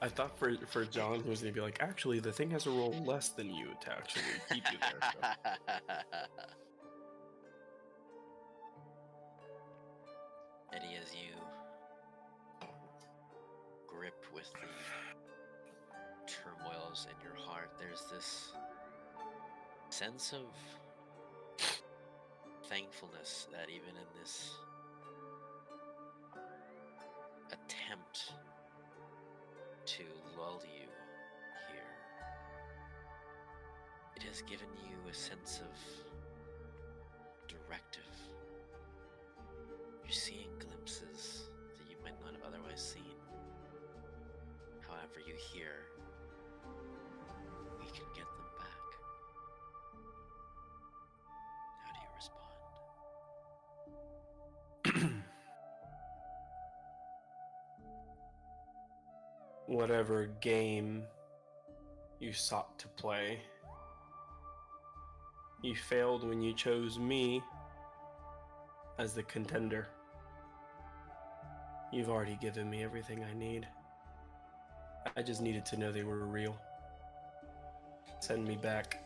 I thought for John, he was gonna be like, actually, the thing has a roll less than you to actually keep you there. So. Eddie, as you grip with the turmoils in your heart, there's this sense of thankfulness that even in this attempt to lull you here, it has given you a sense of directive. You're seeing glimpses that you might not have otherwise seen. However, you hear, we can get them back. How do you respond? Whatever game you sought to play, you failed when you chose me as the contender. You've already given me everything I need. I just needed to know they were real. Send me back.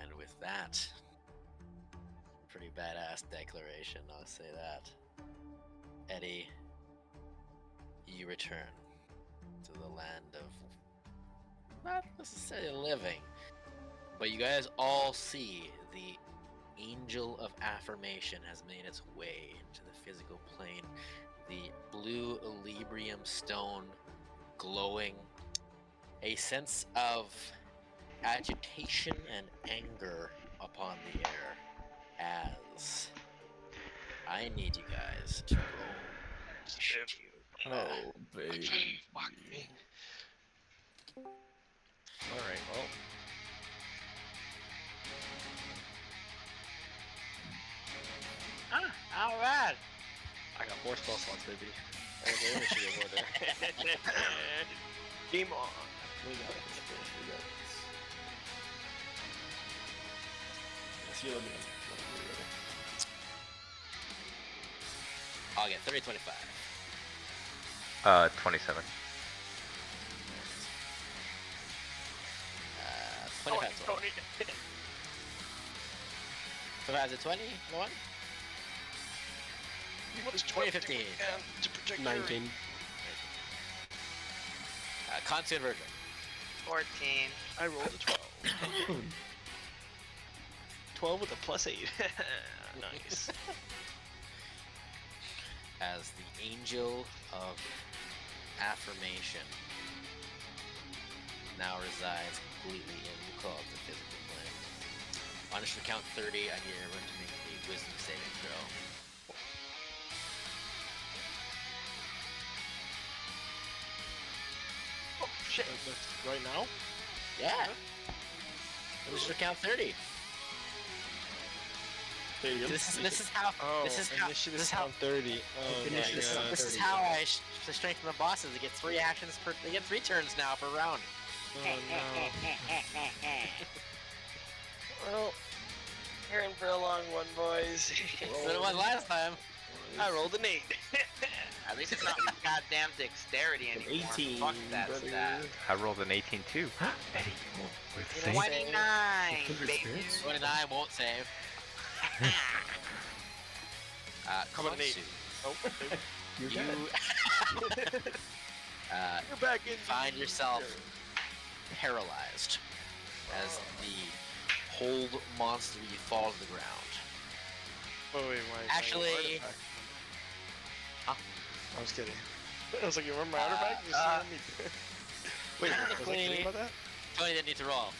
And with that, pretty badass declaration, I'll say that. Eddie, you return to the land of not necessarily living, but you guys all see the Angel of Affirmation has made its way into the physical plane. The blue Librium stone glowing. A sense of agitation and anger upon the air as I need you guys to roll. Oh, baby. Fuck me. Alright, well. Alright! I got 4 spell slots, baby. I got the initiative order. Game on. We got this. Yes, you'll be. I'll get 30-25. 27. 25 to 20. 25 to 20, no one? What's 2015? To protect 19. Consummate Virgin. 14. I rolled a 12. 12 with a +8. Nice. As the Angel of Affirmation now resides completely in the call of the physical plane. On a count 30, I need everyone to make a wisdom saving throw. Shit. Right now? Yeah. We should count 30. This is how. Oh, This is how. initiative This is how. count 30. Oh my This is how I strengthen the bosses. They get 3 actions per. They get 3 turns now per round. Oh no. Well, you're in for a long one, boys. Than it was last time. I rolled an 8. At least it's not goddamn dexterity anymore. 18, Fuck that brother. stat. I rolled an 18 too. Eddie, with You save. know what? 29, Kindred baby. spirits? 29 won't save. How about an 8? Konsu, Oh, You're you dead. you're back in. find yourself paralyzed as the hold monster you fall to the ground. Oh wait, my Actually- artifact. Huh? I was kidding. I was like, you remember my artifact? You see me? Wait, was I kidding technically- about that? Tony didn't need to roll.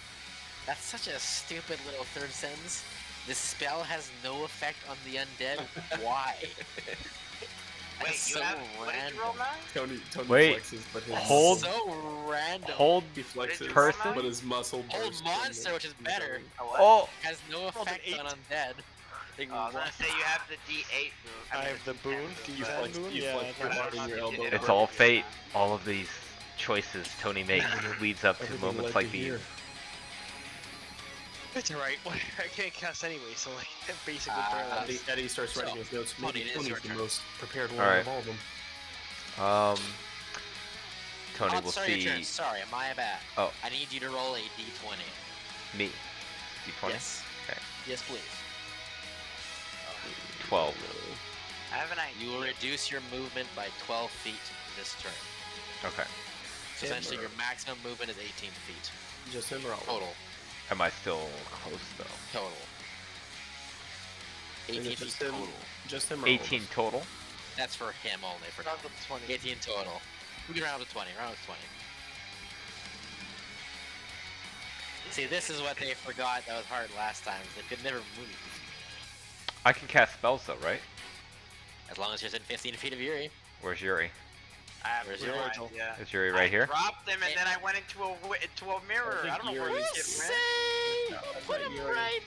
That's such a stupid little third sentence. This spell has no effect on the undead. Why? Wait, That's you so have. What did you roll random. now? Tony Wait, flexes, but his hold- So random. Hold he flexes, person? but his muscle Hold bursts monster, from which is better. A what? Oh, Has no Rolled an effect 8. on undead. I was gonna say you have the D8 boon. I have the boon. Do you You have flex- boon? you Yeah. flex I your know. arm in your elbow. it's all fate. All of these choices Tony makes leads up to Everything moments led like to these. here. It's alright. I can't cast anyway, so like basically Uh, paralyzed. Eddie starts writing So, his notes. Tony, Maybe it is Tony's your the turn. most prepared one Alright. of all of them. Tony Oh, will sorry, your see turn. Sorry, my bad. Oh. I need you to roll a d20. me. D20. Yes. Okay. Yes, please. 12. I have an idea. You will reduce your movement by 12 feet this turn. Okay. So essentially, your maximum movement is 18 feet. Just him or all? Total. Am I still close though? Total. 18 feet just him, total. just him or all of 18 us? total? That's for him only. For now. Round up to 20. 18 total. We can round up to 20. Round up to 20. See, this is what they forgot that was hard last time. Is they could never move. I can cast spells though, right? As long as you're within 15 feet of Yuri. Where's Yuri? I have Where's no your idea. Is Yuri right here? I dropped him and then I went into a mirror. think I don't know where Yuri's this shit Say, No, put that him Yuri. right.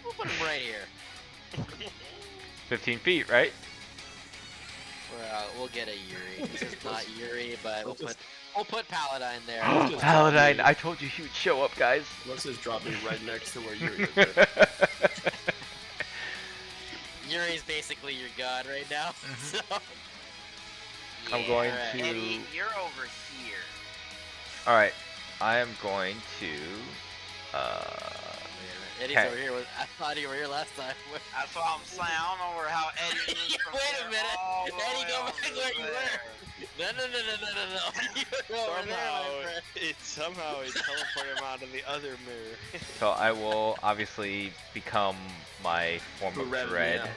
We'll put him right here. 15 feet, right? We'll get a Yuri. This is not Yuri, but Let's we'll put Paladine there. just- Paladine, I told you he would show up, guys. Let's just drop me right next to where you're. Yuri's basically your god right now. So I'm going Yeah, to. Eddie, you're over here. Alright, I am going to. Eddie's Okay. over here. I thought you were here last time. That's what I'm saying. I don't know where how Eddie moved from Wait a there minute. all the Eddie, way go over back where you there. No. You're over there, my friend. Somehow it teleported him out of the other mirror. So I will obviously become my form of dread.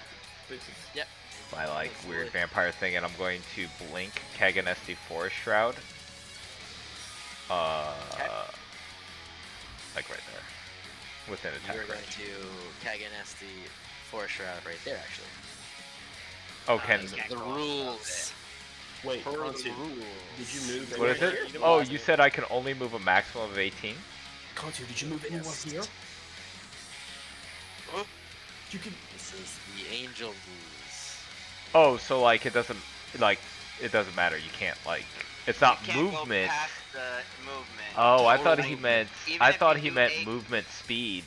My like weird Absolutely. vampire thing, and I'm going to blink Kaganesti Forest Shroud. Like right there. Within attack You're going range. to Kaganesti Forest Shroud right there, actually. Oh, can Can't The go rules. Wait, Per the Kansu, rules. did you move? what is anywhere it? here? Oh, you said I can only move a maximum of 18? Kansu, did you move anywhere here? Huh? You can. This is the angel rules. Oh, so like it doesn't matter. You can't like it's not You can't movement. Go past the movement. Oh, I thought Total he meant Even I if thought you he do meant 8 movement speed.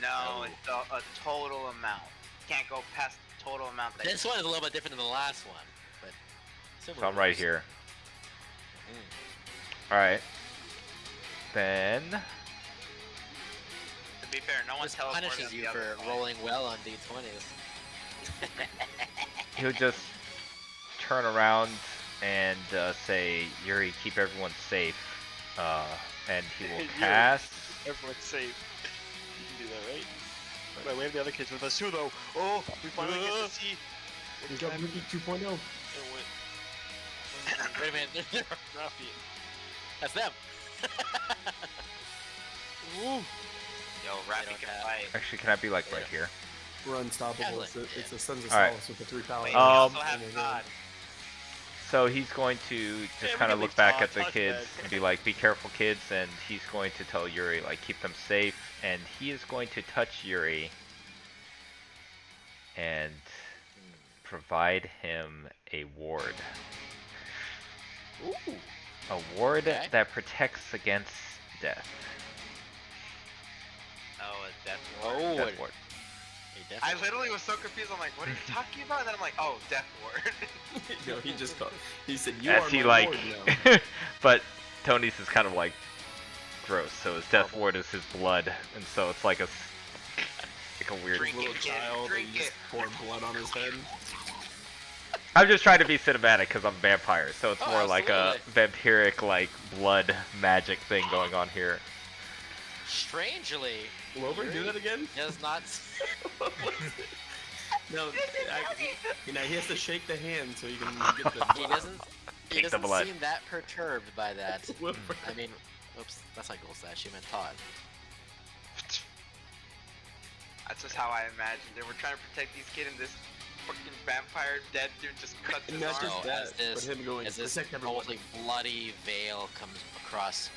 No, it's a total amount. Can't go past the total amount. That This one is a little bit different than the last one, but similar So I'm right rules. here. Mhm. All right. Then To be fair, no one This teleported punishes up you the other for way. rolling well on d20s. he'll just turn around and say, "Yuri, keep everyone safe," and he will Yuri. cast. Everyone's safe. You can do that, right? Wait, we have the other kids with us too, though. Oh, we finally get to see. We got Ruby 2.0. It went. Wait a minute, Rafi. that's them. Ooh. Yo, Rafi don't can have- fight. Actually, can I be like right here? We're unstoppable. Yeah, It's the yeah. Sons of Alright. Solace with the 3 Wait, powers. we Um, also have and God. So he's going to just we kind of can look leave back at the Todd kids dead. and be like, "Be careful, kids," and he's going to tell Yuri like, "Keep them safe," and he is going to touch Yuri and provide him a ward. Ooh. A ward Okay. that protects against death. Oh, a death ward. Oh, Death ward. a I death literally was so confused. I'm like, what are you talking about? And then I'm like, oh, death ward. No, he just called. He said, "You As are he my like, lord now." but Tony's is kind of like gross. So his death ward is his blood, and so it's like a weird. Drink Little it, kid, child drink and just it. pour blood on his head. I'm just trying to be cinematic because I'm a vampire, so it's Oh, more like a absolutely. vampiric like blood magic thing going on here. Strangely, Wilbur, do that again? does not. No, he has to shake the hand so he can get the. He doesn't. He Take the doesn't blood. seem that perturbed by that. Wilbur. I mean, oops, that's not goal slash. She meant Todd. That's just how I imagined it. We're trying to protect these kids, and this fucking vampire dead dude just cuts his Not arm. just Oh, that, as this- but him going As this protect everyone. totally bloody veil comes across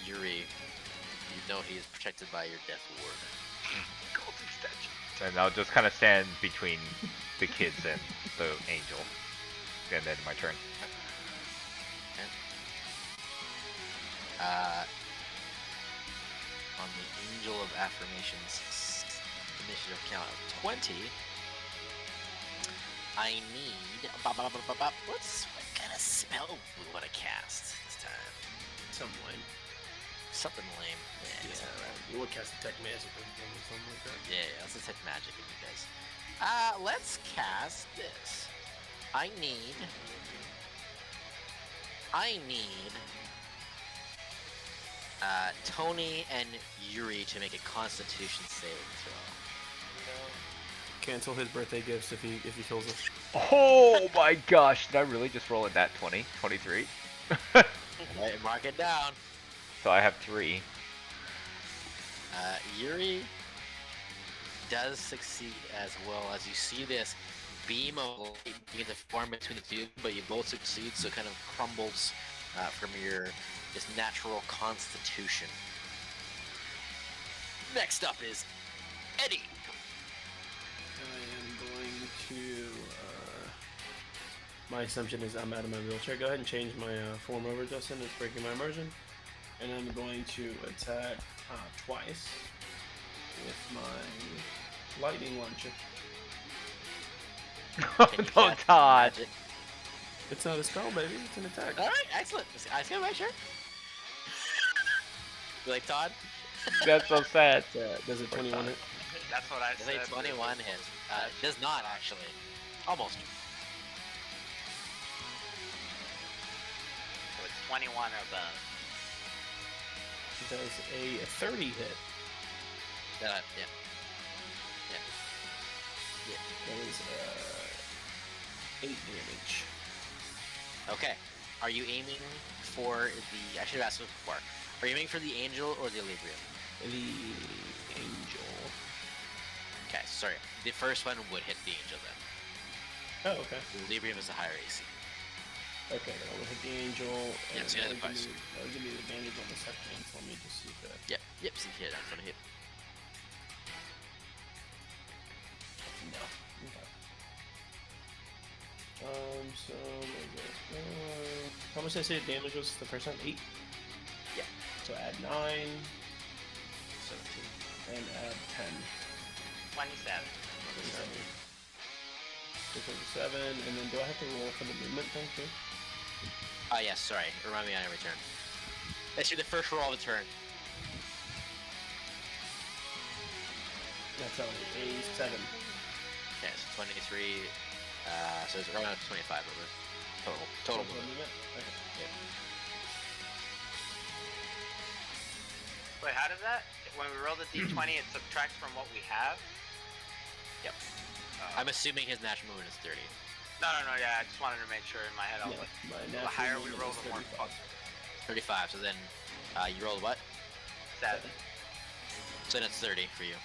Yuri, you know he is protected by your death ward. Golden statue. And I'll just kind of stand between the kids and the angel, and then my turn. On the Angel of Affirmations initiative count of 20, I need. What kind of spell do we want to cast this time? Something lame. Something lame. Yeah, Yeah, right. you would cast detect magic or something like that. Yeah, let's just take magic if you guys. Let's cast this. I need. Tony and Yuri to make a Constitution saving throw. Cancel his birthday gifts if he kills us. Oh my gosh! Did I really just roll a nat 20? 23? Right, mark it down. So I have 3. Yuri does succeed as well as you see this beam of light begin to form between the two, but you both succeed, so it kind of crumbles from your just natural constitution. Next up is Eddie. I am going to. My assumption is I'm out of my wheelchair. Go ahead and change my form over, Dustin. It's breaking my immersion. And I'm going to attack twice with my lightning launcher. Can you Oh, cast Todd. magic? It's not a spell, baby. It's an attack. All right, excellent. I was gonna make sure. You like Todd? That's so sad. Does it 21 hit? That's what I Does said. a 21 hit? Does not actually. Almost. So it's 21 or above. It does a 30 hit. Yeah. That is 8 damage. Okay. Are you aiming for the? I should have asked this before. Are you aiming for the angel or the Librium? The angel. Okay, sorry. The first one would hit the angel then. Oh, okay. The Librium is a higher AC. Okay, then I'll hit the angel. Yeah, and so the other that'll give parts. that'll give me the advantage on the second one, so let me just see that. Yep. See here, that's gonna hit. No. Okay. So what is it? How much did I say the damage was the first time? 8? Yeah. So add 9. 17. And add 10. 27. 27. And then do I have to roll for the movement thing too? Yes, sorry. Remind me on every turn. That's the first roll of the turn. That's only a 7. Okay, so 23. So it's around 25 over total movement. Okay. Yeah. Wait, how does that? When we roll the d20, it subtracts from what we have? Yep. I'm assuming his natural movement is 30. No, yeah, I just wanted to make sure in my head. I was like, My the natural higher we movement roll, is the more 35. fuck. 35. So then you rolled what? 7. So then it's 30 for you.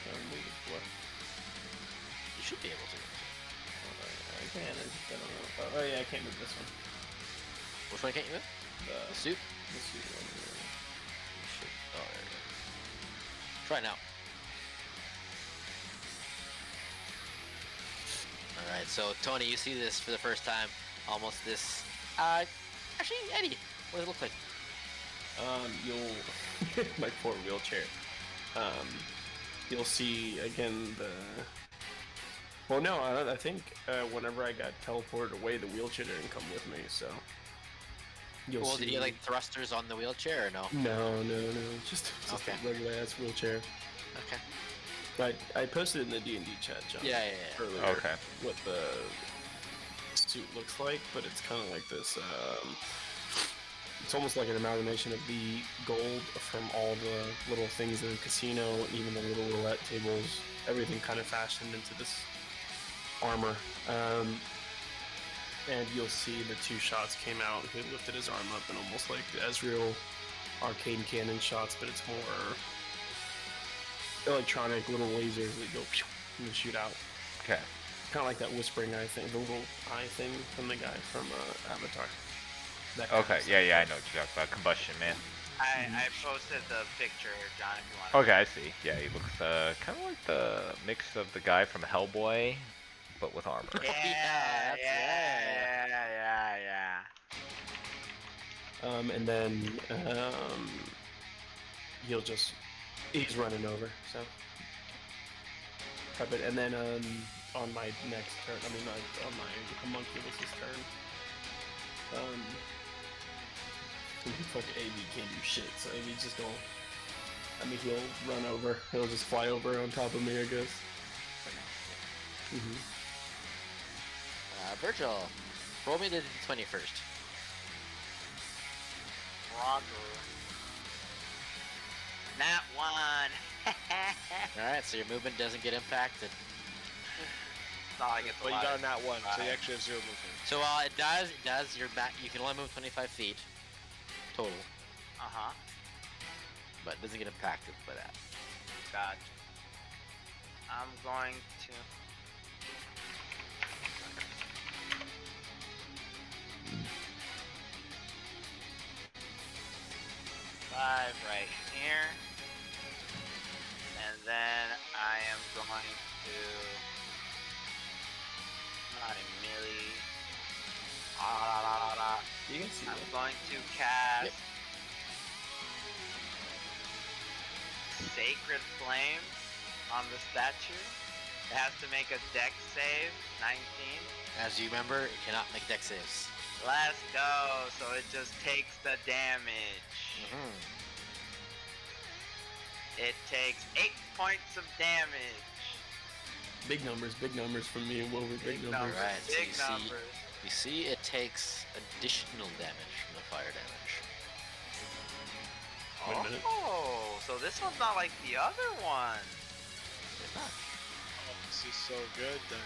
move it what? You should be able to. I can. I just don't know. Oh yeah, I can't move this one. Which one can't you move? The suit? The suit one. You should. Oh, there you go. Try now. Alright, so Tony, you see this for the first time. Almost this. Actually, Eddie, what does it look like? You'll my poor wheelchair. You'll see again the. Well, no, I think whenever I got teleported away, the wheelchair didn't come with me, so. You'll Well, see. did you like thrusters on the wheelchair or no? No, just Okay. a regular ass wheelchair. Okay. But I posted in the D&D chat, John. Yeah. Earlier. Okay. What the suit looks like, but it's kind of like this. It's almost like an amalgamation of the gold from all the little things in the casino, and even the little roulette tables. Everything kind of fashioned into this armor. And you'll see the two shots came out. He lifted his arm up, and almost like the Ezreal arcane cannon shots, but it's more electronic little lasers that go pew and shoot out. Okay. Kind of like that whispering eye thing, the little eye thing from the guy from Avatar. That kind of Okay. stuff. Yeah. I know what you're talking about. Combustion Man. I posted the picture here, John, if you want. Okay, I see. Yeah, he looks kind of like the mix of the guy from Hellboy, but with armor. Yeah. And then he's running over, so prep it. And then on my next turn, on my homunculus' turn, fucking AV can't do shit, so AV's just gonna, he'll run over, he'll just fly over on top of me, I guess. Virgil, roll me the 20 first. Roger. Not one. Alright, so your movement doesn't get impacted. It's not like it's Well, you got a nat 1, so you Right. actually have 0 movement. So it does, your back, you can only move 25 feet total, Uh-huh. but it doesn't get impacted by that. Gotcha. I'm going to... Five right here. And then I am going to... Not a milli. You can see I'm that. going to cast... Yep. Sacred Flame on the statue. It has to make a dex save, 19. As you remember, it cannot make dex saves. Let's go. So it just takes the damage. It takes 8 points of damage. Big numbers from me and Wilbur, big numbers. Right, so Big you see- numbers. You see, it takes additional damage from the fire damage. Wait a minute. Oh, so this one's not like the other one. It's not. Oh, this is so good then.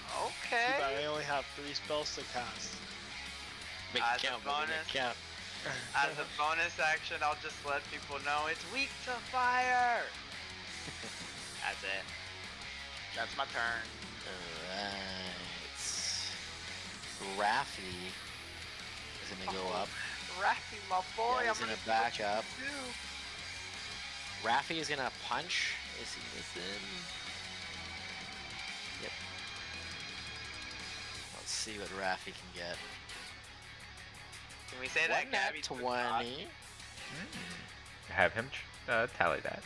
Too Okay. bad I only have 3 spells to cast. Make As it a count, baby, make bonus. it count. As a bonus action, I'll just let people know it's weak to fire. That's it. That's my turn. Alright. Raffi is gonna go up. Raffy, my boy, Yeah, I'm he's gonna do back what you up. do. Raffi is gonna punch. Is he within? Yep. Let's see what Raffi can get. Can we say that One nat Gabby's 20. Have him tally that.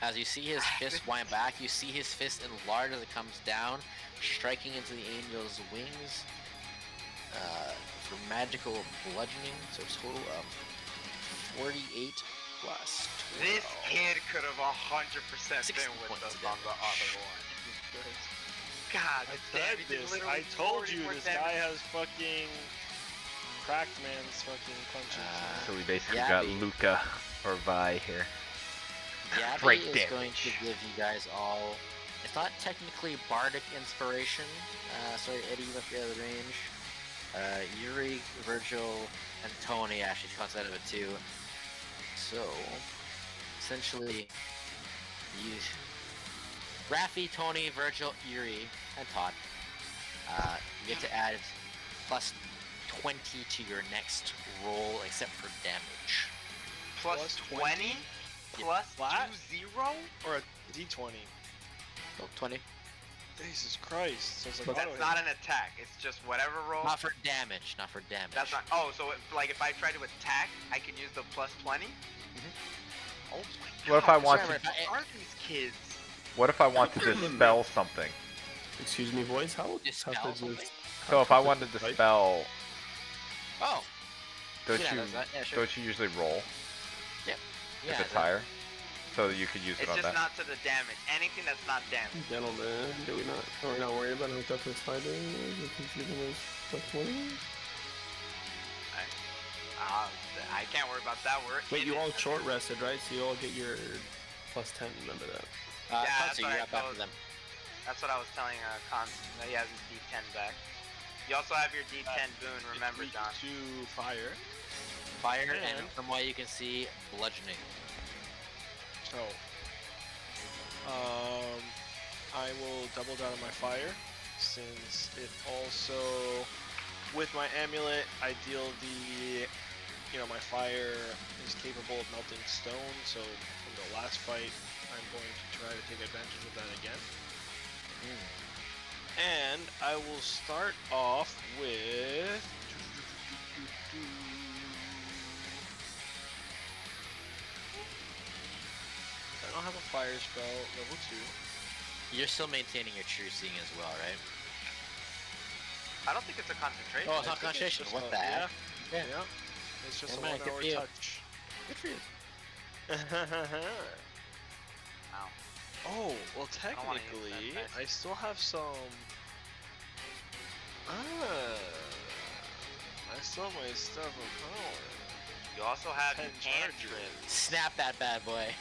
As you see his fist wind back, you see his fist enlarge as it comes down, striking into the angel's wings for magical bludgeoning. So a total of 48 plus 12. This kid could have 100% 60 been with points us of on the damage. other one. God, I damn, said he did this. literally I told 40 you more this damage. guy has fucking cracked man's fucking punches. So we basically Yeah, got baby. Luca or Vi here. Gabby Break is going to damage. give you guys all. It's not technically bardic inspiration. Sorry, Eddie left the other range. Yuri, Virgil, and Tony actually comes out of it too. So essentially, you Raffi, Tony, Virgil, Yuri, and Todd. You get to add plus 20 to your next roll, except for damage. Plus 20? Yeah. Plus Flat? 2-0? Or a D20. Oh, 20. Jesus Christ. So it's like But auto That's hit. not an attack. It's just whatever roll. Not for damage. Not for damage. That's not. Oh, so if I try to attack, I can use the plus 20? Oh my What if I God, want Remember, to? if Who are these kids? What if I want to dispel something? Excuse me, voice. How Dispel tough is something? this? So if I wanted to dispel, Oh. don't Yeah, you that's that. Yeah, sure. don't you usually roll Yeah. if it's that- higher? So you could use it It's on just that. not to the damage. Anything that's not damage. Gentlemen, do we not? Are we not worried about how tough this fight is? You can see the most plus 20? I can't worry about that. Wait, you all short rested, right? So you all get your plus 10. Remember that. Yeah, that's Katsu, what you're I up after told- them. That's what I was telling Con. That he has his D10 back. You also have your D10 boon. Remember, John. To fire. Fire, And- and from what you can see, bludgeoning. So, I will double down on my fire, since it also, with my amulet, I deal my fire is capable of melting stone, so from the last fight, I'm going to try to take advantage of that again. And I will start off with... I don't have a fire spell, level 2. You're still maintaining your true seeing as well, right? I don't think it's a concentration. Oh, it's not I think concentration. just What a- the heck? Yeah. Yeah. It's just Never a mind, 1 good hour for you. touch. Good for you. Ow. Oh, well don't wanna use that technically, dice. I still have some... I still have my stuff of power. You also have 10 cantrips. charges. Snap that bad boy.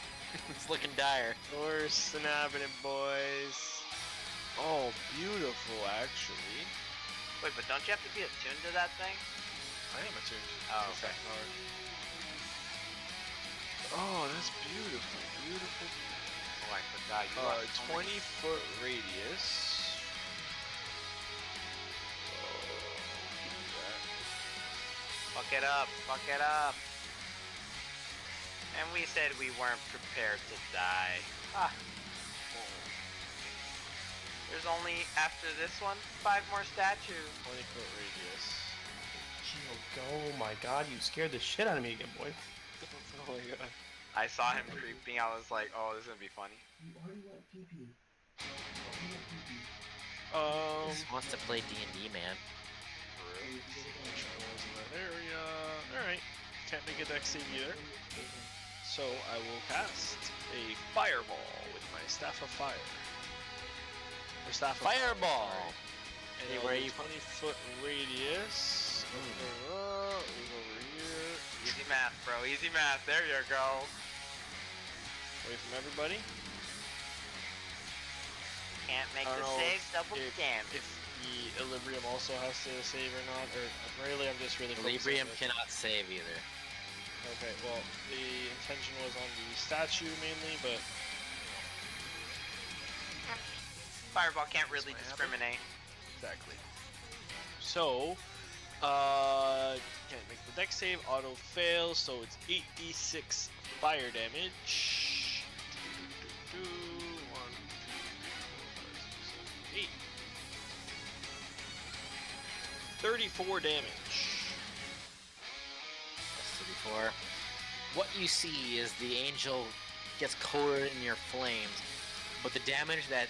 It's looking dire. We're snapping it, boys. Oh, beautiful, actually. Wait, but don't you have to be attuned to that thing? I am attuned. Oh, to okay. that power. Oh, that's beautiful, beautiful. Oh, I forgot. You are so many- 20-foot radius. Oh, do that. Fuck it up. Fuck it up. And we said we weren't prepared to die. Ah. There's only, after this one, 5 more statues. 20-foot radius. Oh my god, you scared the shit out of me again, boy. Oh my god. I saw him creeping. I was like, oh, this is gonna be funny. Just wants to play D&D, man. Which one was in that area? Alright. Can't make a dex save either. So I will cast a fireball with my staff of fire. Or staff of Fireball! Fire, and Hey, it'll where be you- 20-foot radius. Over here. Easy math, bro. Easy math. There you go. Away from everybody. Can't make I the don't know save, double if- damage. If the Equilibrium also has to save or not, or really, I'm just really focusing Equilibrium on this. cannot save either. Okay, well, the intention was on the statue mainly, but Fireball can't really That's what discriminate. exactly. So, can't make the dex save, auto fails, so it's 8d6 fire damage. 1, 2, 3, 4, 5, 6, 7, 8. 34 damage. As before, what you see is the angel gets coated in your flames, but the damage that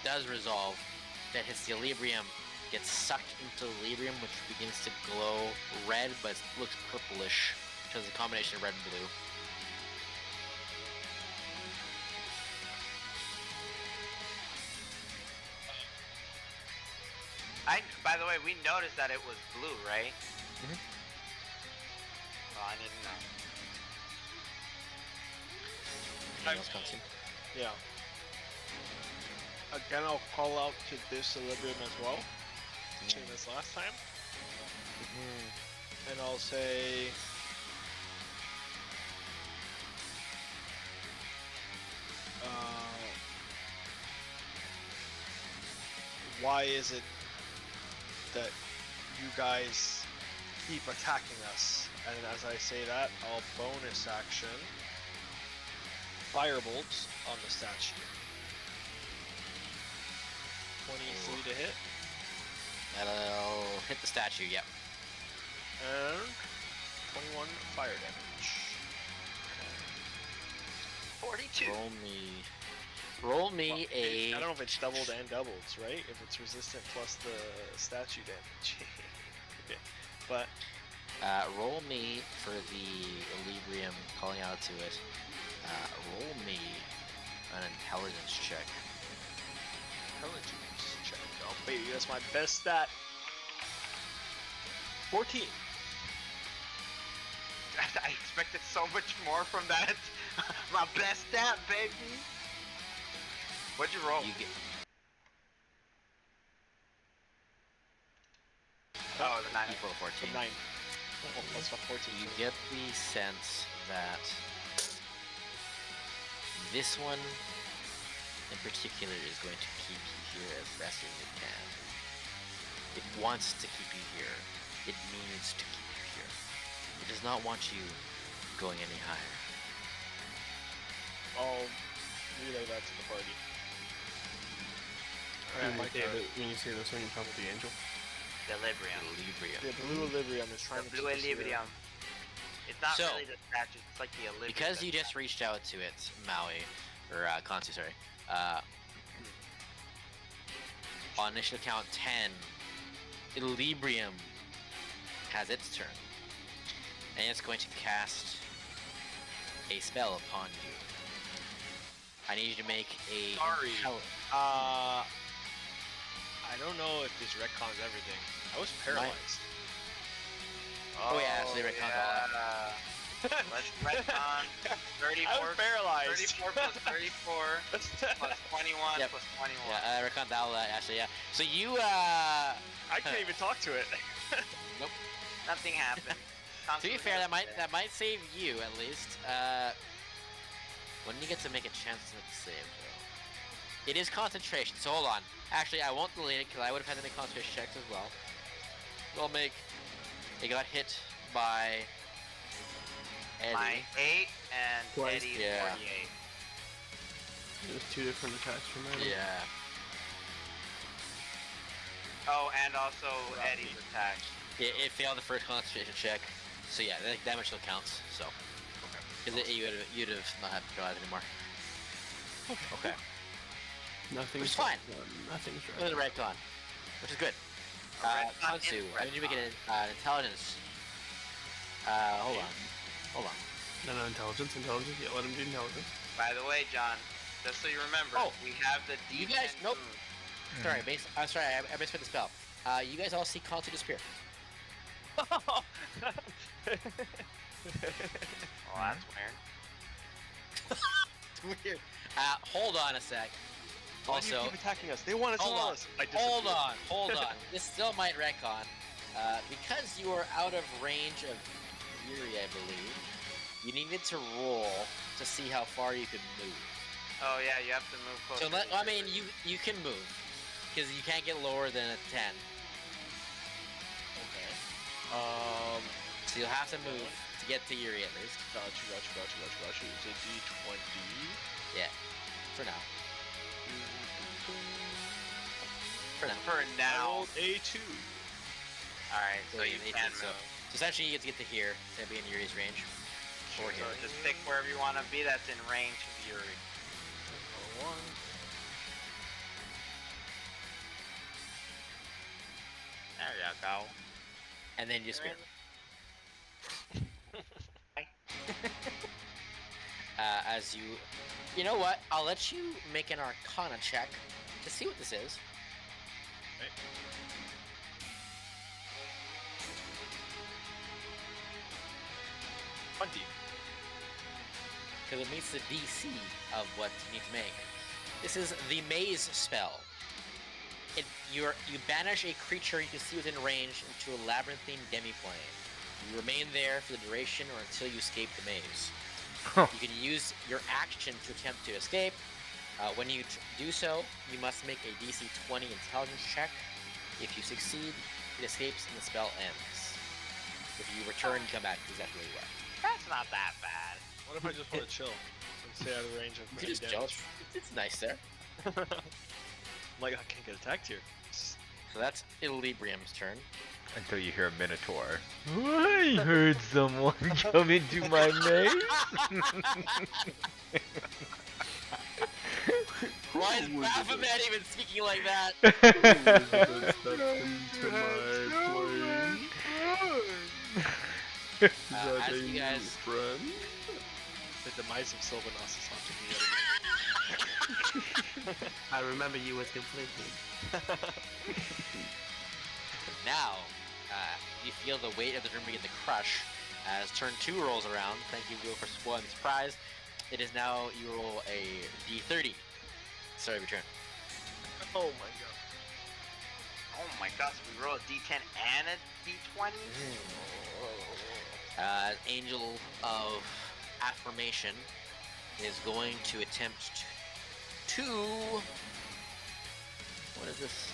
does resolve, that hits the Equilibrium, gets sucked into the Equilibrium, which begins to glow red, but it looks purplish, which is a combination of red and blue. By the way, we noticed that it was blue, right? Mhm. Oh, I didn't know. Anything else, Constantine? Yeah. Again, I'll call out to this Equilibrium as well, same as last time. And I'll say... why is it that you guys keep attacking us? And as I say that, I'll bonus action Firebolt on the statue. 23 to hit. That'll hit the statue, yep. And 21 fire damage. 42. Roll me I a. don't know if it's doubled and doubles, right? If it's resistant plus the statue damage. Okay. But Roll me for the Equilibrium, calling out to it. Roll me an intelligence check. intelligence check. Oh baby, that's my best stat. 14. I expected so much more from that. My best stat, baby. What'd you roll? You get. Oh, the 9. You roll 14. 9. Oh, that's my 14. You get the sense that this one in particular is going to keep you here as best as it can. It wants to keep you here. It needs to keep you here. It does not want you going any higher. I'll relay that to the party. Alright, my turn. When you say this one, you talk about the angel. Equilibrium. Equilibrium. The blue Equilibrium is trying The to blue keep us here. Equilibrium. It's not So, really the statue, it's like the Equilibrium. Because you just reached out to it, Maui, or Kansu, sorry. On initial count 10, Equilibrium has its turn, and it's going to cast a spell upon you. I need you to make a. Sorry. I don't know if this retcons everything. I was paralyzed. Oh, yeah, actually retcons all that. Let's retcon 34. I was paralyzed. 34 plus 34 plus 21 Yep. plus 21. Yeah, retcons all that, actually, yeah. So you, I can't even talk to it. Nothing happened. To be fair, that might save you at least. When you get to make a chance to make a save, though. It is concentration, so hold on. Actually, I won't delete it because I would have had to make concentration checks as well. We'll make. It got hit by Eddie. My 8 and Twice. Eddie's Yeah. 48. There's two different attacks from Adam. Yeah. Oh, and also Eddie's attack. It failed the first concentration check, so yeah, that damage still counts. So, because you'd have not had to drive anymore. Okay. Nothing's Which is fine. Nothing's With a right. retcon, which is good. Retcon Kansu, is I need you to make retcon. an intelligence. Hold on. No, intelligence. Yeah, let him do intelligence. By the way, John, just so you remember, Oh, we have the you D10 guys- nope. moon. Sorry, I'm sorry, I misread the spell. You guys all see Kansu disappear. Oh, that's weird. It's weird. Hold on a sec. Why do you Also, keep attacking us? They want to hold tell on, us. I disappeared. hold on. This still might retcon. Because you are out of range of Fury, I believe, you needed to roll to see how far you could move. Oh yeah, you have to move closer. So I mean, you can move because you can't get lower than a 10. Okay. So you'll have to move to get to Yuri at least. Gotcha. It's a D20. Yeah. For now. For now. For I now. rolled a 2. Alright, so you they can so, move. so essentially you get to here to be in Yuri's range. So Or here. just pick wherever you want to be that's in range of Yuri. 1. There you go. And then you spin. As you know what? I'll let you make an Arcana check to see what this is. 20. Because it meets the DC of what you need to make. This is the Maze spell. You banish a creature you can see within range into a labyrinthine demiplane. You remain there for the duration or until you escape the maze. You can use your action to attempt to escape, When you do so, you must make a DC 20 intelligence check. If you succeed, it escapes and the spell ends. If you return, you come back exactly where you were. That's not that bad. What if I just want to chill and stay out of range of You any can just damage? jump. It's nice there. Like, I can't get attacked here. So that's Illibrium's turn. Until you hear a Minotaur. I heard someone come into my maze. Why is Baphomet even speaking like that? As you guys, The demise of Sylvanas is haunting me yet again. I remember you was conflicted. now, you feel the weight of the room begin to crush as turn 2 rolls around. Thank you, Will, for spoiling the surprise. It is now, you roll a d30. Start of your turn. Oh my god. Oh my gosh, we roll a d10 and a d20? Angel of Affirmation is going to attempt to... What is this?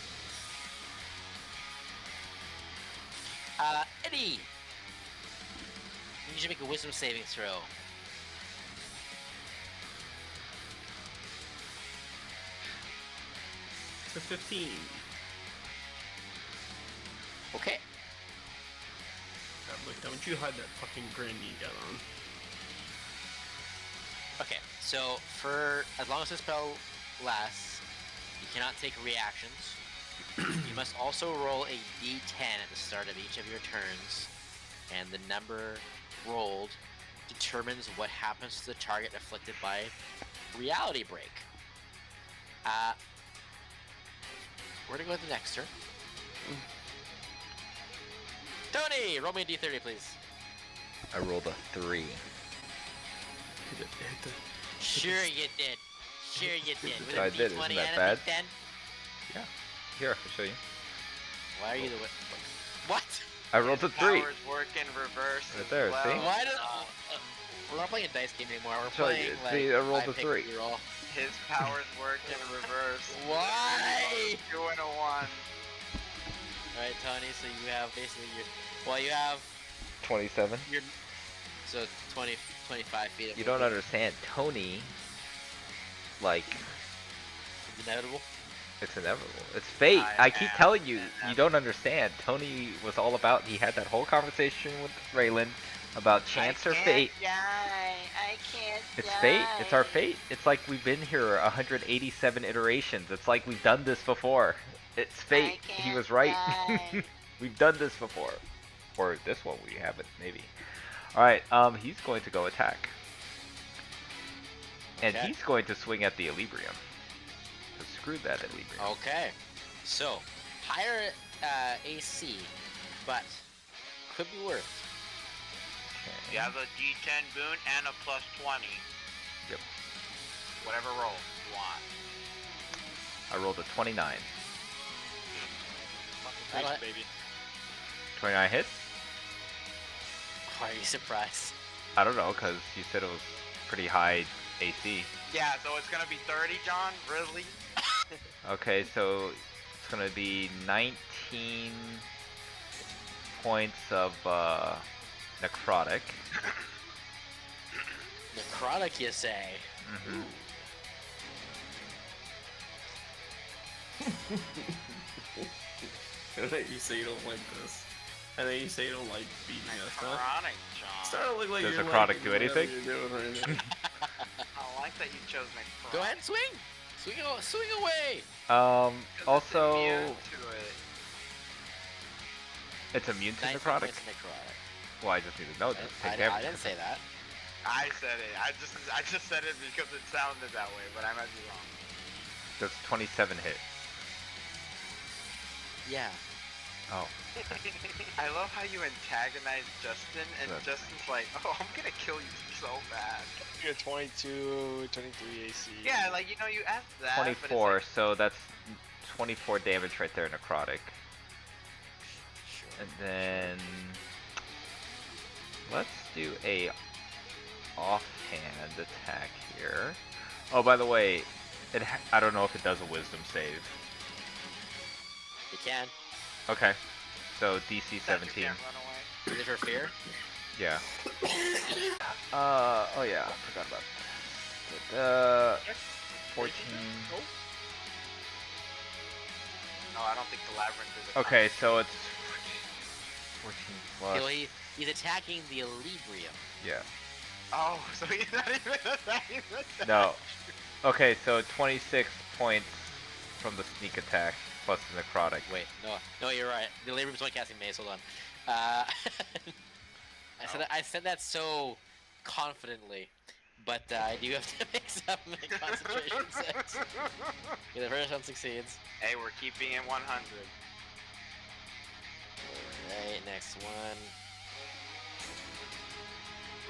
Eddie! You should make a wisdom saving throw. To 15. Okay. God, look, don't you hide that fucking grin you got on. Okay, so for as long as the spell lasts, you cannot take reactions. You must also roll a d10 at the start of each of your turns, and the number rolled determines what happens to the target afflicted by reality break. We're gonna go to the next turn. Tony, roll me a d30, please. I rolled a 3. Sure you did. Sure you did. With I a did, d20 isn't that and bad? a d10. Here, I'll show you. Why are you the what? I rolled a 3. Powers work in reverse. Right as there, well. see? Why does we're not playing a dice game anymore. We're So, playing like see, I rolled a pick 3. roll. His powers work in reverse. Why? 2 and a 1. All right, Tony. So you have basically you have 27. your so 20, 25 feet. Of You don't movement. understand. Tony, like, It's inevitable. it's inevitable. It's fate. I keep am telling you, you inevitable. don't understand. Tony was all about, he had that whole conversation with Raylan about chance or fate. I can't It's fate. It's our fate. It's like we've been here 187 iterations. It's like we've done this before. It's fate. He was right. We've done this before. Or this one we haven't, maybe. Alright, he's going to go attack. And Okay. he's going to swing at the Illibrium. So screw that Illibrium. Okay. So higher AC, but could be worse. Okay. You have a D10 boon and a plus 20. Yep. Whatever roll you want. I rolled a 29. Fucking Alright. crazy, baby. 29 hits? Are you surprised? I don't know, because you said it was pretty high AC. Yeah, so it's gonna be 30, John? Really? Okay, so it's gonna be 19 points of necrotic. Necrotic, you say? Mm-hmm. I think you say you don't like this. I think you say you don't like beating us, huh? Necrotic, John. Starting to look like Does you're necrotic do whatever anything? you're doing right now. I don't like that you chose necrotic. Go ahead and swing. Swing away. Because it's Also, immune to it. it's immune to 19 necrotic? points of necrotic. Well, I just need to know this. I Take care of I it. didn't say that. I said it. I just said it because it sounded that way, but I might be wrong. Does 27 hit? Yeah. Oh. I love how you antagonize Justin, and That's Justin's like, "Oh, I'm gonna kill you so bad." You're 22, 23 AC. Yeah, like you asked that. but it's 24, like, so that's 24 damage right there, necrotic. Sure. And then let's do a offhand attack here. Oh, by the way, I don't know if it does a wisdom save. You can. Okay. So DC That you 17. can't run away. Is it for fear? Yeah. Oh yeah, I forgot about that. 14. No, I don't think the labyrinth is a Okay, so it's 14 plus. So he's attacking the Equilibrium. Yeah. Oh, so he's not even attacking the No. Okay, so 26 points from the sneak attack plus the necrotic. Wait, no, you're right. The Equilibrium's only casting mace. Hold on. I said that so confidently, but I do have to make some concentration checks. Okay, the first one succeeds. Hey, we're keeping it 100. Alright, next one.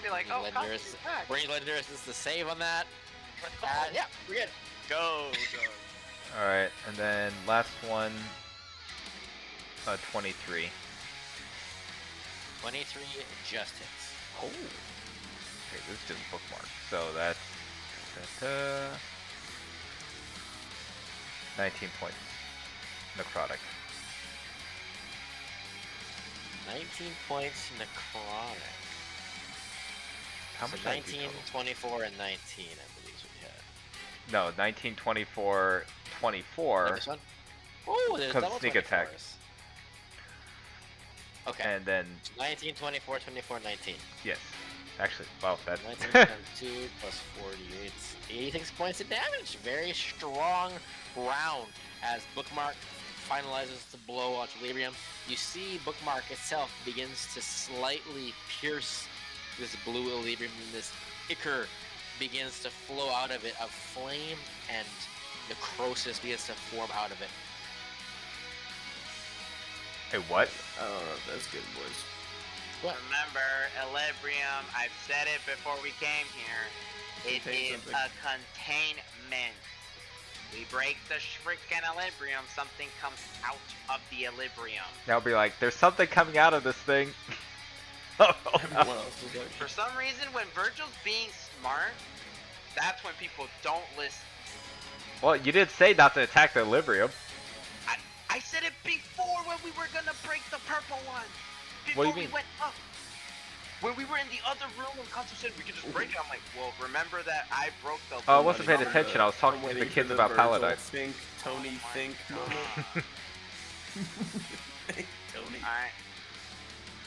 Be like, oh, Legendaris. Bring Legendaris. This is the save on that. Yeah, we're good. Go. Alright, and then last one, 23. 23 just hits. Oh. Okay, this is just bookmark. So that's 19 points. Necrotic. 19 points necrotic. How So much did I do 19, total? 24, and 19, I believe is what we had. No, 19, 24, 24. This one? Oh, there's Because double sneak 24s. attack. Okay. And then, 19, 24, 24, 19. yes. Actually, wow, that's... 19 times 2 plus 48. 86 points of damage. Very strong round as Bookmark finalizes the blow on Equilibrium. You see Bookmark itself begins to slightly pierce this blue Equilibrium, and this ichor begins to flow out of it of flame, and necrosis begins to form out of it. Hey, what? I don't know if that's good, boys. What? Remember, Equilibrium, I've said it before we came here. It Contain is something. a containment. We break the freaking Equilibrium, something comes out of the Equilibrium. They'll be like, there's something coming out of this thing. Everyone else was like, For some reason, when Virgil's being smart, that's when people don't listen. Well, you did say not to attack the Equilibrium. I said it before when we were gonna break the purple one. What do Before you we mean? went up. When we were in the other room and Consul said we could just break it, I'm like, well, remember that I broke the... Oh, I wasn't paying I'm attention. I was talking to waiting the for kids the about Virgil Paladine. Think, Tony, Oh my think moment. God. Think, Tony. Alright.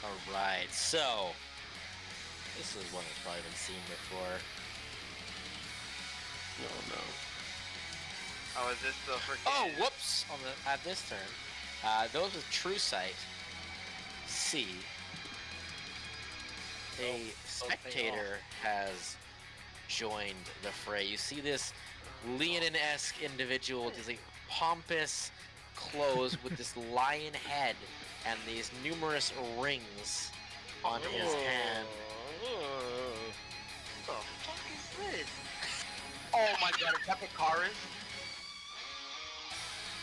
Alright, so this is one that's probably been seen before. No. Oh, is this the freaking... Oh, whoops! At this turn, those with True Sight see a spectator has joined the fray. You see this Leonin-esque individual with these like pompous clothes with this lion head and these numerous rings on his hand. What the fuck is this? Oh my god, is that Picard's?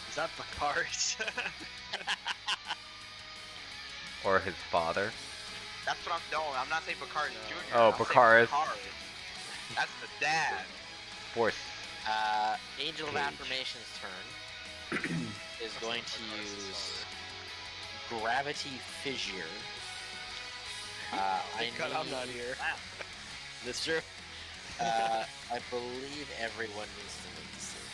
Is that Picard's? Or his father. That's what I'm... No, I'm not saying Picard Jr. Oh, I'm saying Picard's. Picard. That's the dad. Force. Angel of Cage. Affirmation's turn is going to use Gravity Fissure. I'm not here. That's true. I believe everyone needs to make the save.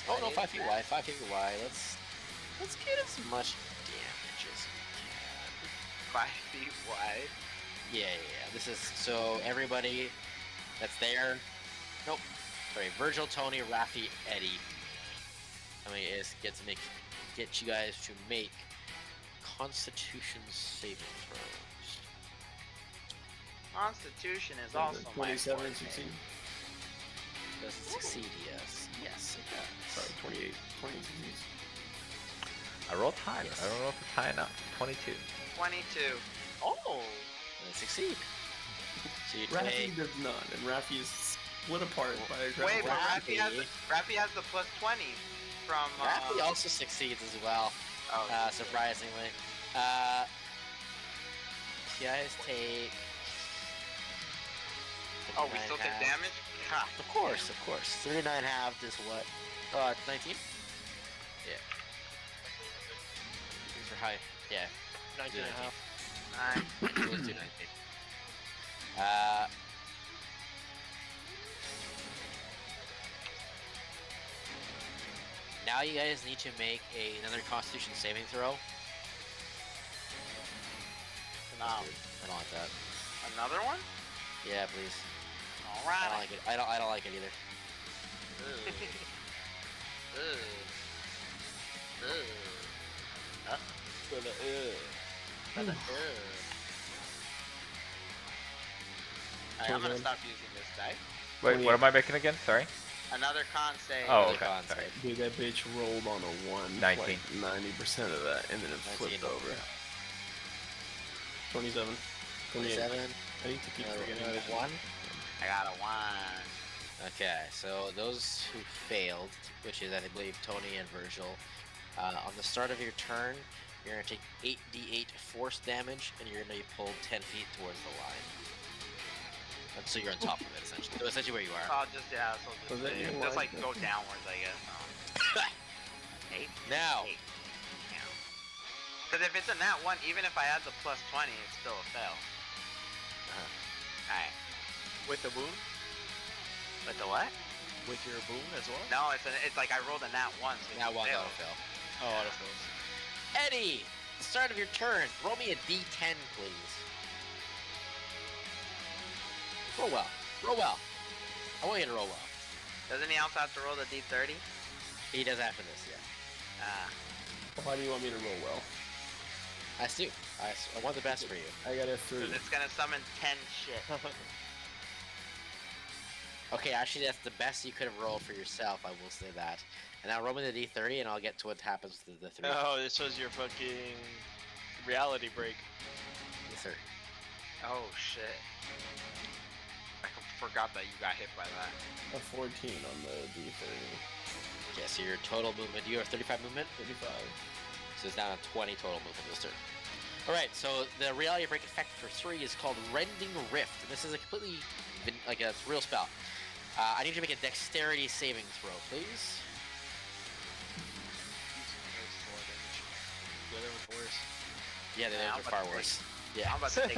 Oh no, 5 feet wide, 5 feet wide. Let's get as much damage as we 5 feet wide. can. Yeah. This is so everybody that's there. Nope. Sorry, Virgil, Tony, Rafi, Eddie. I mean, get you guys to make Constitution saving throws. Constitution is also my 27 forte. 16. Does it succeed? Yes, it does. Sorry, 28. 28 16. I rolled high. Yes. I don't know if it's high enough. 22. 22. Oh, and it succeed. So you Rafi take. does not, and Rafi is split apart by a Wait, but Rafi. Rafi has the plus 20 from... Rafi also succeeds as well. Oh, Surprisingly. You guys take. oh, we still take 59 damage? Ha. Of course. 39 halved is what? 19? Yeah. These are high. Yeah. 19 and a half. Nice. Let's do 19. Now you guys need to make another Constitution saving throw. No. I don't like that. Another one? Yeah, please. I don't Alright. like it. I don't like it either. Alright, I'm gonna stop using this die. Wait, what am I making again? Sorry. Another con save. Oh, Another okay. con Sorry. save. Dude, that bitch rolled on a 1. 19. Like 90% of that, and then it 19 flipped over. 27. 28. 27. I need to keep forgetting Another that. 1. I got a 1. Okay, so those who failed, which is I believe Tony and Virgil, on the start of your turn, you're gonna take 8d8 force damage, and you're gonna be pulled 10 feet towards the line. And so you're on top of it, essentially. So essentially where you are. I'll just, yeah, so Was that your just line? like go downwards, I guess. 8? Now, 8. Yeah. Because if it's a nat 1, even if I add the plus 20, it's still a fail. Alright. With the wound? With the what? With your boom as well? No, it's like I rolled a nat 1, so now it's a one fail. auto fail. Oh, auto fails. Eddie, start of your turn. Roll me a d10, please. Roll well. Roll well. I want you to roll well. Doesn't he also have to roll the d30? He does after this, yeah. Why do you want me to roll well? I do. I want the best for you. I got a 3. Because it's gonna summon 10 shit. Okay, actually, that's the best you could have rolled for yourself. I will say that. And now roll me the d30, and I'll get to what happens to the 3. Oh, this was your fucking reality break. Yes, sir. Oh shit. I forgot that you got hit by that. A 14 on the D30. Okay, so your total movement. You have 35 movement, 35. so it's down to 20 total movement this turn. All right, so the reality break effect for 3 is called Rending Rift. And this is a completely like a real spell. I need you to make a dexterity saving throw, please. The other one's worse. Yeah, the Yeah, others I'm are about far to worse. Yeah, I'm about to take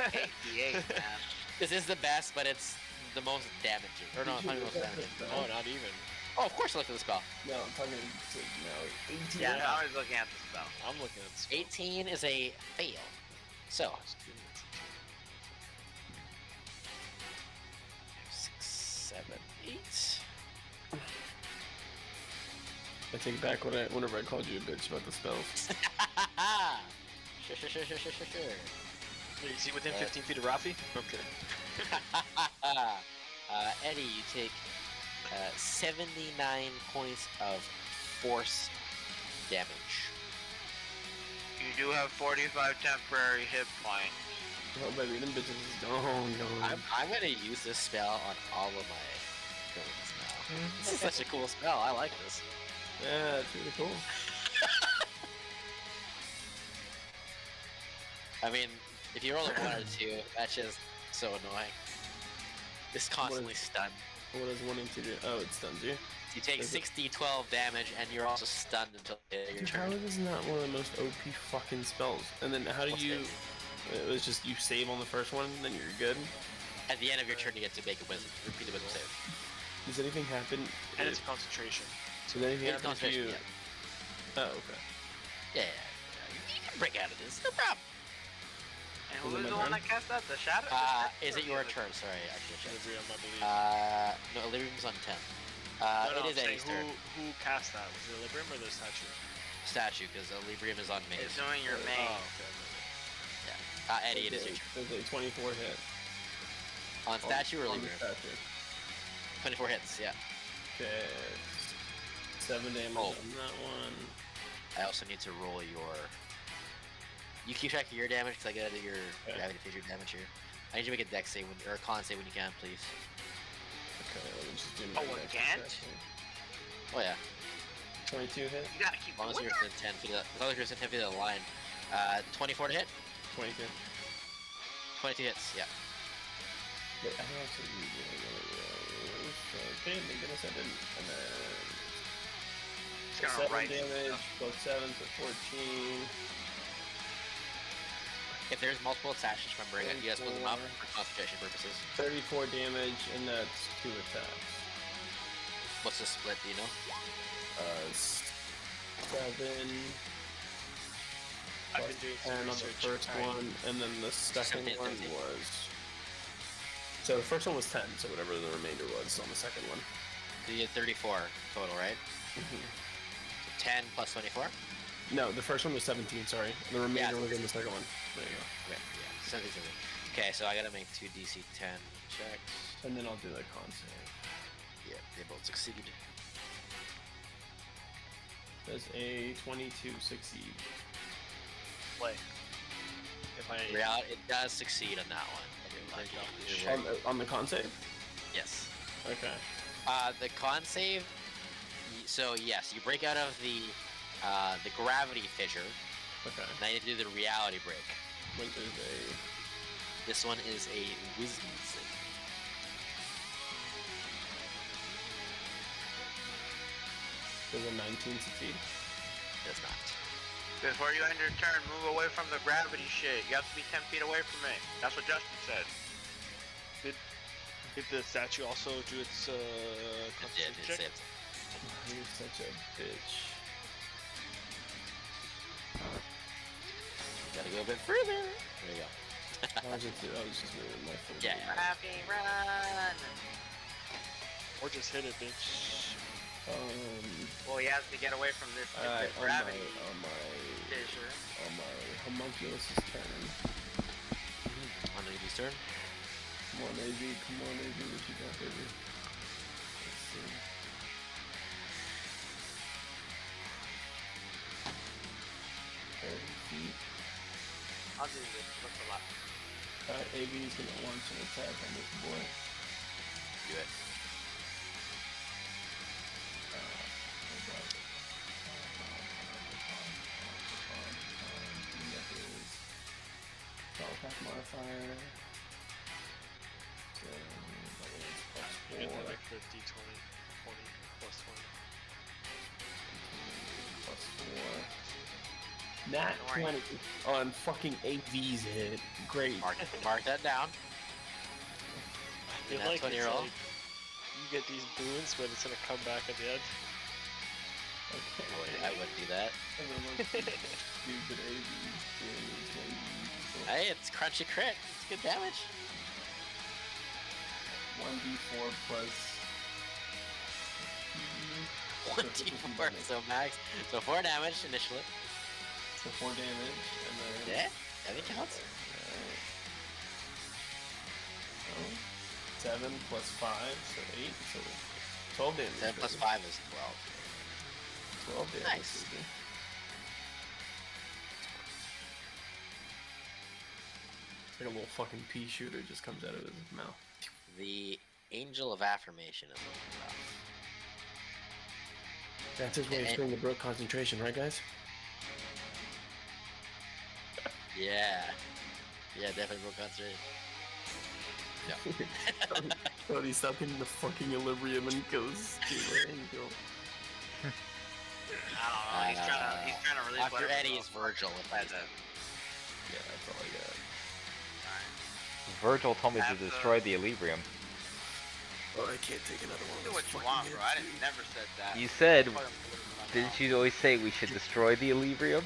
8d8, man. this is the best, but it's the most damaging. Or no, it's not even the most damaging. Oh, not even. Oh, of course I looked at the spell. No, I'm talking to now 18. Yeah, now I was looking at the spell. I'm looking at the spell. 18 is a fail. So, 6, 7, 8. I take back whenever I called you a bitch about the spells. Sure. Is he within 15 feet of Rafi? I'm kidding. Eddie, you take 79 points of force damage. You do have 45 temporary hit points. Oh baby, them bitches is gone. I'm gonna use this spell on all of my villains now. This is such a cool spell. I like this. Yeah, it's really cool. I mean, if you roll a 1 or 2, that's just so annoying. It's constantly stunned. What does 1 and 2 do? Oh, it stuns you. You take Is it- 12 damage, and you're also stunned until the end of your Dude, how turn. is this not one of the most OP fucking spells? And then how do What's you... that? It was just you save on the first one, then you're good? At the end of your turn, you get to make a wisdom, repeat the wisdom save. Does anything happen? And it's concentration. Does anything It's happen if you... concentration, Oh, okay. Yeah. You can break out of this, no problem. And Is who it is my the one turn? that cast that? The shadow? Is it your turn? Sorry, I should check. Equilibrium, I believe. No, Illyrium's on 10. No, It is I'm Eddie's saying turn. who cast that? Was it Equilibrium or the statue? Statue, because Illyrium is on maze. It's doing your main. Oh, okay. Eddie, it is your turn. There's a 24 hit. On statue or On the Illyrium? statue. 24 hits, yeah. Okay. 7 damage Oh. on that one. I also need to roll your... You keep track of your damage, because I gotta do your gravity figure damage here. I need you to make a dex save, or a con save when you can, please. Okay, let me just do my Oh, next again? attack. Oh yeah. 22 hit. You gotta keep As long as doing you're that. within 10 feet of the, as long as you're within 10 feet of the line. 24 to hit? 22. 22 hits, yeah. Wait, I don't actually need one of those. Okay, maybe I didn't. And then It's gonna 7 write damage, plus 7, so 14. If there's multiple attacks, just remember you guys split them up for concentration purposes. 34 damage, and that's 2 attacks. What's the split? Do you know? 7 I've plus been doing 10 on the research first trying- one, and then the second 17, one 17. was. So the first one was 10, so whatever the remainder was on the second one. So you get 34 total, right? Mm-hmm. 10 plus 24? No, the first one was 17, sorry. The remainder Yeah, was in the second one. There you go. Okay, yeah, 17. Okay, so I gotta make 2 DC 10 checks. And then I'll do the con save. Yeah, they both succeed. Does a 22 succeed? Play. If I Reality, it does succeed on that one. You're lucky. On the con save? Yes. Okay. The con save. So yes, you break out of the gravity fissure. Okay. Now you have to do the reality break. What is a... This one is a wisdom save. Does a 19 succeed? Does not. Before you end your turn, move away from the gravity shit. You have to be 10 feet away from it. That's what Justin said. did the statue also do its It constitution did. check? It saved. You're such a bitch. Gotta go a bit further. There you go. I was just moving my foot. Yeah. Happy run! Or just hit it, bitch. Well, he has to get away from this Alright, stupid gravity on my fissure. homunculus' turn. On the AB's turn. Come on, AV, what you got, baby? Let's see. Feet. I'll do this. Looks a lot. Alright, AV is gonna launch an attack on this boy. Do it. Attack modifier. So, You get plus the extra d20, 20 plus 4. Nat Don't worry. 20 on fucking AV's hit. Great. Mark that down. I feel Nat like 20 it's roll. like you get these boons, but it's gonna come back at the end. Okay. I wouldn't do that. And then let's see. Stupid AV's Hey, it's crunchy crit. It's good damage. 1d4 plus 1d4, so max. So 4 damage initially. So 4 damage, and then... Yeah, I think counts. So, 7 plus 5, so 8, so 12 damage. 7 plus baby. 5 is 12. 12 damage. Nice. Baby. It's like a little fucking pea shooter just comes out of his mouth. The Angel of Affirmation is looking rough. That's his way of screwing the broke concentration, right, guys? Yeah. Yeah, definitely broke concentration. No. Cody, stop hitting the fucking Equilibrium and goes to the angel. I don't know. He's trying to release After whatever Eddie is Virgil. If That's that's it. Yeah, that's all I got. Virgil told me to Have to- destroy the Equilibrium. Oh, I can't take another one. Do of what those you fucking want, bro. I hits, didn't never said that. You said, Fucking put it in my didn't mouth. you always say we should destroy the Equilibrium?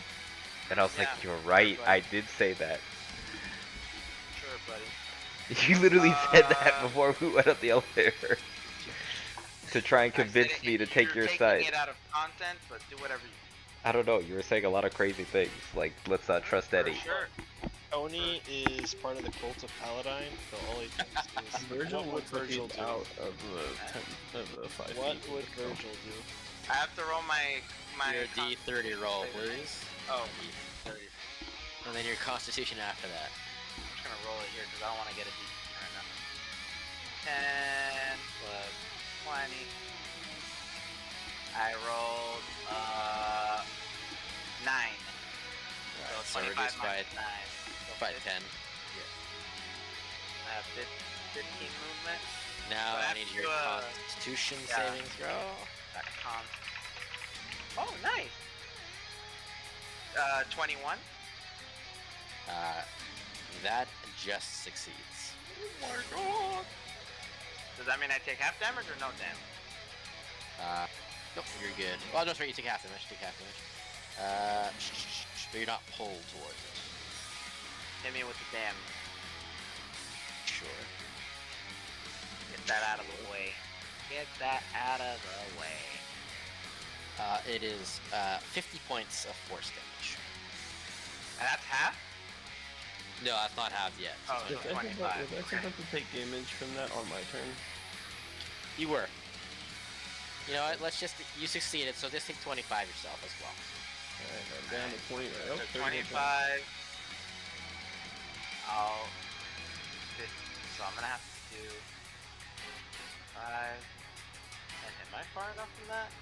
And I was like, Yeah, you're right, but- I did say that. Sure, buddy. You literally said that before we went up the elevator. To try and I said convince it- me to take you're your taking side. it out of content, but do whatever you I don't know, you were saying a lot of crazy things, like, let's not trust For Eddie. sure. Tony is part of the cult of Paladine, so all he thinks is Virgil what would looks like Virgil he's do? out of the 5 What feet. would Virgil do? I have to roll my your con- D30 roll, please. Oh, D30. And then your Constitution after that. I'm just gonna roll it here because I don't want to get a D right now. 10 plus 20. I rolled 9. So 25 reduced by, minus 9. So by 15. 10. I have 15 movement. Now So I that's need your Constitution yeah. saving throw. That con. Oh, nice. 21. That just succeeds. Oh my god. Does that mean I take half damage or no damage? Nope, you're good. Well, no, sorry, you take half damage. But you're not pulled towards it. Hit me with the damage. Sure. Get that out of the way. Get that out of the way. It is 50 points of force damage. And that's half? No, that's not half yet. Oh, Was it's I 25. supposed to take damage from that on my turn? You were. You know what? Let's just. You succeeded, so just take 25 yourself as well. Alright, I'm down to 20. Oh, So 30. 25. I'll 50. So I'm gonna have to do 5. And am I far enough from that?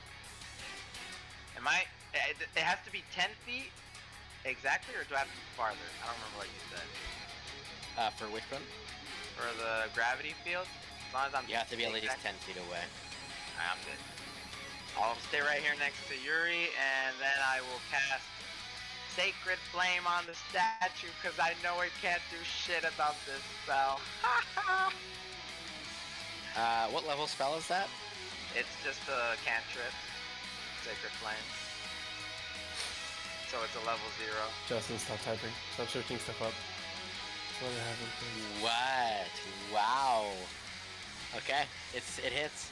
Am I? It has to be 10 feet exactly, or do I have to be farther? I don't remember what you said. For which one? For the gravity field, as long as I'm. You have to be at least exact- 10 feet away. Alright, I'm good. I'll stay right here next to Yuri, and then I will cast Sacred Flame on the statue, because I know it can't do shit about this spell. What level spell is that? It's just a cantrip. Sacred Flame. So it's a level 0. Justin, stop typing. Stop searching stuff up. That's what happened. What? Wow. Okay, it hits.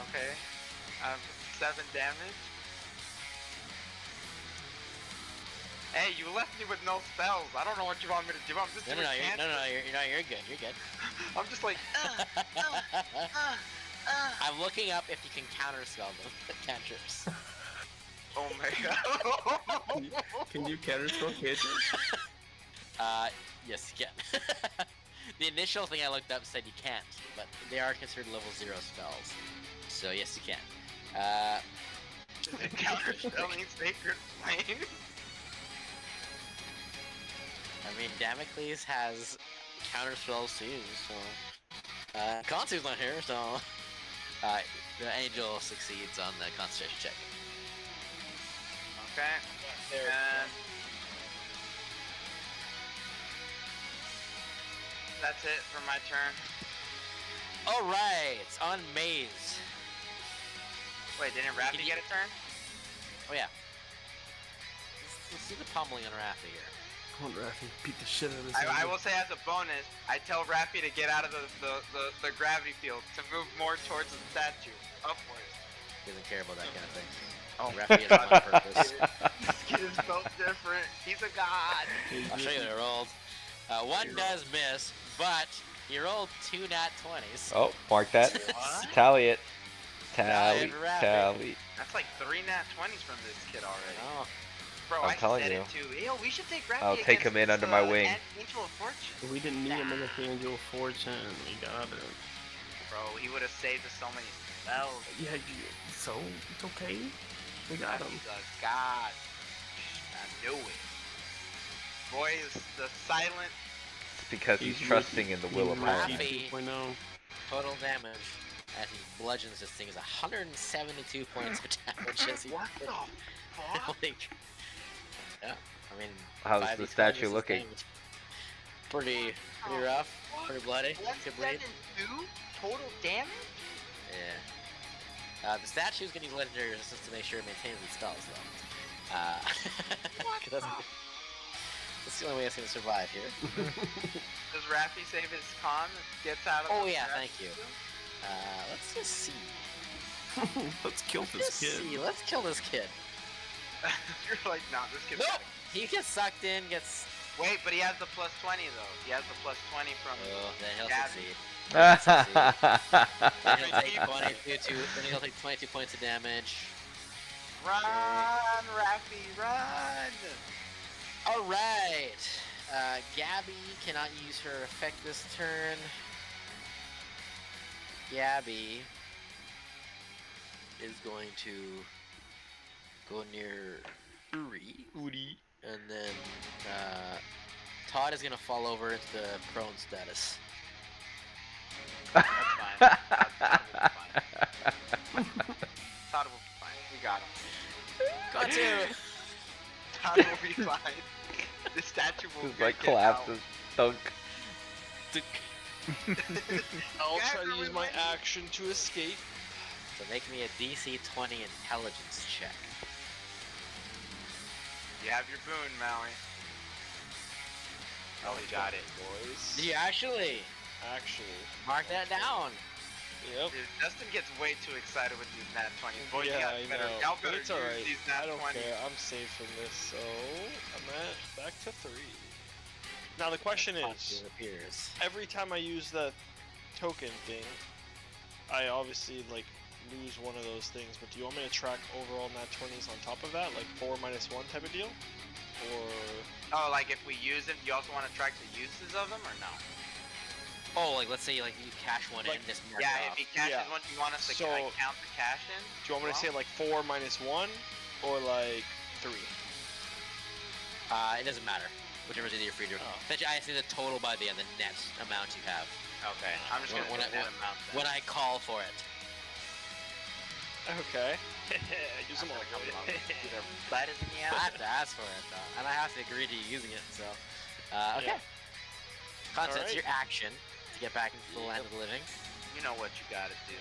Okay. 7 damage. Hey, you left me with no spells. I don't know what you want me to do. I'm just No, doing cantrips. you're good. You're good. I'm just like, I'm looking up if you can counterspell them. Cantrips. oh my god. Can you counterspell cantrips? Yes, you can. The initial thing I looked up said you can't, but they are considered level 0 spells. So yes, you can. Counterspelling Sacred Flame? I mean, Damocles has counterspells too, so... Consu's not here, so... the angel succeeds on the concentration check. Okay. And... that's it for my turn. Alright, on Maze. Wait, didn't Raffy get a turn? Oh yeah. Let's see the pummeling on Raffy here. Come on, Raffy. Beat the shit out of this. I will say as a bonus, I tell Raffy to get out of the gravity field, to move more towards the statue, upwards. He doesn't care about that kind of thing. Oh, Raffy is on purpose. This kid is so different. He's a god. I'll show you the rolls. One does miss, but he rolled 2 nat 20s. Oh, mark that. What? Tally it. Tally, Tally. That's like 3 nat 20s from this kid already. Oh, Bro, I'm I telling said you. it too. Yo, we should take Raffy I'll take against him in under this, my wing. Angel of Fortune. We didn't need him in the Angel of Fortune. We got it. Bro, he would have saved us so many spells. Yeah, so it's okay. We got him. He's a god. I knew it. Boy is the silent. It's because he's trusting in the will of Raffy. Iron Man. 2.0. total damage as he bludgeons this thing is 172 points of damage as he... What the fuck? like, yeah, I mean... How's 5d20 the statue is looking? damage. Pretty rough, pretty bloody. Could bleed. 172 total damage? Yeah. The statue's gonna use legendary resistance to make sure it maintains its spells, though. What 'cause that's the only way it's gonna survive here. Does Raffy save his con and gets out of Oh the yeah, trap thank you. too? Let's just see. Let's kill Let's this kid. see. Let's kill this kid. You're like, nah, this kid's Nope! He gets sucked in, gets... Wait, but he has the plus 20 though. He has the plus 20 from. Oh, then he'll Gabby. succeed. Then he'll take 22, then he'll take 22 points of damage. Run, Raffy, run! Alright. Gabby cannot use her effect this turn. Gabby is going to go near Uri, and then Todd is going to fall over into the prone status. That's fine. Todd will be fine. We got him. Got to. Todd will be fine. The statue will Just get like out. collapses. Thunk. I'll Guys try to are use my ready. action to escape. So make me a DC 20 intelligence check. You have your boon, Maui. Oh, he got it. boys. Do you actually? Actually. Mark that down. Yep. Dude, Justin gets way too excited with these nat 20s. Boy, you Yeah, guys I better, know. y'all But better it's use alright. these nat I don't 20s. care. I'm safe from this, so I'm at back to 3. Now the question is, Consu appears. every time I use the token thing, I obviously like lose one of those things. But do you want me to track overall nat 20s on top of that, like 4 minus 1 type of deal, or? Oh, like if we use them, you also want to track the uses of them, or no? Oh, like let's say like you cash one Like, in, just mark Yeah, it if off. he cashes Yeah. one, do you want us to So- count the cash in? Do you want me to say Well, like 4 minus 1, or like 3? It doesn't matter. Whichever's easier for you to do. Oh. Essentially, I see the total by the end, the net amount you have. Okay, I'm just When- gonna when do I- net amount then. When I call for it. Okay. Use them I'm all. gonna come up with either letters in the I ass. have to ask for it though, and I have to agree to you using it. So, okay. Yeah. Constance, Alright. your action to get back into the land of the living. You know what you gotta do.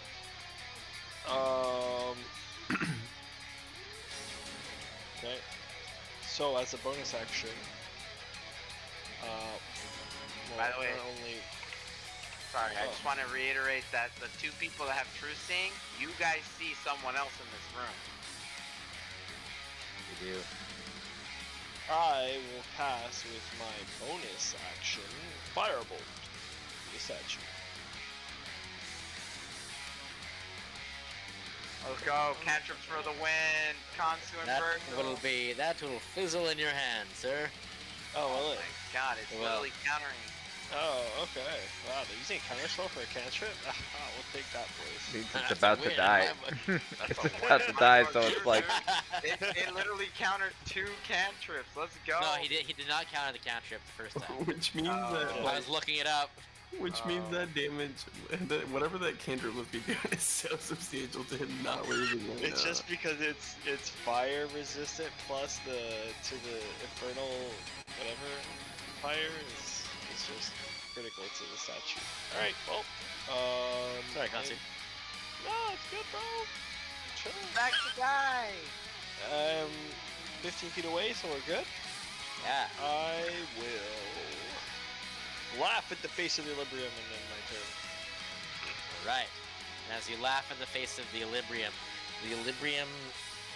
Okay. So as a bonus action, well, By the way- not only Sorry, I Oh. just want to reiterate that the 2 people that have true seeing, you guys see someone else in this room. You do. I will pass with my bonus action, Firebolt, the statue. Let's go, cantrips for the win. Consu and That Virgil. will fizzle in your hand, sir. Oh, Oh will it? my god, it's Well. literally countering. Oh, okay. Wow, they're using counterspell for a cantrip? We'll take that, boys. Means That's it's a about win to in die. my book. It's a win about in to my die, book, so too, it's like It literally countered 2 cantrips. Let's go. No, he did not counter the cantrip the first time. Which means Oh. that I was looking it up. which means that damage, that whatever that cantrip must be doing is so substantial to him not losing it. It's just because it's fire resistant plus the infernal whatever fire is just critical to the statue. All right, well, Sorry, Consu. No, it's good, bro. Chill. Back to die. 15 feet away, so we're good. Yeah. I will laugh at the face of the Librium and then my turn. Right. And as you laugh in the face of the Librium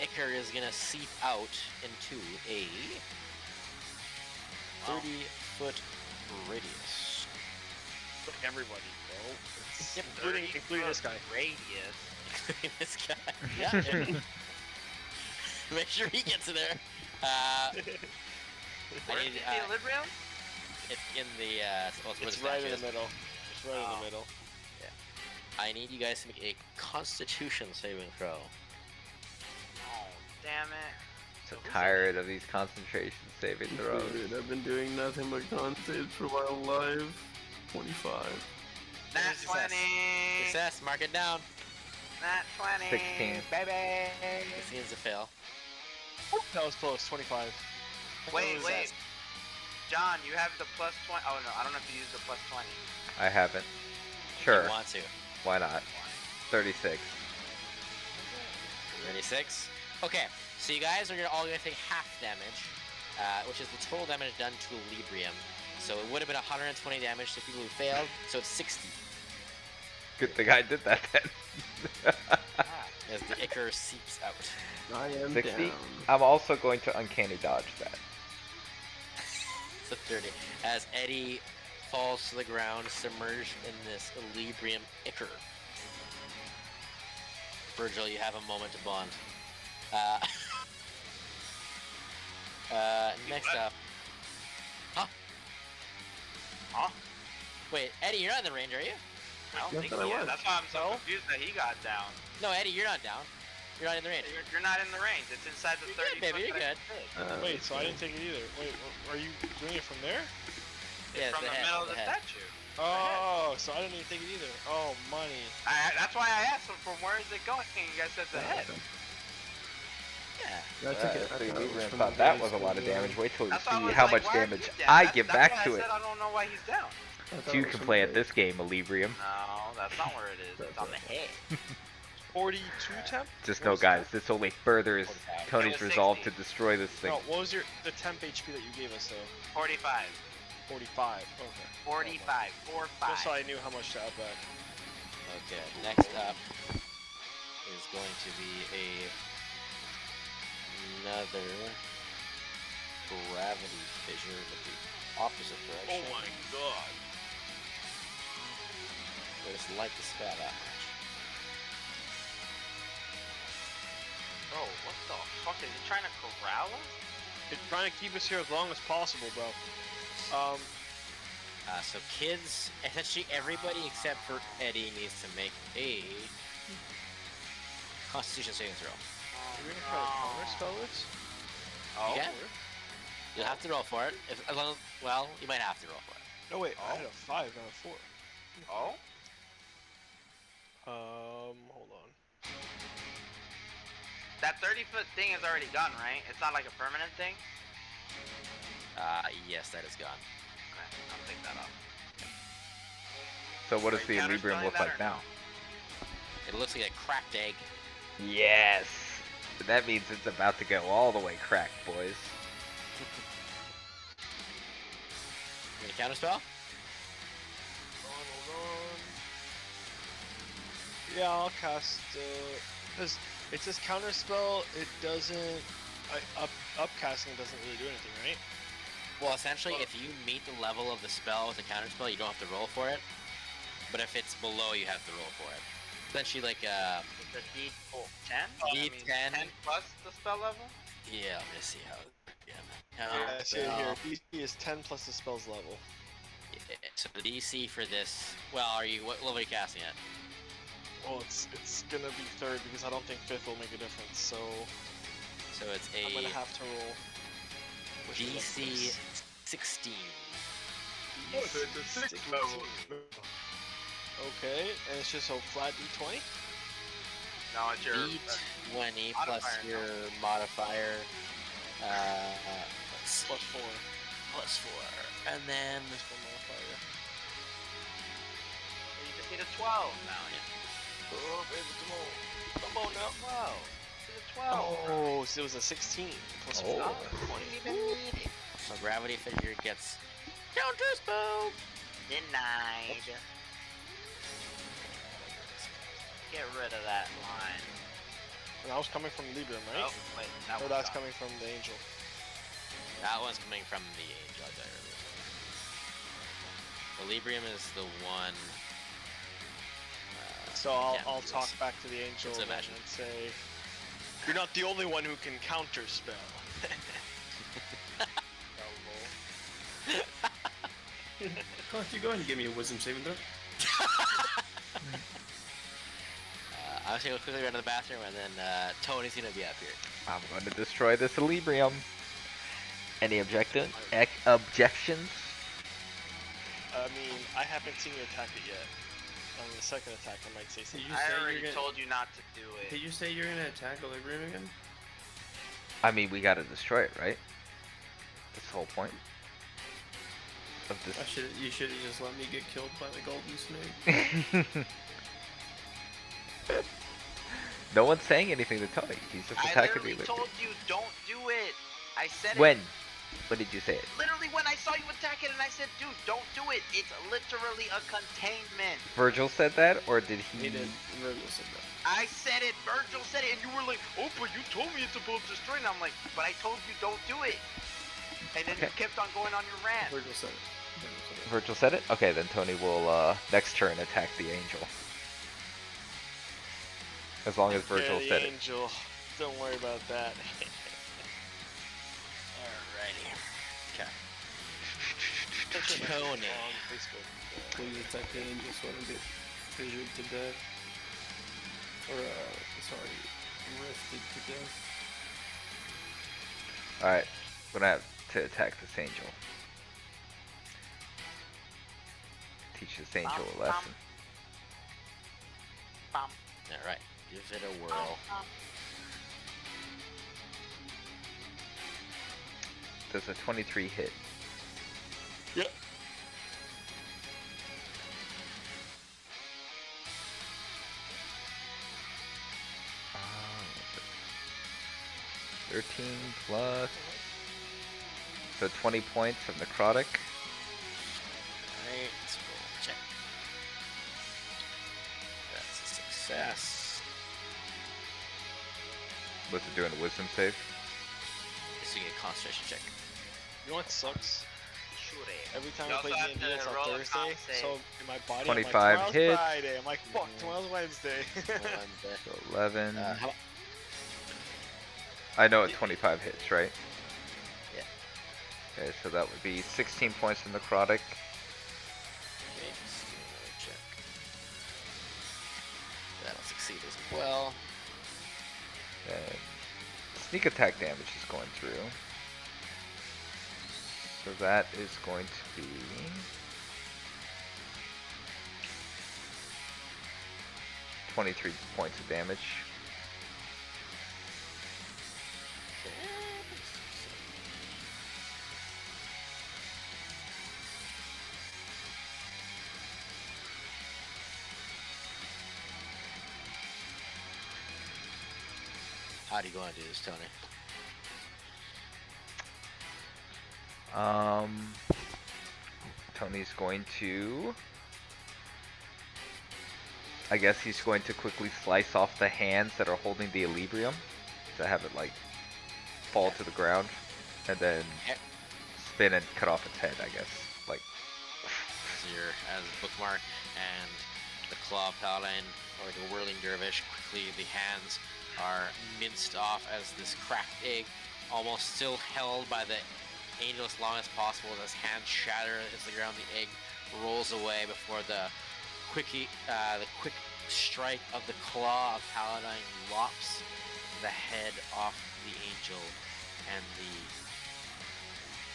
ichor is gonna seep out into a 30-foot radius. Look, everybody, bro. It's Yep. including this guy. Radius. Including this guy. Yeah. Make sure he gets in there. Where's need, the equilibrium? It's in the what It's his right statue in is. the middle. It's right in Oh. the middle. I need you guys to make a Constitution saving throw. Oh, damn it. so tired of these concentration saving throws. Dude, I've been doing nothing but con saves for my life. 25. Nat Success. 20. Success, mark it down. Nat 20. 16. Baby. It seems to fail. That was close. 25. Wait. John, you have the plus 20. Oh, no. I don't know if you used the plus 20. I haven't. If Sure, you want to. why not? 36. 36. Okay, so you guys are all gonna take half damage, which is the total damage done to Librium. So it would have been 120 damage to people who failed, so it's 60 Good thing I did that then. as the ichor seeps out. I am 60? down. I'm also going to uncanny dodge that. So 30. As Eddie falls to the ground, submerged in this Librium ichor. Virgil, you have a moment to bond. Next up. Huh? Huh? Wait, Eddie, you're not in the range, are you? I don't Yes, think I he is. was. That's why I'm so confused that he got down. No, Eddie, you're not down. You're not in the range. You're not in the range. It's inside the You're 30 good, baby, foot you're that good. I did. Wait, so I didn't take it either. Wait, are you doing it from there? Yeah, From the the head, middle of the the head. statue. Oh, so I didn't even think it either. Oh, money. That's why I asked him from where is it going. You guys said the head. Yeah. I think The it was Librium from thought the that base was a lot of the- damage. Wait till you That's why I see was how like, much why are damage you down? I That's- give that's back why to I it. said I don't know why he's down. I thought So it you was can from play the at this base. game, Librium. No, that's not where it is. It's on the head. 42 temp? Just What know, was guys, that? this only furthers 45. Tony's It was resolve 60. to destroy this thing. No, what was the temp HP that you gave us though? 45. 45. Okay. 45. 4-5. Just so I knew how much to add back. Okay, next up is going to be another gravity fissure, but the opposite direction. Oh my god. I just like the spell that much. Bro, what the fuck? Is he trying to corral us? It's trying to keep us here as long as possible, bro. So kids, essentially everybody except for Eddie needs to make a Constitution saving throw. Are we gonna try to counter spell this? Oh. Yeah. You'll have to roll for it. If, as long as, well, you might have to roll for it. No wait, I Oh. had a 5, not a 4. Oh? Hold on. That 30-foot thing is already gone, right? It's not like a permanent thing? Yes, that is gone. Okay, I'll take that off. So what does Are the you Librium counterspelling look that like or no? now? It looks like a cracked egg. Yes! That means it's about to go all the way cracked, boys. You gonna counterspell? Hold on. Yeah, I'll cast, because it says counter spell, it doesn't, upcasting doesn't really do anything, right? Well, essentially, if you meet the level of the spell with a counterspell, you don't have to roll for it. But if it's below, you have to roll for it. Essentially, like, The D10? D10. 10 plus the spell level? yeah, let me see how. Yeah. Yeah, I see it here. Counterspell. DC is 10 plus the spell's level. Yeah, so the DC for this. Well, what level are you casting at? Well, it's gonna be 3rd because I don't think 5th will make a difference, so So it's I'm a gonna have to roll. Which is a DC six. 16. Oh, so it's a 6th level. Okay, and it's just a flat D20? No, it's your... D20 plus modifier, no? your modifier. Let's see. Plus 4. Plus 4. And then. This one modifier. You just need a 12 now. Oh, baby, come on. Come on now. 12. It's a 12. Oh, so it was a 16 plus 4. Oh. You didn't even need it. So gravity figure gets counterspell. Denied. Get rid of that line. And that was coming from Librium, right? Oh, wait. That Or was that's gone. coming from the Angel. That one's coming from the angel I said earlier. The Librium is the one. So I'll talk back to the Angel It's then imagine. and say, you're not the only one who can counter spell. Can't you go ahead and give me a wisdom saving throw? I'm just gonna quickly run to the bathroom and then Tony's gonna be up here. I'm going to destroy this Librium. Any objections? I mean, I haven't seen you attack it yet. On the second attack, I might say something. You I say already you're gonna- told you not to do it. Did you say you're gonna attack Equilibrium again? I mean, we gotta destroy it, right? That's the whole point of this. You should have just let me get killed by the golden snake. No one's saying anything to Tony. He's just I attacking me literally with told you don't do it. I said When? it. When did you say it? Literally when I saw you attack it and I said, dude, don't do it. It's literally a containment. Virgil said that, or did he? He did. Virgil said that. I said it, Virgil said it, and you were like, oh, but you told me it's above destroy. And I'm like, but I told you don't do it. And then you Okay. kept on going on your rant. Virgil said it. Virgil said it? Okay, then Tony will, next turn attack the angel. As long as Virgil the said it. Angel. Don't worry about that. Alrighty. Okay. Tony. Tony. On Facebook. Please attack the angel so I don't get fissured to death. Or, sorry, rifted to death. Alright, I'm gonna have to attack this angel. teach this angel a lesson. Bum. Alright, give it a whirl. Does a 23 hit? Yep. What's it? 13 plus. So 20 points of necrotic. Alright, let's roll a check. That's a success. What's it doing? A wisdom save? Just doing a concentration check. You know what sucks? Sure. Every time You I play also have D&D, to it's on roll a Thursday, con save. so in my body, 25 I'm like, tomorrow's hits. Friday. I'm like, fuck, tomorrow's Wednesday. So 11. How about, I know it 25 hits, right? Yeah. Okay, so that would be 16 points of necrotic. okay, just do another check. That'll succeed as well. And sneak attack damage is going through. So that is going to be 23 points of damage. How do you want to do this, Tony? Tony's going to, I guess he's going to quickly slice off the hands that are holding the Equilibrium to have it like fall to the ground, and then Yep. spin and cut off its head, I guess. Like, As a bookmark, and the claw paladin or the whirling dervish, quickly the hands are minced off as this cracked egg, almost still held by the angel as long as possible. As hands shatter as the ground, the egg rolls away before the quick strike of the claw of paladin lops the head off the angel, and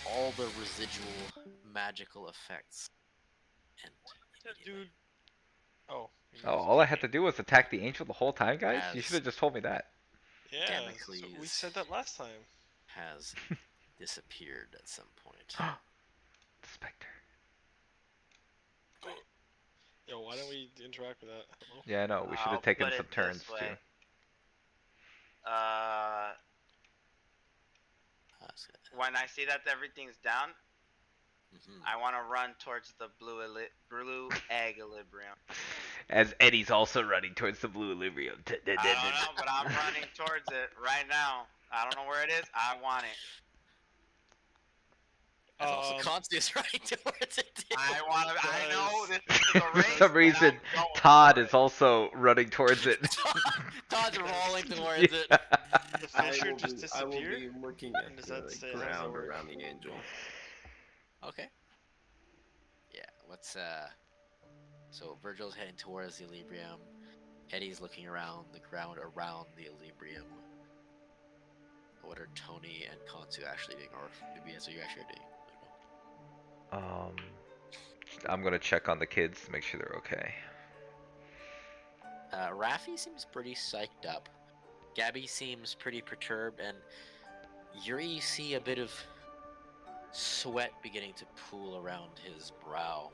all the residual magical effects. And Dude. Oh. oh, all I had to do was attack the angel the whole time, guys? You As- should have just told me that. Yeah, Damocles. so we said that last time. has disappeared at some point. The Spectre. Yo, why don't we interact with that? Hello? Yeah, I know. We should I'll have taken put some it turns this too. way. When I see that everything's down, Mhm. I want to run towards the blue egg equilibrium. As Eddie's also running towards the blue Equilibrium. I don't know, but I'm running towards it right now. I don't know where it is. I want it. As also Constance right towards it too. I want to. I know Guys. this is a race. For some reason, and I'm going Todd for is it. also running towards it. Todd's rolling towards it. The Fisher just I will disappeared? be looking And at does the that say- how's that ground work? around the angel. Okay. Yeah, what's so Virgil's heading towards the Equilibrium. Eddie's looking around the ground around the Equilibrium. What are Tony and Konsu actually doing? Or maybe that's what you actually are doing. I don't know. I'm gonna check on the kids to make sure they're okay. Raffi seems pretty psyched up. Gabby seems pretty perturbed, and Yuri, you see a bit of sweat beginning to pool around his brow.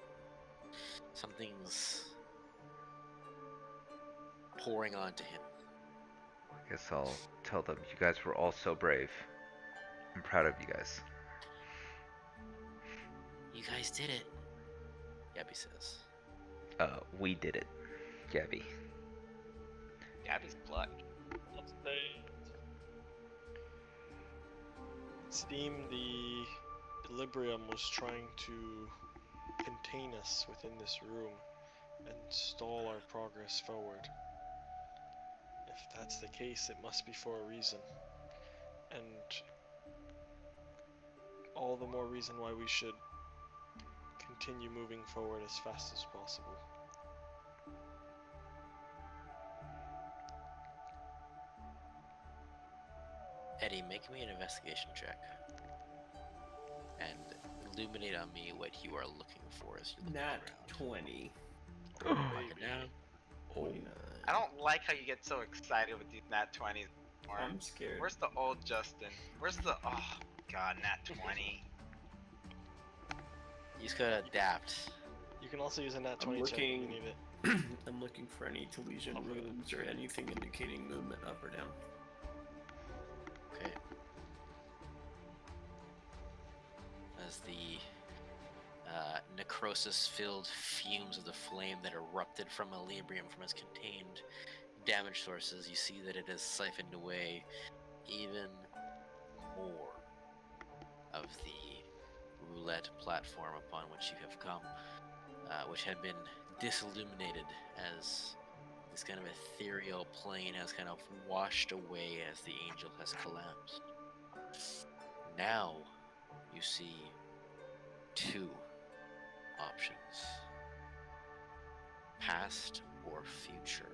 Something's pouring onto him. I guess I'll tell them you guys were all so brave. I'm proud of you guys. You guys did it, Gabby says. We did it, Gabby. Gabby's blood. It seemed the Equilibrium was trying to contain us within this room and stall our progress forward. If that's the case, it must be for a reason. And all the more reason why we should continue moving forward as fast as possible. Eddie, make me an investigation check. And illuminate on me what you are looking for as you look Nat around. 20. Mark it down. 49. I don't like how you get so excited with these nat 20s. I'm scared. Where's the old Justin? Where's the god nat 20? You just gotta adapt. You can also use a nat I'm 20 check if you looking- need it. I'm looking for any Telesian runes or anything indicating movement up or down. Okay. As the necrosis-filled fumes of the flame that erupted from Elibrium from its contained damage sources, you see that it has siphoned away even more of the roulette platform upon which you have come, which had been disilluminated as this kind of ethereal plane has kind of washed away as the angel has collapsed. Now you see two options: past or future.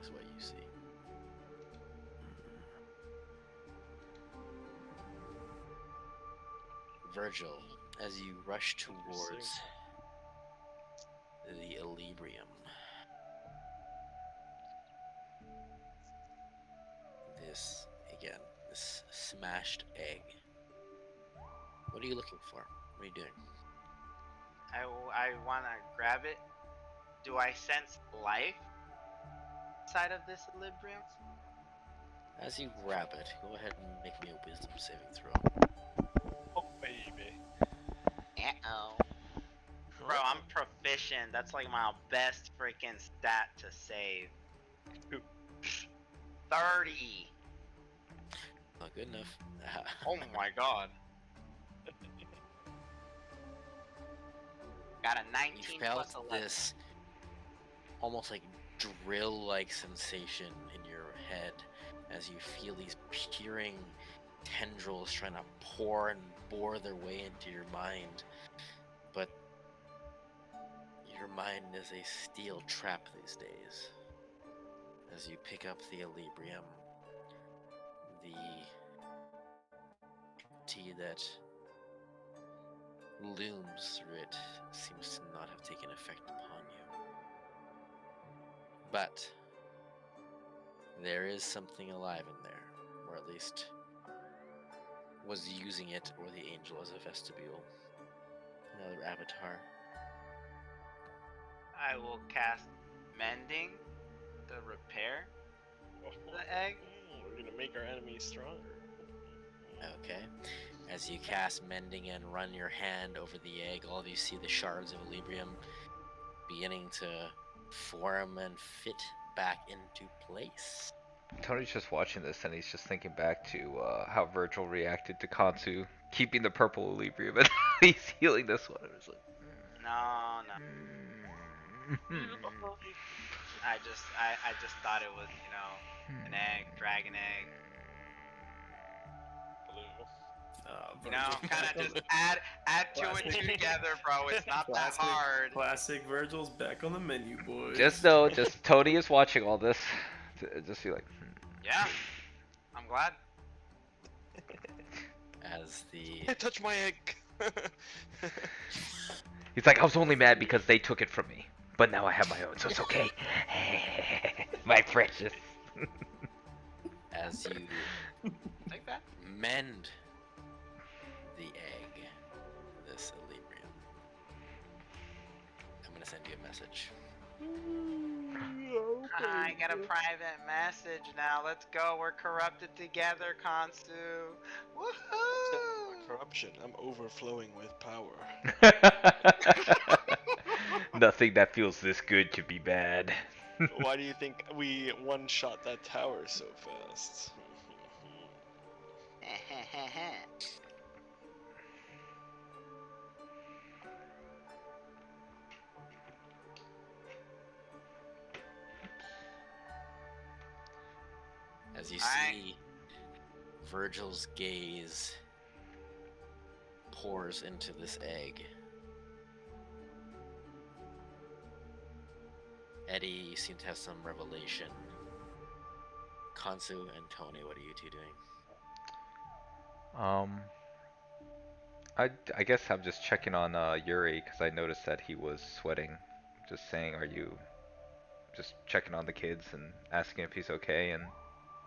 Is what you see. Virgil, as you rush towards the Elibrium, this smashed egg. What are you looking for? What are you doing? I want to grab it. Do I sense life inside of this equilibrium? As you grab it, go ahead and make me a wisdom saving throw. Oh, baby. Uh-oh. Bro, I'm proficient. That's like my best freaking stat to save. 30. Not good enough. Oh my god. Got a 19 You felt plus 11. this almost like drill-like sensation in your head as you feel these peering tendrils trying to pour and bore their way into your mind. But your mind is a steel trap these days. As you pick up the Elibrium, the tea that looms through it seems to not have taken effect upon you. But there is something alive in there, or at least was using it or the angel as a vestibule. Another avatar. I will cast Mending to repair the egg. We're gonna make our enemies stronger. Okay. As you cast Mending and run your hand over the egg, all of you see the shards of Elibrium beginning to form and fit back into place. Tony's just watching this and he's just thinking back to how Virgil reacted to Kansu keeping the purple Equilibrium and he's healing this one. It was like, No. I just thought it was, an egg, dragon egg. Blue. Kind of just add two and two together, bro. It's not that hard. Classic Virgil's back on the menu, boys. just Tony is watching all this. Just be like, Yeah, I'm glad. As the Touch my egg. he's like, I was only mad because they took it from me, but now I have my own, so it's okay. My precious. as you Take that. mend the egg, this Elibrium, I'm gonna send you a message. I got a private message now. Let's go. We're corrupted together, Kansu. Woohoo! Corruption. I'm overflowing with power. Nothing that feels this good can be bad. Why do you think we one-shot that tower so fast? As you Alright. see Virgil's gaze pours into this egg. Eddie, you seem to have some revelation. Kansu and Tony, what are you two doing? I guess I'm just checking on Yuri because I noticed that he was sweating. Just saying, are you just checking on the kids and asking if he's okay and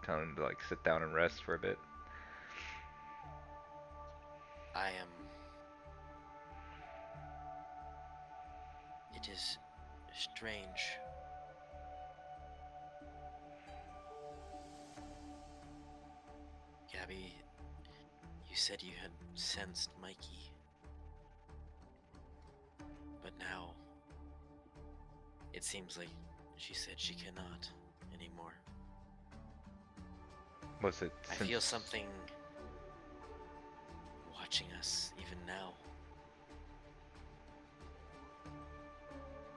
telling him to like sit down and rest for a bit? I am. It is strange. Gabby, you said you had sensed Mikey. But now, it seems like she said she cannot anymore. Was it I feel something watching us even now.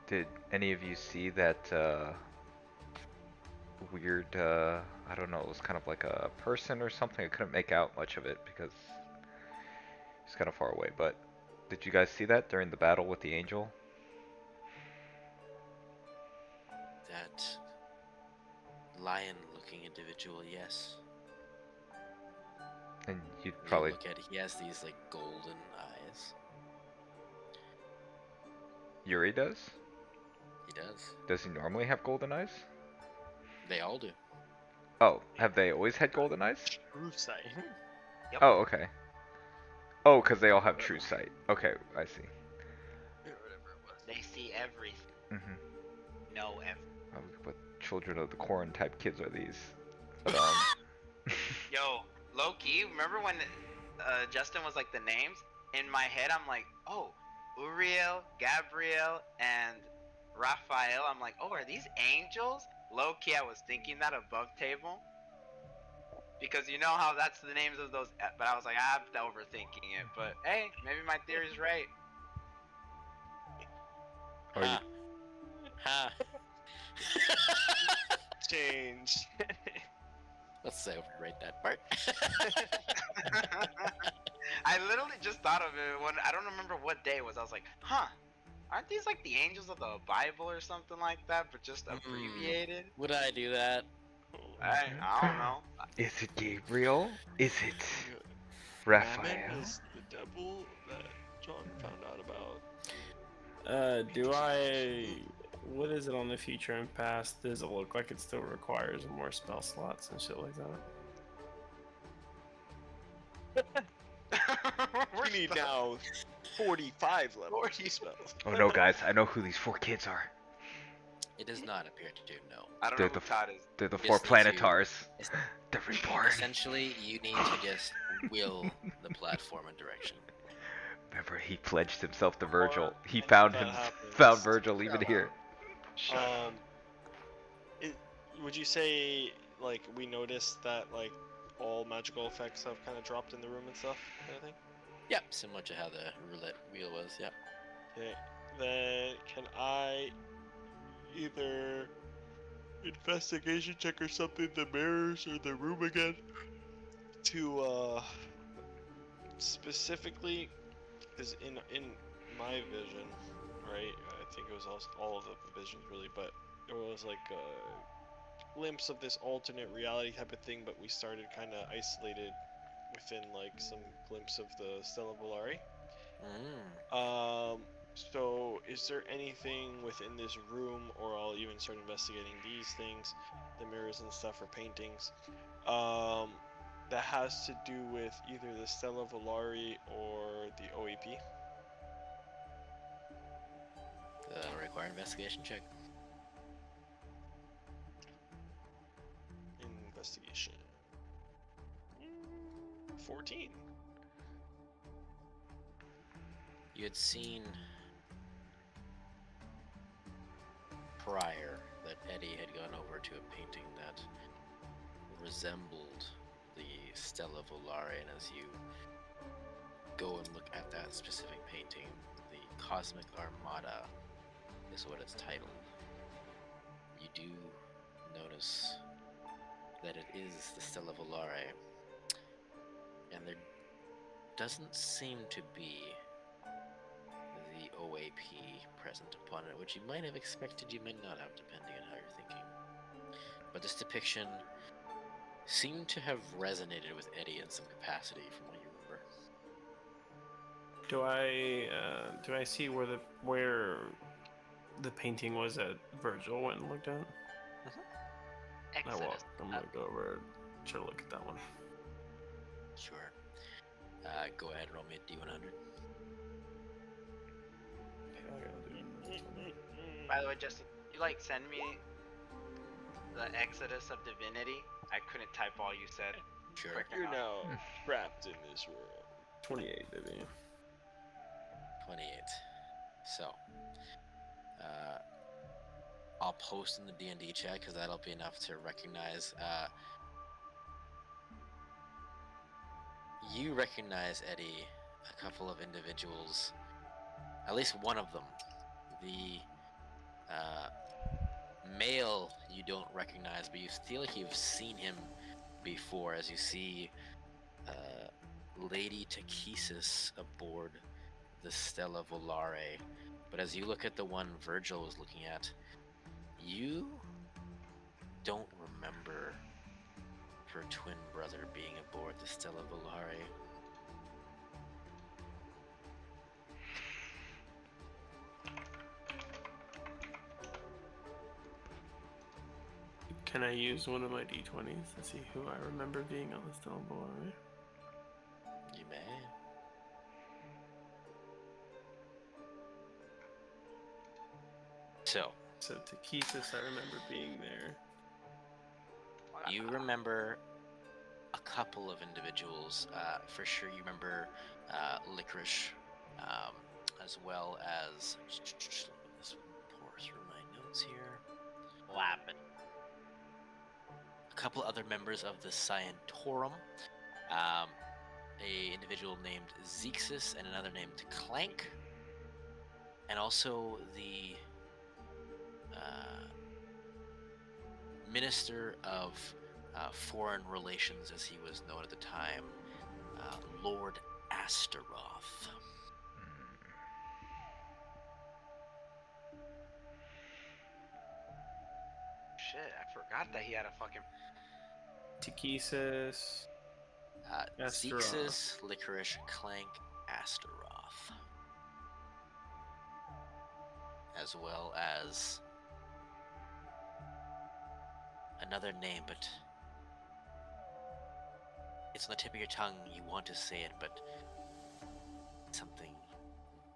Did any of you see that weird, I don't know, it was kind of like a person or something? I couldn't make out much of it because it's kind of far away, but did you guys see that during the battle with the angel? That lion-looking individual, yes. And you'd When probably... you look at it, he has these like golden eyes. Yuri does? He does. Does he normally have golden eyes? They all do. Oh, have they always had golden eyes? True sight. Yep. Oh, okay. Oh, because they all have true sight. Okay, I see. They see everything. Mm-hmm. Know everything. What children of the corn type kids are these? But, Yo, low-key, remember when Justin was like the names? In my head, I'm like, oh, Uriel, Gabriel, and Raphael. I'm like, oh, are these angels? Low-key, I was thinking that above table. Because you know how that's the names of those, but I was like, I'm overthinking it. But hey, maybe my theory's right. Are you- Ha. Change. Let's say overwrite that part. I literally just thought of it when I don't remember what day it was. I was like, huh, aren't these like the angels of the Bible or something like that, but just abbreviated? Would I do that? I don't know. Is it Gabriel? Is it Mammon Raphael? is the devil that John found out about. What is it on the future and past? Does it look like it still requires more spell slots and shit like that? We need now 45 levels 40 of spells. Oh no, guys, I know who these 4 kids are. It does not appear to do, no. I don't They're know the who Todd is. They're the Just 4 need to- planetars. es- They're reborn. Essentially, you need to just will the platform and direction. Remember, he pledged himself to Before Virgil. He any found of that him, happens- found Virgil even here. Shut up. Would you say like we noticed that like all magical effects have kind of dropped in the room and stuff, kind of thing? Yep, similar to how the roulette wheel was, yep. Okay, then can I either investigation check or something the mirrors or the room again to specifically, because in my vision, right? I think it was also all of the visions really, but there was like a glimpse of this alternate reality type of thing, but we started kind of isolated within like some glimpse of the Stella Volare. So is there anything within this room, or I'll even start investigating these things, the mirrors and stuff or paintings, that has to do with either the Stella Volare or the OEP? That'll require investigation check. Investigation. 14. You had seen prior that Eddie had gone over to a painting that resembled the Stella Volare, and as you go and look at that specific painting, the Cosmic Armada is what it's titled. You do notice that it is the Stella Volare, and there doesn't seem to be the OAP present upon it, which you might have expected, you might not have, depending on how you're thinking. But this depiction seem to have resonated with Eddie in some capacity, from what you remember. Do I see where the painting was that Virgil went and looked at? I will. Exodus. I'm gonna go over and try to look at that one. Sure. Go ahead, roll me a D100. By the way, Justin, you like send me the Exodus of Divinity? I couldn't type all you said. Sure. quick You're enough. now trapped in this world. 28, baby. 28. So, I'll post in the D&D chat because that'll be enough to recognize. You recognize, Eddie, a couple of individuals, at least one of them. The male you don't recognize, but you feel like you've seen him before as you see Lady Takesis aboard the Stella Volare. But as you look at the one Virgil was looking at, you don't remember her twin brother being aboard the Stella Volare. Can I use one of my d20s to see who I remember being on the Stella Volare? You may. So, Takesis, I remember being there. you remember a couple of individuals. For sure, you remember Licorice, as well as. Let me just pour through my notes here. Laughing. A couple other members of the Scientorum. A individual named Zexus and another named Clank. And also the Minister of Foreign Relations, as he was known at the time, Lord Astaroth. Shit, I forgot that he had a fucking. Takesis. Astaroth. Zexus, Licorice, Clank, Astaroth. As well as another name, but it's on the tip of your tongue. You want to say it, but something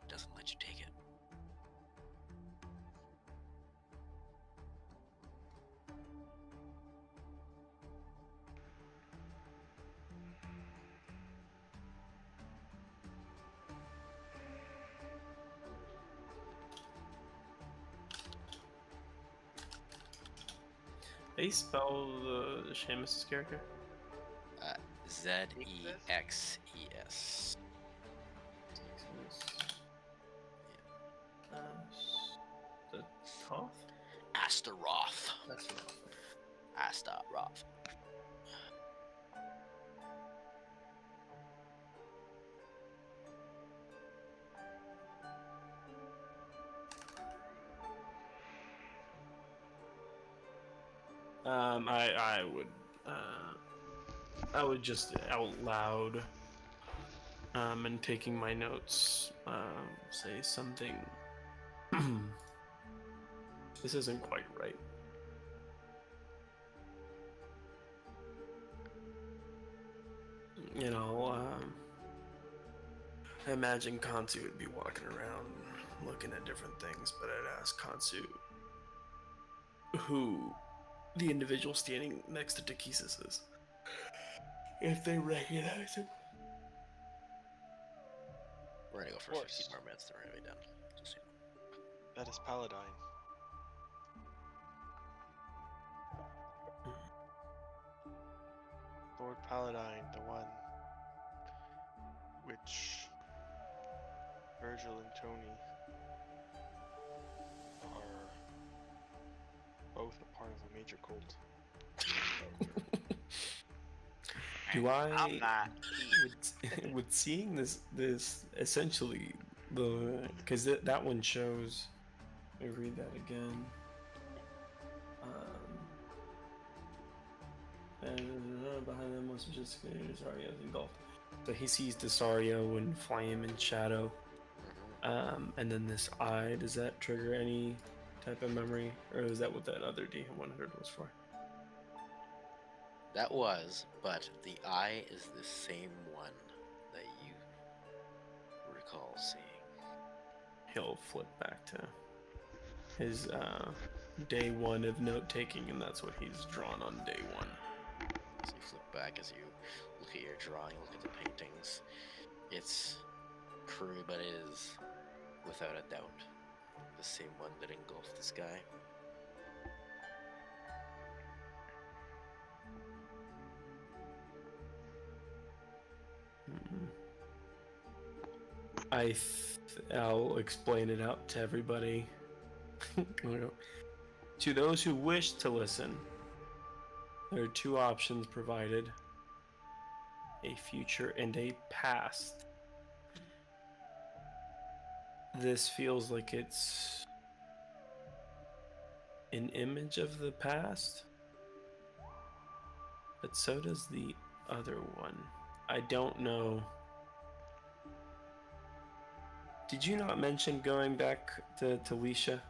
doesn't let you take it. How do you spell the Seamus' character? Zexes. The Toth? Astaroth. Astaroth. Astaroth. I would just out loud, and taking my notes, say something. This isn't quite right. You know, I imagine Kansu would be walking around looking at different things, but I'd ask Kansu who the individual standing next to Takesis is, if they recognize him. We're gonna go for 15 more minutes, then we're gonna be done. Just so you know. That is Paladine. Lord Paladine, the one which Virgil and Tony are both a part of a major cult. Do I? I'm not. With seeing this essentially because that one shows. Let me read that again. Desario's engulfed. So he sees Desario and Flame and Shadow. And then this eye, does that trigger any type of memory? Or is that what that other D100 was for? That was, but the eye is the same one that you recall seeing. He'll flip back to his day one of note taking, and that's what he's drawn on day one. So you flip back as you look at your drawing, look at the paintings. It's crude, but it is, without a doubt, the same one that engulfed this guy. I'll explain it out to everybody. To those who wish to listen, there are two options provided: a future and a past. This feels like it's an image of the past, but so does the other one. I don't know. Did you not mention going back to Talisha?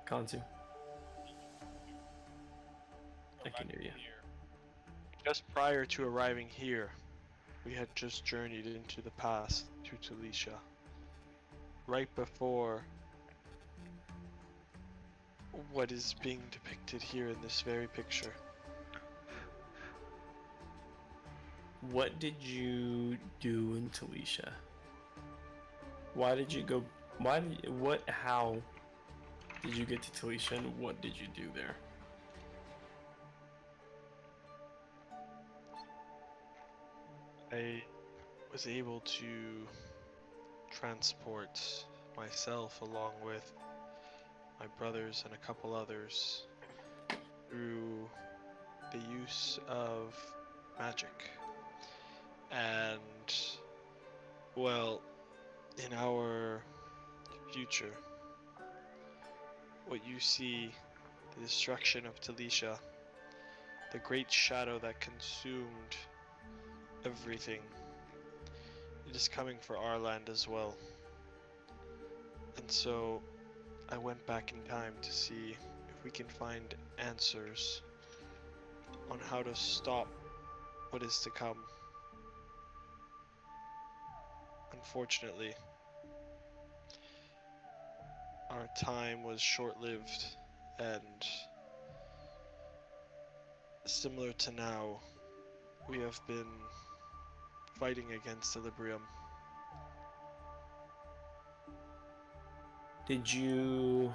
Kanzu. I can hear you. Just prior to arriving here, we had just journeyed into the past to Talisha. Right before what is being depicted here in this very picture. What did you do in Talisha? Why did you go? How did you get to Talisha, and what did you do there? I was able to transport myself along with my brothers and a couple others through the use of magic. And, well, in our future, what you see, the destruction of Talisha, the great shadow that consumed everything, it is coming for our land as well. And so I went back in time to see if we can find answers on how to stop what is to come. Unfortunately, our time was short-lived, and similar to now, we have been fighting against Equilibrium. Did you?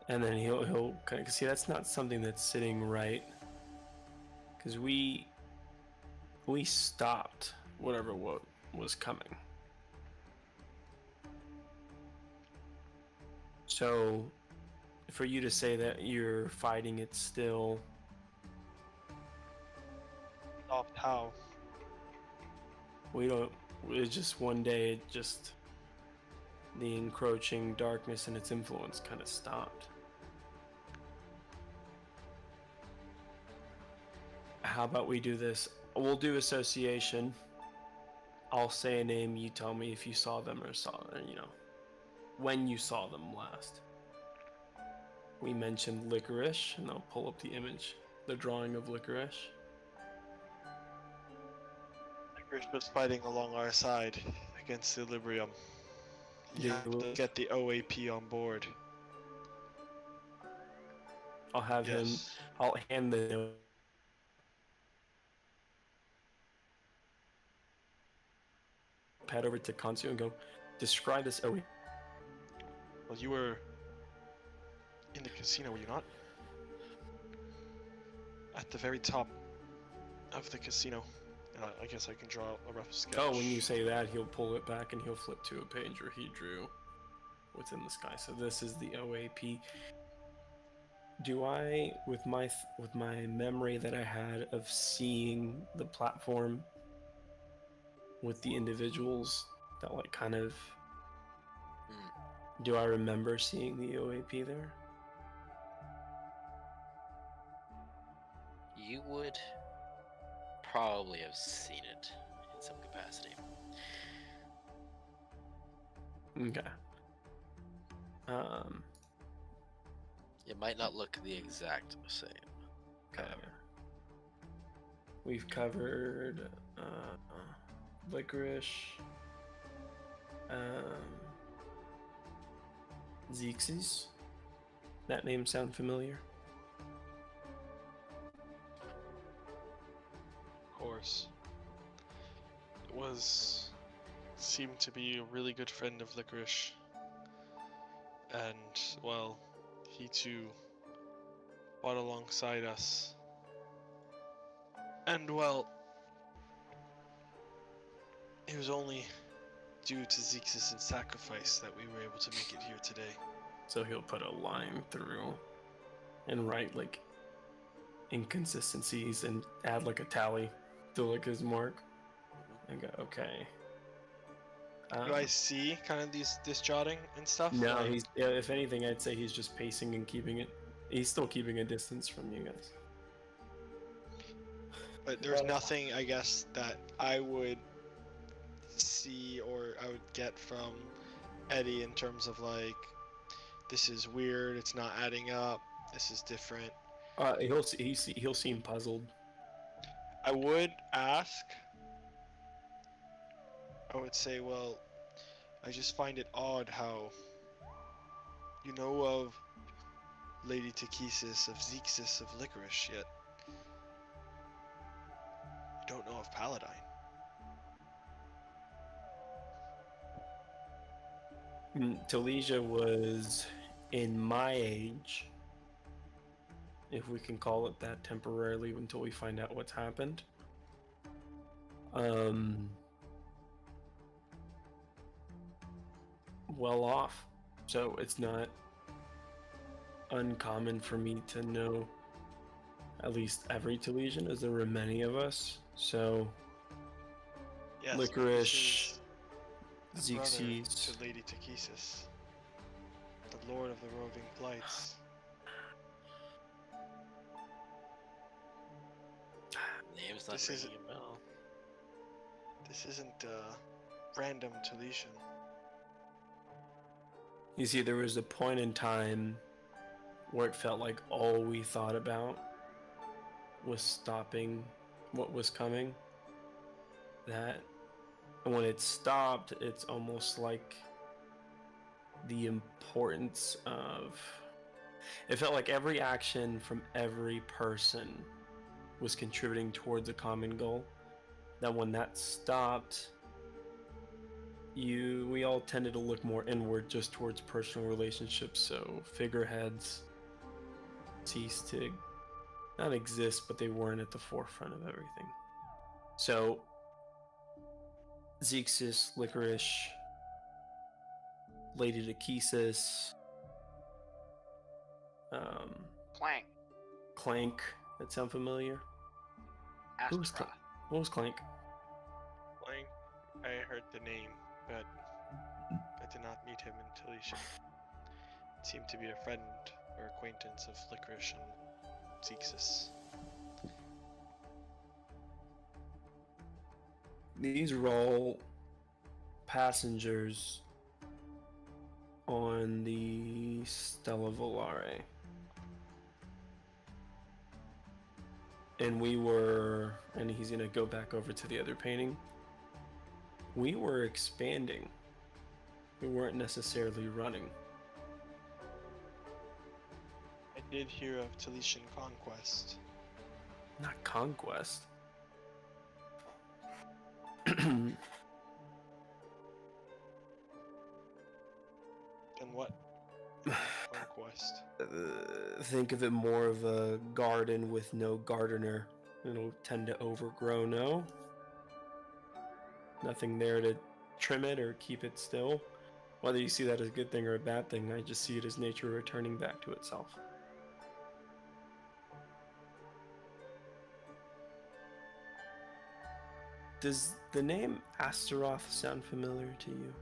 And then he'll kind of see that's not something that's sitting right, because we stopped whatever what was coming. So, for you to say that you're fighting it still, Stopped how? we don't. It's just one day. It just the encroaching darkness and its influence kind of stopped. How about we do this? We'll do association. I'll say a name, you tell me if you saw them or when you saw them last. We mentioned Licorice, and I'll pull up the image, the drawing of Licorice. Licorice was fighting along our side against Equilibrium. You have to get the OAP on board. I'll have him. I'll hand the pad over to Kansu and go, describe this OAP. Well, you were in the casino, were you not? At the very top of the casino. I guess I can draw a rough sketch. Oh, when you say that, he'll pull it back and he'll flip to a page where he drew what's in the sky. So this is the OAP. Do I, with my memory that I had of seeing the platform with the individuals that Mm. do I remember seeing the OAP there? You would probably have seen it in some capacity. Okay. It might not look the exact same. Okay. We've covered licorice, Xerxes. That name sound familiar? Of course. Seemed to be a really good friend of Licorice. And, well, he too fought alongside us. And, well, it was only due to Xerxes' sacrifice that we were able to make it here today. So he'll put a line through and write like inconsistencies and add like a tally to like his mark. And go, okay. Do I see kind of this jotting and stuff? No, Like, he's. Yeah, if anything, I'd say he's just pacing and keeping it. He's still keeping a distance from you guys. but there's nothing, I guess, that I would see or I would get from Eddie in terms of like, this is weird, it's not adding up, this is different. He'll seem puzzled. I would ask, I would say, well, I just find it odd how you know of Lady Takesis, of Xerxes, of Licorice, yet you don't know of Paladine. Talesia was in my age, if we can call it that temporarily until we find out what's happened. Well off. So it's not uncommon for me to know at least every Talesian, as there were many of us. So Yes, Licorice, this is the brother Xerxes. to Lady Takesis, the Lord of the Roving Flights. Name's not This is- ringing a bell. This isn't random Talesian. You see, there was a point in time where it felt like all we thought about was stopping what was coming. That when it stopped, it's almost like the importance of. It felt like every action from every person was contributing towards a common goal. That when that stopped, we all tended to look more inward, just towards personal relationships. So figureheads ceased to not exist, but they weren't at the forefront of everything. So Xerxes, Licorice, Lady Takesis, Clank. Clank. That sound familiar? Who's Astaroth. What was Clank? Like, I heard the name, but I did not meet him in Talesia. It seemed to be a friend or acquaintance of Licorice and Xerxes. These are all passengers on the Stella Volare. And and he's gonna go back over to the other painting. We were expanding. We weren't necessarily running. I did hear of Talesian conquest. Not conquest. And what? Conquest. Think of it more of a garden with no gardener. It'll tend to overgrow, no? Nothing there to trim it or keep it still. Whether you see that as a good thing or a bad thing, I just see it as nature returning back to itself. Does the name Astaroth sound familiar to you?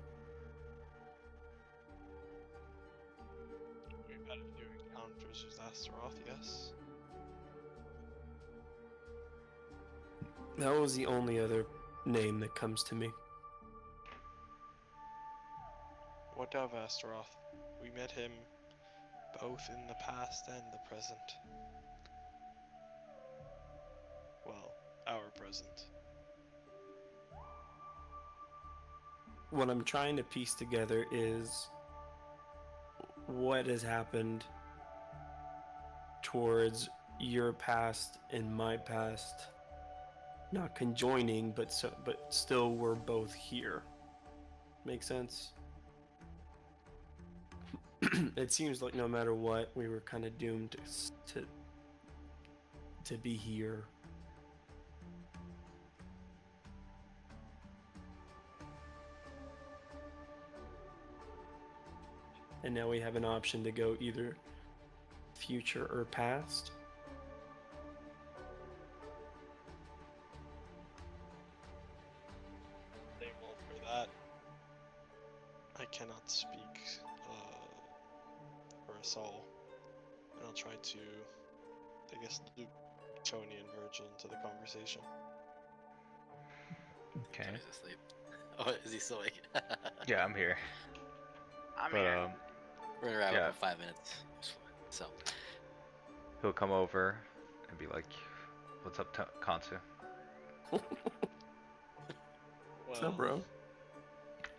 We've had a few encounters with Astaroth, yes. That was the only other name that comes to me. What of Astaroth? We met him both in the past and the present. Well, our present. What I'm trying to piece together is what has happened towards your past and my past, not conjoining, but still we're both here. Make sense? It seems like no matter what, we were kind of doomed to be here. And now we have an option to go either future or past. Well, for that, I cannot speak for us all. And I'll try to, I guess, loop Tony and Virgil into the conversation. Okay. Tony's asleep. Oh, is he still awake? Yeah, I'm here. I'm But here. We're gonna wrap Yeah. up in 5 minutes. So, He'll come over and be like, "What's up, Kansu?" What's up, bro?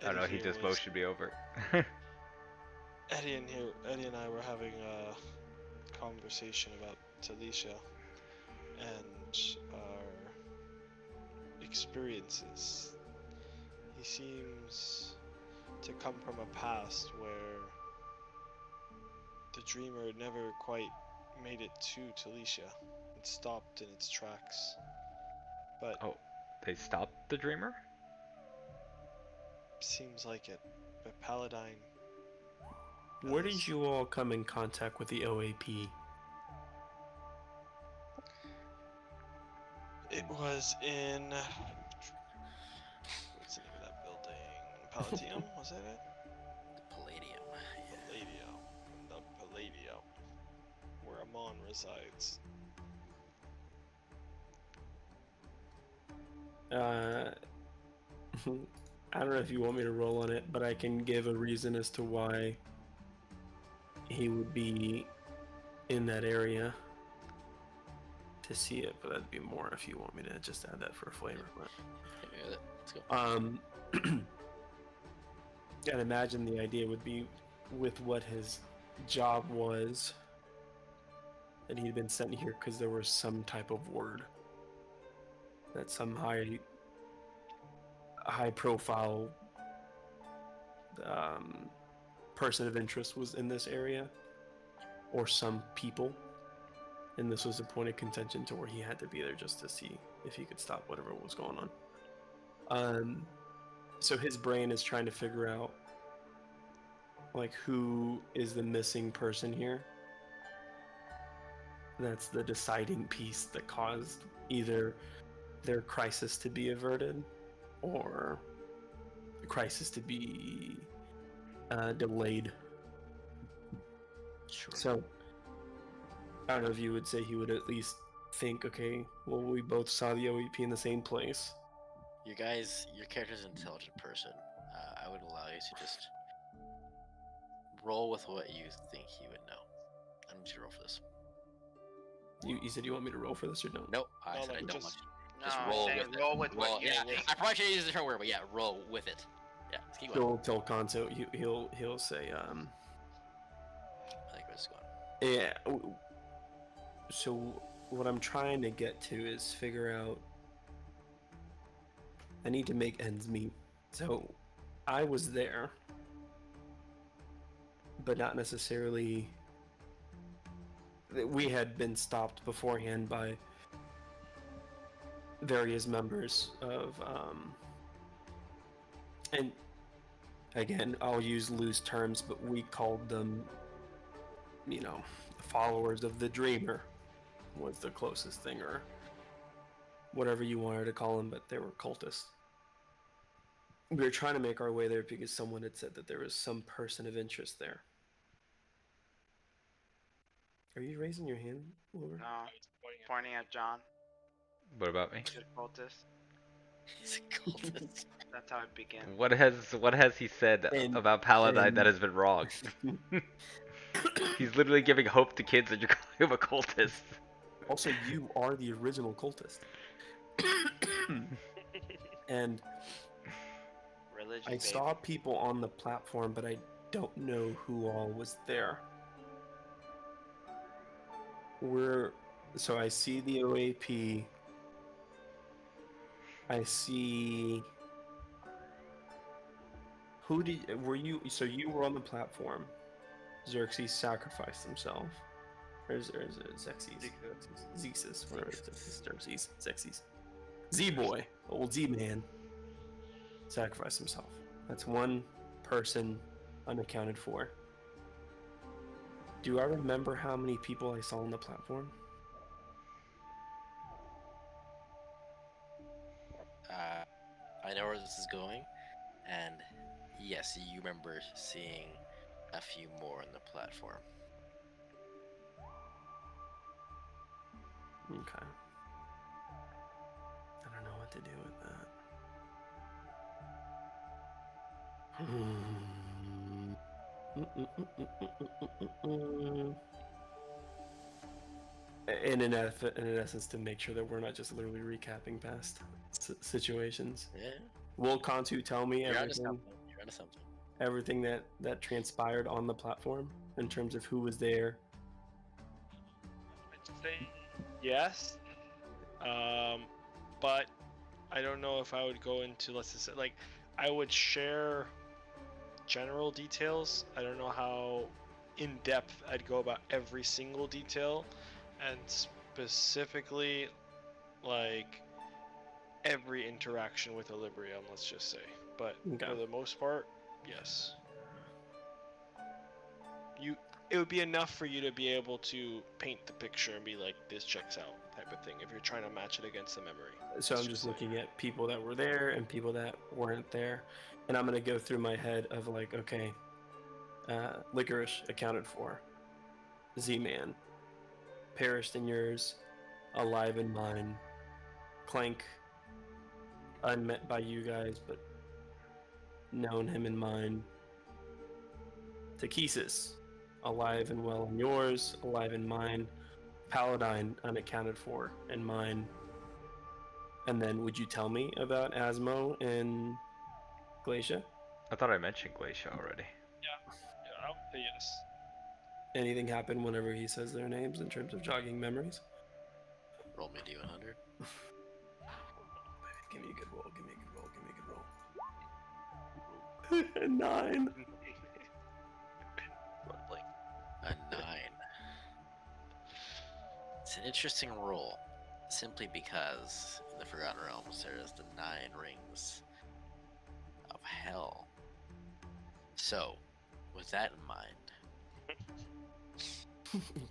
I don't know. He here just was- both should be over. Eddie and I were having a conversation about Talisha and our experiences. He seems to come from a past where the dreamer never quite made it to Talisha. It stopped in its tracks. But Oh, they stopped the dreamer? seems like it. But Paladine, Where did you all come in contact with the OAP? it was in. What's the name of that building? Palladium, was that it? the Palladium. Palladio. The Palladio. Where Amon resides. I don't know if you want me to roll on it, but I can give a reason as to why he would be in that area to see it, but that'd be more if you want me to just add that for flavor. But Hit me with it. Let's go. I'd imagine the idea would be with what his job was, that he'd been sent here because there was some type of word that some high profile person of interest was in this area, or some people, and this was a point of contention to where he had to be there just to see if he could stop whatever was going on. So his brain is trying to figure out like who is the missing person here. That's the deciding piece that caused either their crisis to be averted or the crisis to be delayed. Sure. So I don't know if you would say he would at least think, okay, well, we both saw the OEP in the same place. Your character's an intelligent person. I would allow you to just roll with what you think he would know. I'm just gonna roll for this. You said you want me to roll for this or no? Nope, I No, said I no, don't just- want you. No, Just I'm roll saying with it. roll with what you yeah, think. I probably should use a different word, but yeah, roll with it. Yeah, let's keep going. He'll tell Kanto, he'll say, I think we're just going. yeah. So what I'm trying to get to is figure out. I need to make ends meet. So I was there, but not necessarily. We had been stopped beforehand by various members of, and again, I'll use loose terms, but we called them, followers of the Dreamer was the closest thing, or whatever you wanted to call them, but they were cultists. We were trying to make our way there because someone had said that there was some person of interest there. Are you raising your hand, Wilbur? No, pointing at John. What about me? Good cultist. He's a cultist. That's how it began. What has he said And- about Paladine and- that has been wrong? He's literally giving hope to kids, and you're calling him a cultist. Also, you are the original cultist. And Religion. I saw people on the platform, but I don't know who all was there. So I see the OAP. I see. Were you? So you were on the platform. Xerxes sacrificed himself. Or is it Xerxes? Xerxes. Whatever it is. Xerxes. Xerxes. Z-boy. Old Z-man. Sacrificed himself. That's one person unaccounted for. Do I remember how many people I saw on the platform? I know where this is going, and yes, you remember seeing a few more on the platform. Okay. I don't know what to do with that. In essence, to make sure that we're not just literally recapping past situations. Yeah, Will Kantu tell me you're onto everything, something. You're onto something. everything that transpired on the platform in terms of who was there? I'd say yes, but I don't know if I would go into, let's just say, like, I would share general details. I don't know how in depth I'd go about every single detail, and specifically like every interaction with Equilibrium, let's just say. But Okay. for the most part, yes. It would be enough for you to be able to paint the picture and be like, this checks out, type of thing, if you're trying to match it against the memory. So I'm Let's just say. looking at people that were there and people that weren't there, and I'm gonna go through my head of like, okay, Licorice accounted for, Z-Man perished in yours, alive in mine, Clank unmet by you guys, but known him in mine, Takesis alive and well in yours, alive in mine, Paladine unaccounted for in mine. And then would you tell me about Asmo and Glacia? I thought I mentioned Glacia already. Yeah, I would say yes. Anything happen whenever he says their names in terms of jogging memories? Roll me D100. Give me a good roll, give me a good roll, give me a good roll. 9. Like a 9. It's an interesting roll, simply because in the Forgotten Realms there is the 9 rings of hell. So, with that in mind,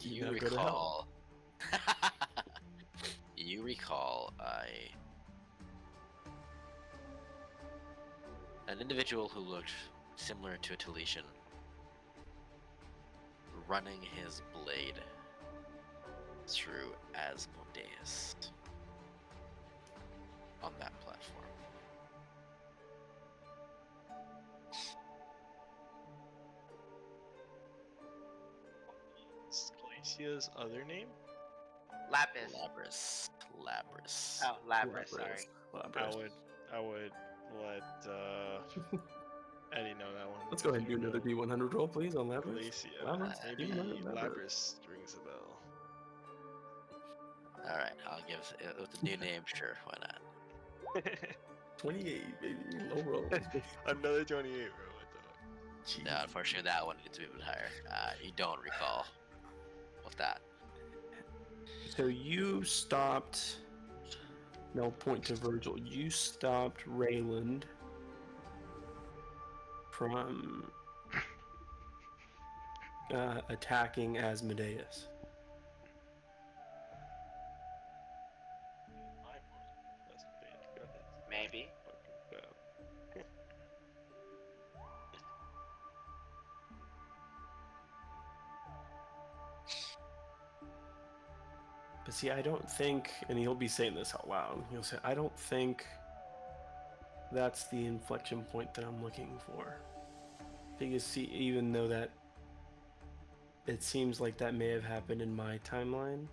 you now go to hell. recall. You recall an individual who looked similar to a Talesian running his blade through Asmodeus on that platform. Is Glacia's other name? Lapis. Labris. Oh, Lapis. Sorry. I would let Eddie know that one. Let's go ahead and do another D100 roll, please, on Labyrinth. Glacia. Labyrinth, Maybe D100, Labyrinth. Labrys rings a bell. Alright, I'll give it with the new name, sure, why not? 28, baby. Low roll. Another 28, bro. What the fuck? No, unfortunately that one needs to be a bit higher. You don't recall of that. So you stopped. No, point to Virgil. You stopped Rayland from attacking Asmodeus. That's bad. Go ahead. Maybe. Fucking bad. But see, I don't think, and he'll be saying this out loud. He'll say, "I don't think that's the inflection point that I'm looking for." Because see, even though that it seems like that may have happened in my timeline,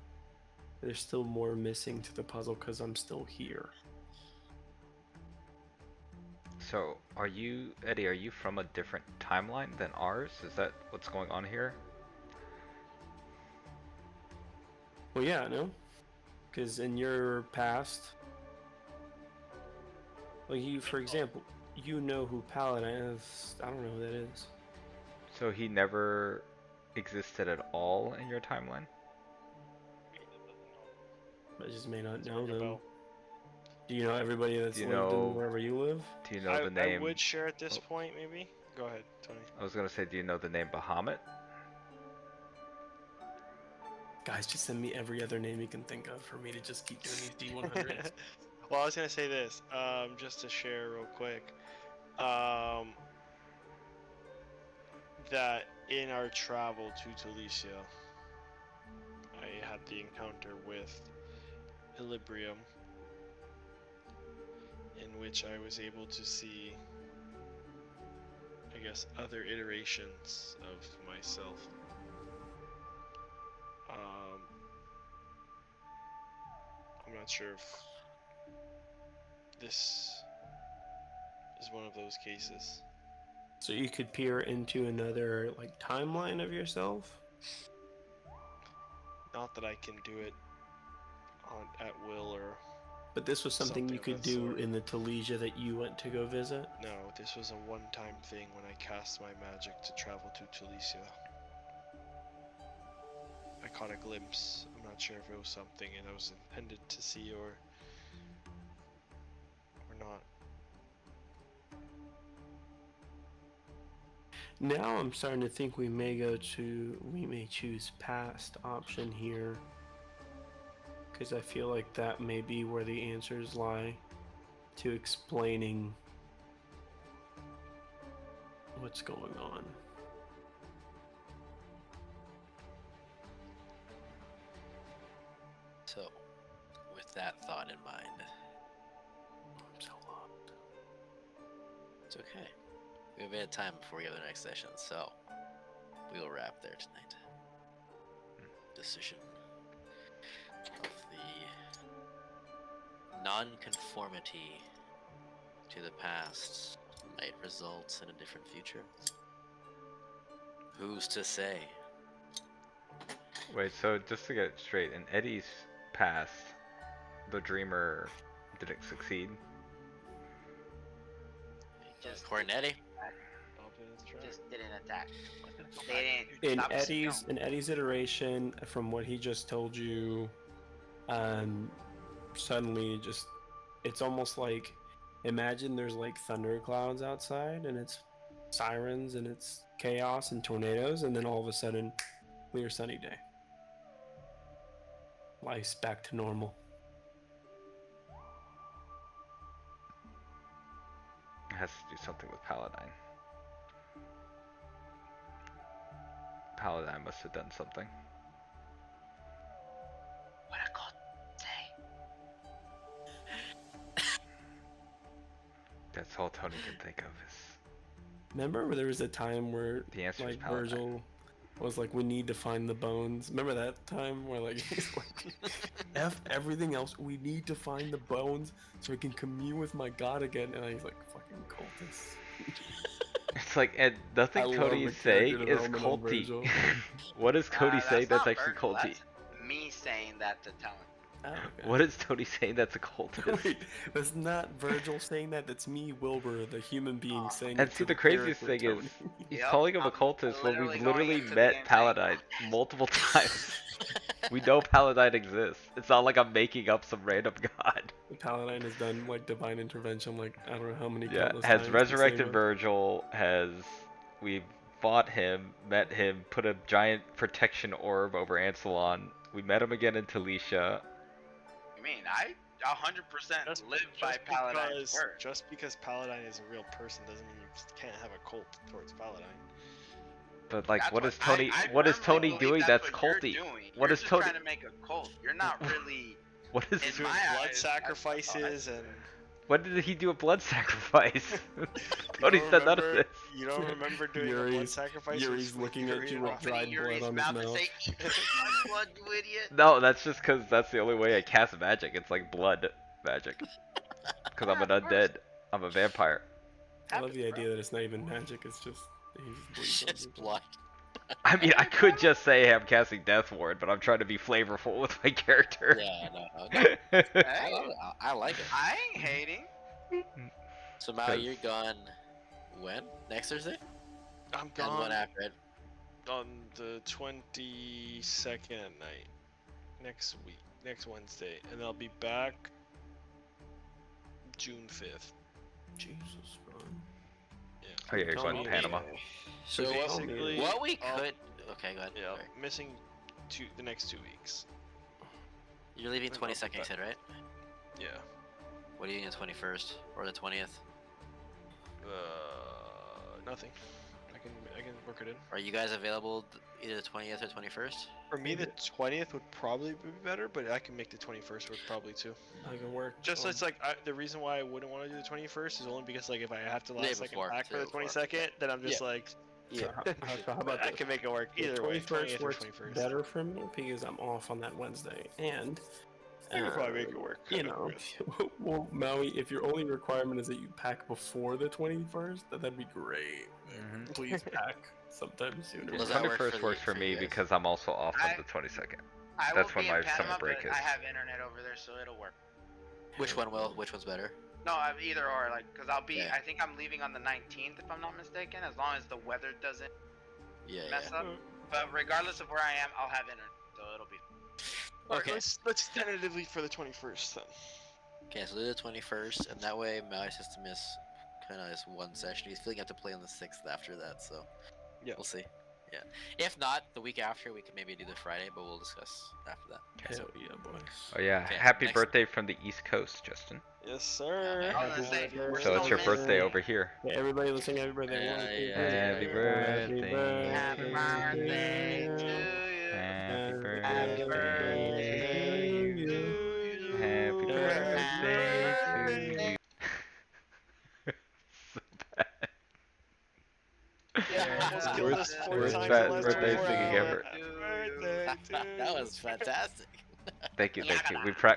there's still more missing to the puzzle because I'm still here. So, are you, Eddie, are you from a different timeline than ours? Is that what's going on here? Well, yeah, no, because in your past, like you, for example, you know who Paladin is. I don't know who that is. So he never existed at all in your timeline? I just may not know Ring a them. bell. Do you know everybody that's Do you lived know- in wherever you live? Do you know the name? I would share at this Oh. point, maybe. Go ahead, Tony. I was gonna say, do you know the name Bahamut? Guys, just send me every other name you can think of for me to just keep doing these D100s. Well, I was gonna say this, just to share real quick, that in our travel to Talicia, I had the encounter with Equilibrium, in which I was able to see, I guess, other iterations of myself. I'm not sure if this is one of those cases. So you could peer into another like timeline of yourself? Not that I can do it at will or... But this was something you Something could of that do sort. in the Talesia that you went to go visit? No, this was a one-time thing when I cast my magic to travel to Talicia. I caught a glimpse. I'm not sure if it was something and I was intended to see or not. Now I'm starting to think we may choose past option here. Because I feel like that may be where the answers lie to explaining what's going on. So, with that thought in mind, I'm so lost. it's okay. We have a bit of time before we have the next session, so we'll wrap there tonight. Decision of the non-conformity to the past might result in a different future. Who's to say? Wait, so just to get it straight, in Eddie's past, the dreamer didn't succeed? Just Cornetti? just didn't attack. They didn't In stop Eddie's iteration, from what he just told you, suddenly just it's almost like imagine there's like thunderclouds outside and it's sirens and it's chaos and tornadoes and then all of a sudden clear sunny day. Life's back to normal. It has to do something with Paladine. Paladine must have done something. What I called say. That's all Tony can think of is Remember where there was a time where the answer is like Paladine. Virgil was like, we need to find the bones. Remember that time where like he's like, F everything else, we need to find the bones so I can commune with my god again. And he's like, fucking cultist. It's like, and nothing I love Cody's the saying character is development on culty. Virgil. What is Cody saying that's not actually Virgil, culty? that's me saying that to Talon. Oh, okay. What is Tony saying that's a cultist? Wait, that's not Virgil saying that. That's me, Wilbur, the human being, saying And it see, to the craziest character, thing is, Tony. he's Yep, calling him a I'm cultist when literally we've going literally into the met game saying, Paladine multiple times. We know Paladine exists. It's not like I'm making up some random god. Paladine has done like divine intervention, like I don't know how many. Yeah, countless has times to resurrected save us. Virgil, we fought him, met him, put a giant protection orb over Ancelon. We met him again in Talicia. You mean I 100% live by Paladine's word? Just because Paladine is a real person doesn't mean you just can't have a cult towards Paladine. But like, That's what is I- Tony? I What is firmly Tony believe doing that's what you're culty? doing. What You're is just Tony? trying to make a cult. You're not really. What is? In Doing my blood eyes, sacrifices and. When did he do a blood sacrifice? You Tony don't said none of remember- this. You don't remember doing a blood Yuri's- sacrifice? Yuri's looking at you with Open dried Yuri's blood on his mouth and mouth. say, "Eat my blood, you idiot." No, that's just because that's the only way I cast magic. It's like blood magic. Because I'm an Yeah, of course. undead. I'm a vampire. I love the Happens, bro. idea that it's not even magic. It's just he just bleeds on Just people. blood. I mean, I could just say I'm casting Death Ward, but I'm trying to be flavorful with my character. Yeah, no, okay. I Hey, love it. I like it. I ain't hating. So Mao, you're gone. When? Next Thursday? I'm And one gone after it. on the 22nd at night. Next week. Next Wednesday. And I'll be back June 5th. Jesus, man. Oh yeah, you're going to Tony, Panama. So Okay, what, basically, what we I'll- could. Okay, go ahead. Yeah, Sorry. missing the next 2 weeks. You're leaving I'll be 22nd, you back. said, right? Yeah. What are you doing the 21st or the 20th? Nothing. I can work it in. Are you guys available either the 20th or 21st? For me, the 20th would probably be better, but I can make the 21st work probably too. I can work. Just it's like the reason why I wouldn't want to do the 21st is only because like if I have to Day last second before, pack for day the before. 22nd, then I'm just like, So how about I this? can make it work either way, 20th or works 21st. better for me because I'm off on that Wednesday, and I could probably make it work. you know, well, Maui, if your only requirement is that you pack before the 21st, that'd be great. Mhm. Please pack sometime sooner. Does that work for 21st the- works for for me you guys? because I'm also off on I- the 22nd. I That's will when be my in Panama, summer break but is. I have internet over there, so it'll work. Which one will? Which one's better? No, either or, like, cause I'll be. Okay. I think I'm leaving on the 19th, if I'm not mistaken. As long as the weather doesn't Yeah, mess yeah. up. But regardless of where I am, I'll have internet, so it'll be. Okay. Let's tentatively for the 21st then. Okay, so do the 21st, and that way Maui's has to miss kind of just one session. He's feeling have to play on the 6th after that, so Yeah. we'll see. Yeah. If not, the week after we can maybe do the Friday, but we'll discuss after that. Hell yeah, boys. Oh yeah, Okay, happy next- birthday from the East Coast, Justin. Yes, sir. I was gonna say, we're So it's your still birthday missing- over here. Yeah, everybody, let's sing happy birthday. Yeah, One, two, yeah, three. Happy birthday. Happy birthday to you. Happy Happy birthday to you. Happy birthday to you. So bad. Yeah, almost killed us 4 Worst times bad in the last birthday 24 singing hours. ever. Happy birthday to that you. was fantastic. Thank you.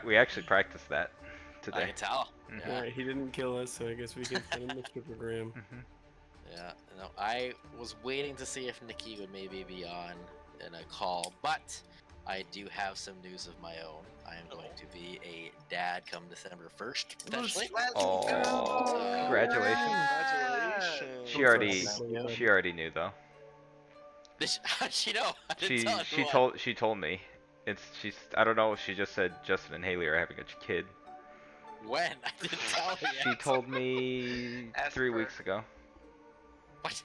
We actually practiced that I today. can tell. Mhm. Yeah. Alright, he didn't kill us, so I guess we can send him the cryptogram. Mhm. Yeah, no, I was waiting to see if Nikki would maybe be on in a call, but I do have some news of my own. I am going to be a dad come December 1st, potentially. Let's Oh, go. congratulations. Congratulations. She already knew though. How'd she know? I didn't She tell her she what. told me. She's I don't know if she just said Justin and Haley are having a kid. When? I didn't tell her yet. She told me As 3 per- weeks ago. What?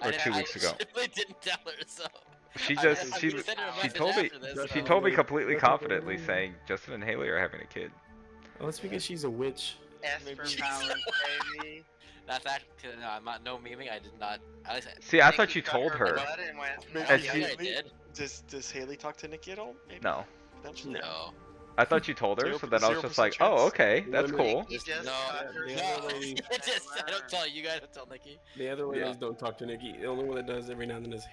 Or 2 weeks ago. I really didn't tell her, so. She I just guess she I'm sending her a she message told me after this, she so- told me completely That's okay. confidently saying Justin and Haley are having a kid. Oh, that's because she's a witch. S for Maybe- balance, baby. That's actually, no, I'm not no memeing. I did not. At least See, I Nikki thought you cut told her. blood and went, Maybe "Oh, And I yeah, she- think I did. Does Haley talk to Nikki at all? Maybe? No. Potentially? No. I I told her, so then I was just 0% like, oh, chance. okay, that's Women- cool. He just No, cut her the No, other lady- blood. I don't tell you guys. I tell Nikki. The other ladies Yeah. don't talk to Nikki. The only one that does every now and then is